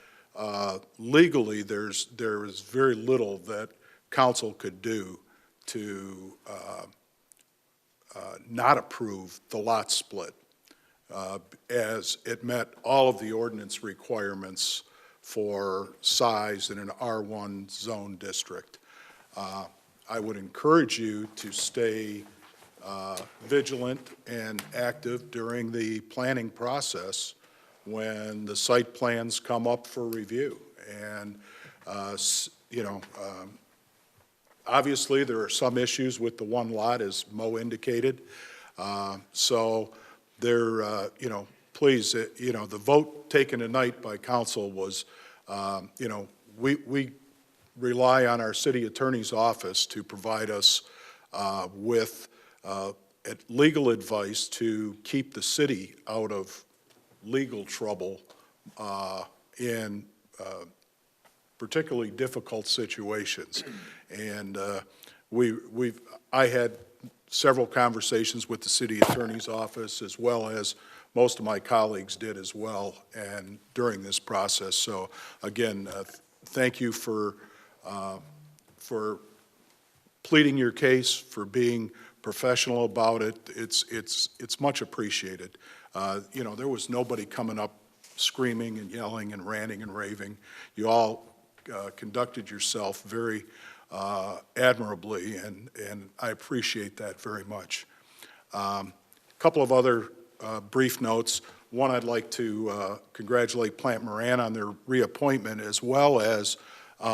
legally, there is very little that council could do to not approve the lot split, as it met all of the ordinance requirements for size in an R1 zone district. I would encourage you to stay vigilant and active during the planning process when the site plans come up for review. And, obviously there are some issues with the one lot, as Mo indicated. So there, please, the vote taken tonight by council was, we rely on our city attorney's office to provide us with legal advice to keep the city out of legal trouble in particularly difficult situations. And I had several conversations with the city attorney's office, as well as most of my colleagues did as well, and during this process. So again, thank you for pleading your case, for being professional about it. It's much appreciated. There was nobody coming up screaming and yelling and ranting and raving. You all conducted yourself very admirably, and I appreciate that very much. A couple of other brief notes. One, I'd like to congratulate Plant Moran on their reappointment, as well as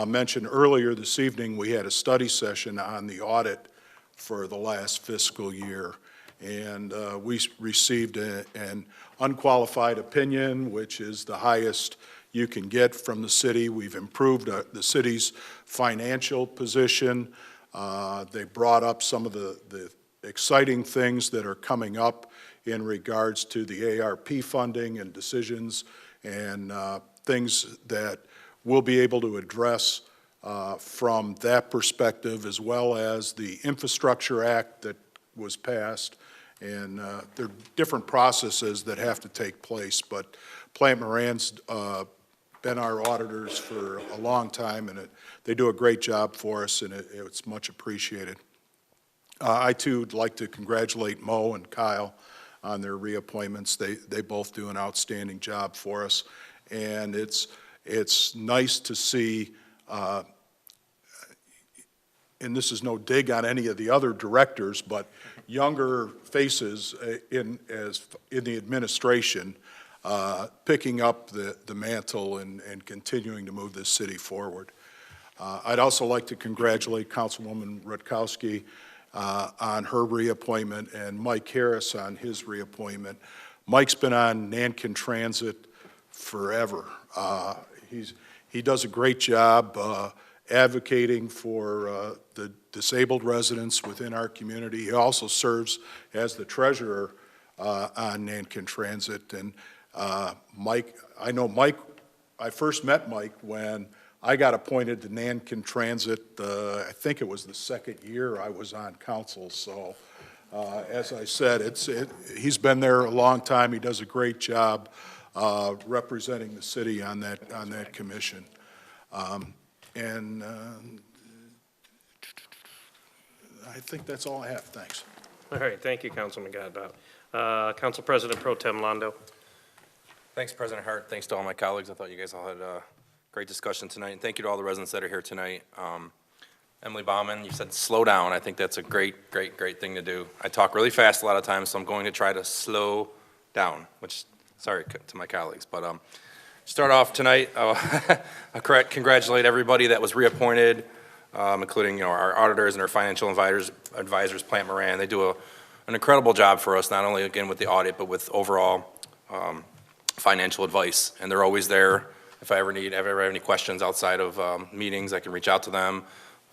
mention earlier this evening we had a study session on the audit for the last fiscal year. And we received an unqualified opinion, which is the highest you can get from the city. We've improved the city's financial position. They brought up some of the exciting things that are coming up in regards to the ARP funding and decisions, and things that we'll be able to address from that perspective, as well as the Infrastructure Act that was passed. And there are different processes that have to take place, but Plant Moran's been our auditors for a long time, and they do a great job for us, and it's much appreciated. I too would like to congratulate Mo and Kyle on their reappointments. They both do an outstanding job for us, and it's nice to see, and this is no dig on any of the other directors, but younger faces in the administration picking up the mantle and continuing to move this city forward. I'd also like to congratulate Councilwoman Rutkowski on her reappointment, and Mike Harris on his reappointment. Mike's been on Nankin Transit forever. He does a great job advocating for the disabled residents within our community. He also serves as the treasurer on Nankin Transit. And Mike, I know Mike, I first met Mike when I got appointed to Nankin Transit. I think it was the second year I was on council. So as I said, he's been there a long time. He does a great job representing the city on that commission. And I think that's all I have. Thanks. All right, thank you, Councilman Godbout. Council President Pro Tem Londo. Thanks, President Hart. Thanks to all my colleagues. I thought you guys all had a great discussion tonight. And thank you to all the residents that are here tonight. Emily Baumann, you said slow down. I think that's a great thing to do. I talk really fast a lot of times, so I'm going to try to slow down, which, sorry to my colleagues. But start off tonight, I congratulate everybody that was reappointed, including our auditors and our financial advisors, Plant Moran. They do an incredible job for us, not only, again, with the audit, but with overall financial advice. And they're always there. If I ever have any questions outside of meetings, I can reach out to them,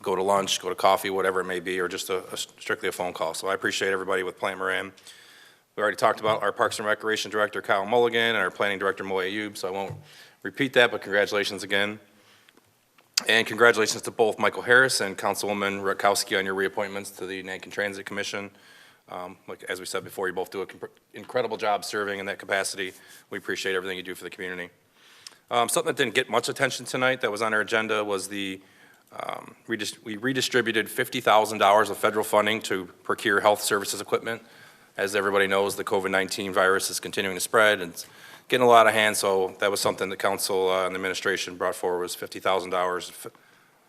go to lunch, go to coffee, whatever it may be, or just strictly a phone call. So I appreciate everybody with Plant Moran. We already talked about our Parks and Recreation Director, Kyle Mulligan, and our Planning Director, Mo Ayoub, so I won't repeat that, but congratulations again. And congratulations to both Michael Harris and Councilwoman Rutkowski on your reappointments to the Nankin Transit Commission. Like, as we said before, you both do an incredible job serving in that capacity. We appreciate everything you do for the community. Something that didn't get much attention tonight that was on our agenda was we redistributed $50,000 of federal funding to procure health services equipment. As everybody knows, the COVID-19 virus is continuing to spread and it's getting a lot of hands, so that was something the council and the administration brought forward, was $50,000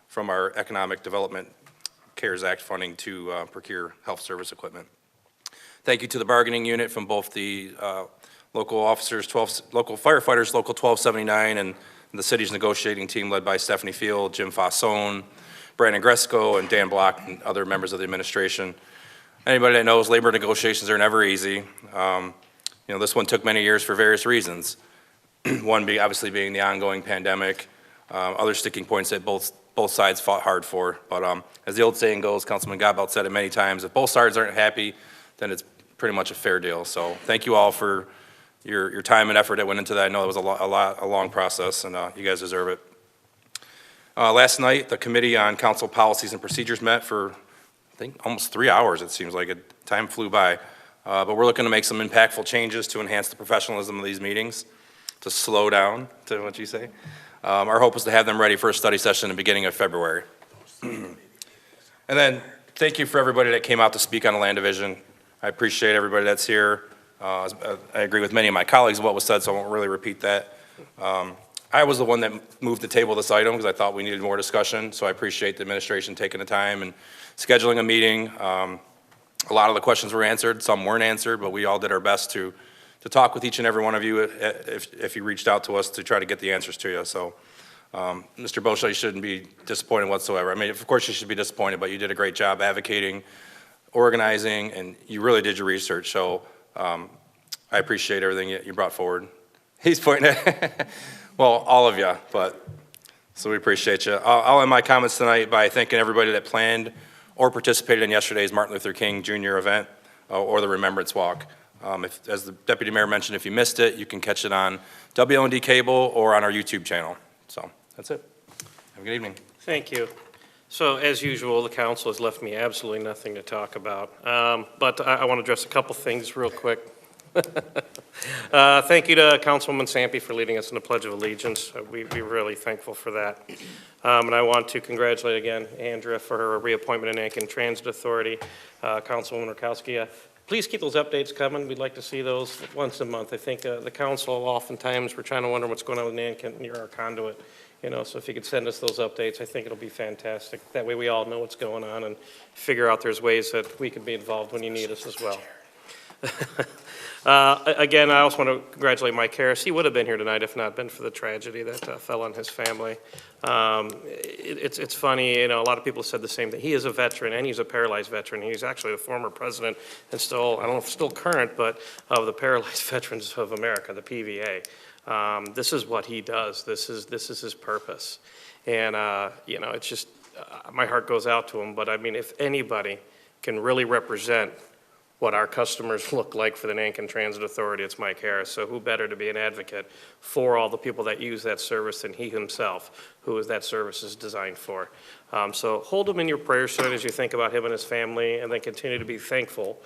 from our Economic Development CARES Act funding to procure health service equipment. Thank you to the bargaining unit from both the local officers, local firefighters, Local 1279, and the city's negotiating team led by Stephanie Field, Jim Fassone, Brandon Gresco, and Dan Block, and other members of the administration. Anybody that knows, labor negotiations are never easy. This one took many years for various reasons. One obviously being the ongoing pandemic, other sticking points that both sides fought hard for. But as the old saying goes, Councilman Godbout said it many times, if both sides aren't happy, then it's pretty much a fair deal. So thank you all for your time and effort that went into that. I know it was a long process, and you guys deserve it. Last night, the Committee on Council Policies and Procedures met for, I think, almost 3 hours. It seems like time flew by. But we're looking to make some impactful changes to enhance the professionalism of these meetings, to slow down, to what you say. Our hope is to have them ready for a study session in the beginning of February. And then, thank you for everybody that came out to speak on the land division. I appreciate everybody that's here. I agree with many of my colleagues of what was said, so I won't really repeat that. I was the one that moved to table this item because I thought we needed more discussion, so I appreciate the administration taking the time and scheduling a meeting. A lot of the questions were answered, some weren't answered, but we all did our best to talk with each and every one of you if you reached out to us to try to get the answers to you. So, Mr. Boucher, you shouldn't be disappointed whatsoever. I mean, of course you should be disappointed, but you did a great job advocating, organizing, and you really did your research. So I appreciate everything you brought forward. He's pointing at, well, all of you, so we appreciate you. I'll end my comments tonight by thanking everybody that planned or participated in yesterday's Martin Luther King Jr. event or the Remembrance Walk. As the Deputy Mayor mentioned, if you missed it, you can catch it on WLND cable or on our YouTube channel. So that's it. Have a good evening. Thank you. So as usual, the council has left me absolutely nothing to talk about. But I want to address a couple things real quick. Thank you to Councilwoman Sampe for leading us in the Pledge of Allegiance. We're really thankful for that. And I want to congratulate again Andrea for her reappointment in Nankin Transit Authority. Councilwoman Rutkowski, please keep those updates coming. We'd like to see those once a month. I think the council oftentimes we're trying to wonder what's going on with Nankin near our conduit. So if you could send us those updates, I think it'll be fantastic. That way we all know what's going on and figure out there's ways that we can be involved when you need us as well. Again, I also want to congratulate Mike Harris. He would have been here tonight if not been for the tragedy that fell on his family. It's funny, a lot of people said the same thing. He is a veteran, and he's a paralyzed veteran. He's actually the former president and still, I don't know if still current, but of the Paralyzed Veterans of America, the PVA. This is what he does. This is his purpose. And, you know, it's just, my heart goes out to him. But I mean, if anybody can really represent what our customers look like for the Nankin Transit Authority, it's Mike Harris. So who better to be an advocate for all the people that use that service than he himself, who is that service is designed for. So hold him in your prayers tonight as you think about him and his family, and then continue to be thankful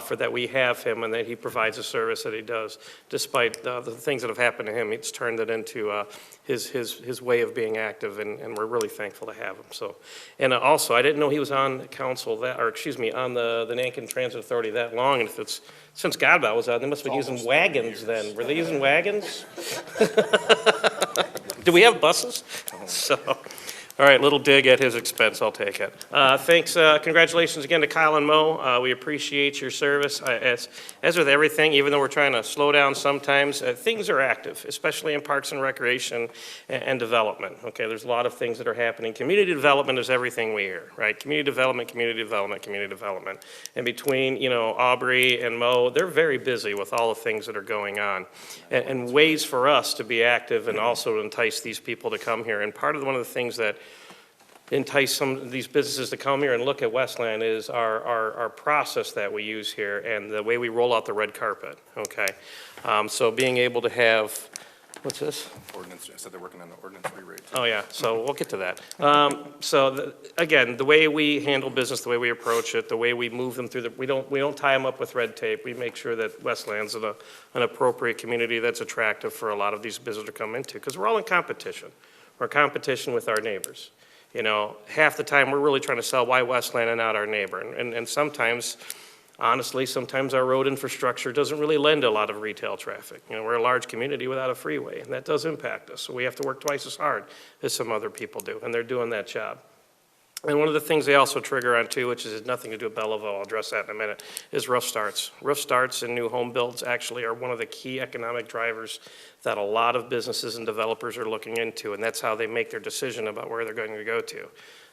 for that we have him and that he provides the service that he does. Despite the things that have happened to him, he's turned it into his way of being active, and we're really thankful to have him. So, and also, I didn't know he was on council that, or excuse me, on the Nankin Transit Authority that long, and if it's since Godbout was on, they must have been using wagons then. Were they using wagons? Do we have buses? So, all right, little dig at his expense, I'll take it. Thanks, congratulations again to Kyle and Mo. We appreciate your service. As with everything, even though we're trying to slow down sometimes, things are active, especially in Parks and Recreation and development. Okay, there's a lot of things that are happening. Community development is everything we hear, right? Community development, community development, community development. And between, you know, Aubrey and Mo, they're very busy with all the things that are going on. And ways for us to be active and also to entice these people to come here. And part of one of the things that entice some of these businesses to come here and look at Westland is our process that we use here and the way we roll out the red carpet, okay? So being able to have, what's this? Ordinance, I said they're working on the ordinance rewrite. Oh, yeah, so we'll get to that. Again, the way we handle business, the way we approach it, the way we move them through, we don't tie them up with red tape. We make sure that Westland's an appropriate community that's attractive for a lot of these businesses to come into, because we're all in competition. We're in competition with our neighbors. You know, half the time we're really trying to sell why Westland and not our neighbor. And sometimes, honestly, sometimes our road infrastructure doesn't really lend to a lot of retail traffic. You know, we're a large community without a freeway, and that does impact us. So we have to work twice as hard as some other people do, and they're doing that job. And one of the things they also trigger on too, which has nothing to do with Belleville, I'll address that in a minute, is roof starts. Roof starts and new home builds actually are one of the key economic drivers that a lot of businesses and developers are looking into, and that's how they make their decision about where they're going to go to.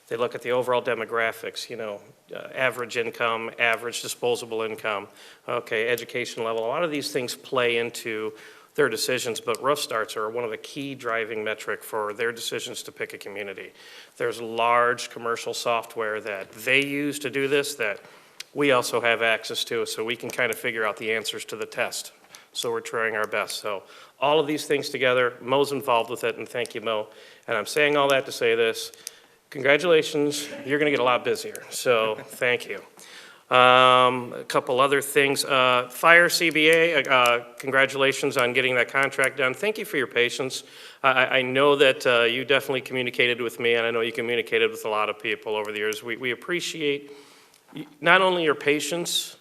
They look at the overall demographics, you know, average income, average disposable income, okay, education level. A lot of these things play into their decisions, but roof starts are one of the key driving metric for their decisions to pick a community. There's large commercial software that they use to do this that we also have access to, so we can kind of figure out the answers to the test. So we're trying our best. So all of these things together, Mo's involved with it, and thank you, Mo. And I'm saying all that to say this, congratulations, you're gonna get a lot busier, so thank you. A couple other things. Fire CBA, congratulations on getting that contract done. Thank you for your patience. I know that you definitely communicated with me, and I know you communicated with a lot of people over the years. We appreciate not only your patience,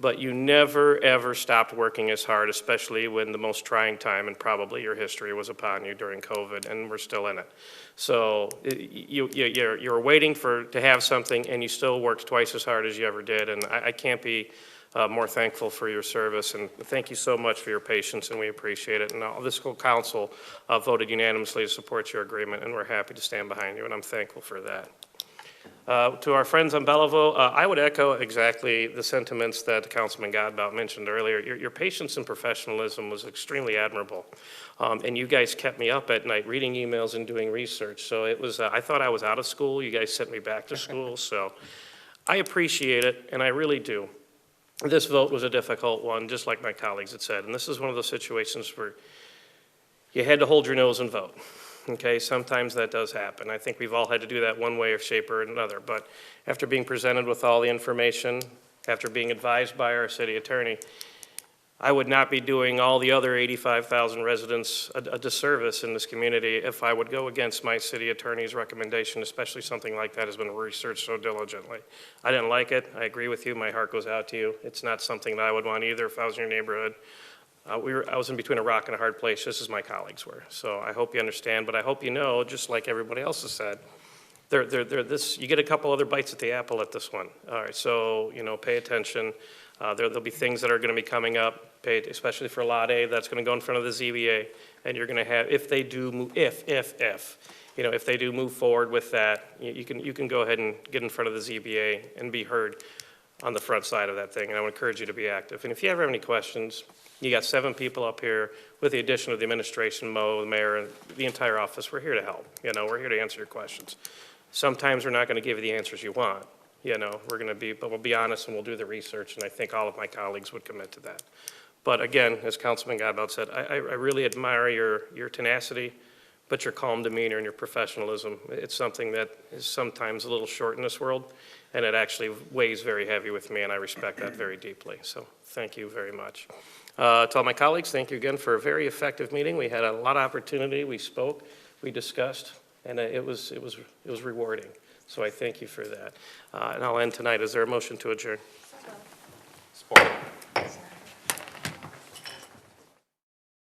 but you never, ever stopped working as hard, especially when the most trying time in probably your history was upon you during COVID, and we're still in it. So you're waiting to have something, and you still worked twice as hard as you ever did, and I can't be more thankful for your service, and thank you so much for your patience, and we appreciate it. And this whole council voted unanimously to support your agreement, and we're happy to stand behind you, and I'm thankful for that. To our friends on Belleville, I would echo exactly the sentiments that Councilman Godbout mentioned earlier. Your patience and professionalism was extremely admirable. And you guys kept me up at night reading emails and doing research. So it was, I thought I was out of school. You guys sent me back to school. So I appreciate it, and I really do. This vote was a difficult one, just like my colleagues had said. And this is one of those situations where you had to hold your nose and vote. Okay, sometimes that does happen. I think we've all had to do that one way or shape or another. But after being presented with all the information, after being advised by our city attorney, I would not be doing all the other 85,000 residents a disservice in this community if I would go against my city attorney's recommendation, especially something like that has been researched so diligently. I didn't like it. I agree with you. My heart goes out to you. It's not something that I would want either if I was in your neighborhood. I was in between a rock and a hard place, just as my colleagues were. So I hope you understand, but I hope you know, just like everybody else has said, you get a couple other bites at the apple at this one. All right, so, you know, pay attention. There'll be things that are going to be coming up, especially for Lot A, that's going to go in front of the ZBA, and you're going to have, if they do move, if they do move forward with that, you can go ahead and get in front of the ZBA and be heard. on the front side of that thing, and I would encourage you to be active. And if you ever have any questions, you got 7 people up here, with the addition of the administration, Mo, the mayor, and the entire office. We're here to help. We're here to answer your questions. Sometimes we're not going to give you the answers you want. We're going to be, but we'll be honest and we'll do the research, and I think all of my colleagues would commit to that. But again, as Councilman Godbout said, I really admire your tenacity, but your calm demeanor and your professionalism. It's something that is sometimes a little short in this world, and it actually weighs very heavy with me, and I respect that very deeply. So thank you very much. To all my colleagues, thank you again for a very effective meeting. We had a lot of opportunity. We spoke, we discussed, and it was rewarding. So I thank you for that. And I'll end tonight. Is there a motion to adjourn? Support.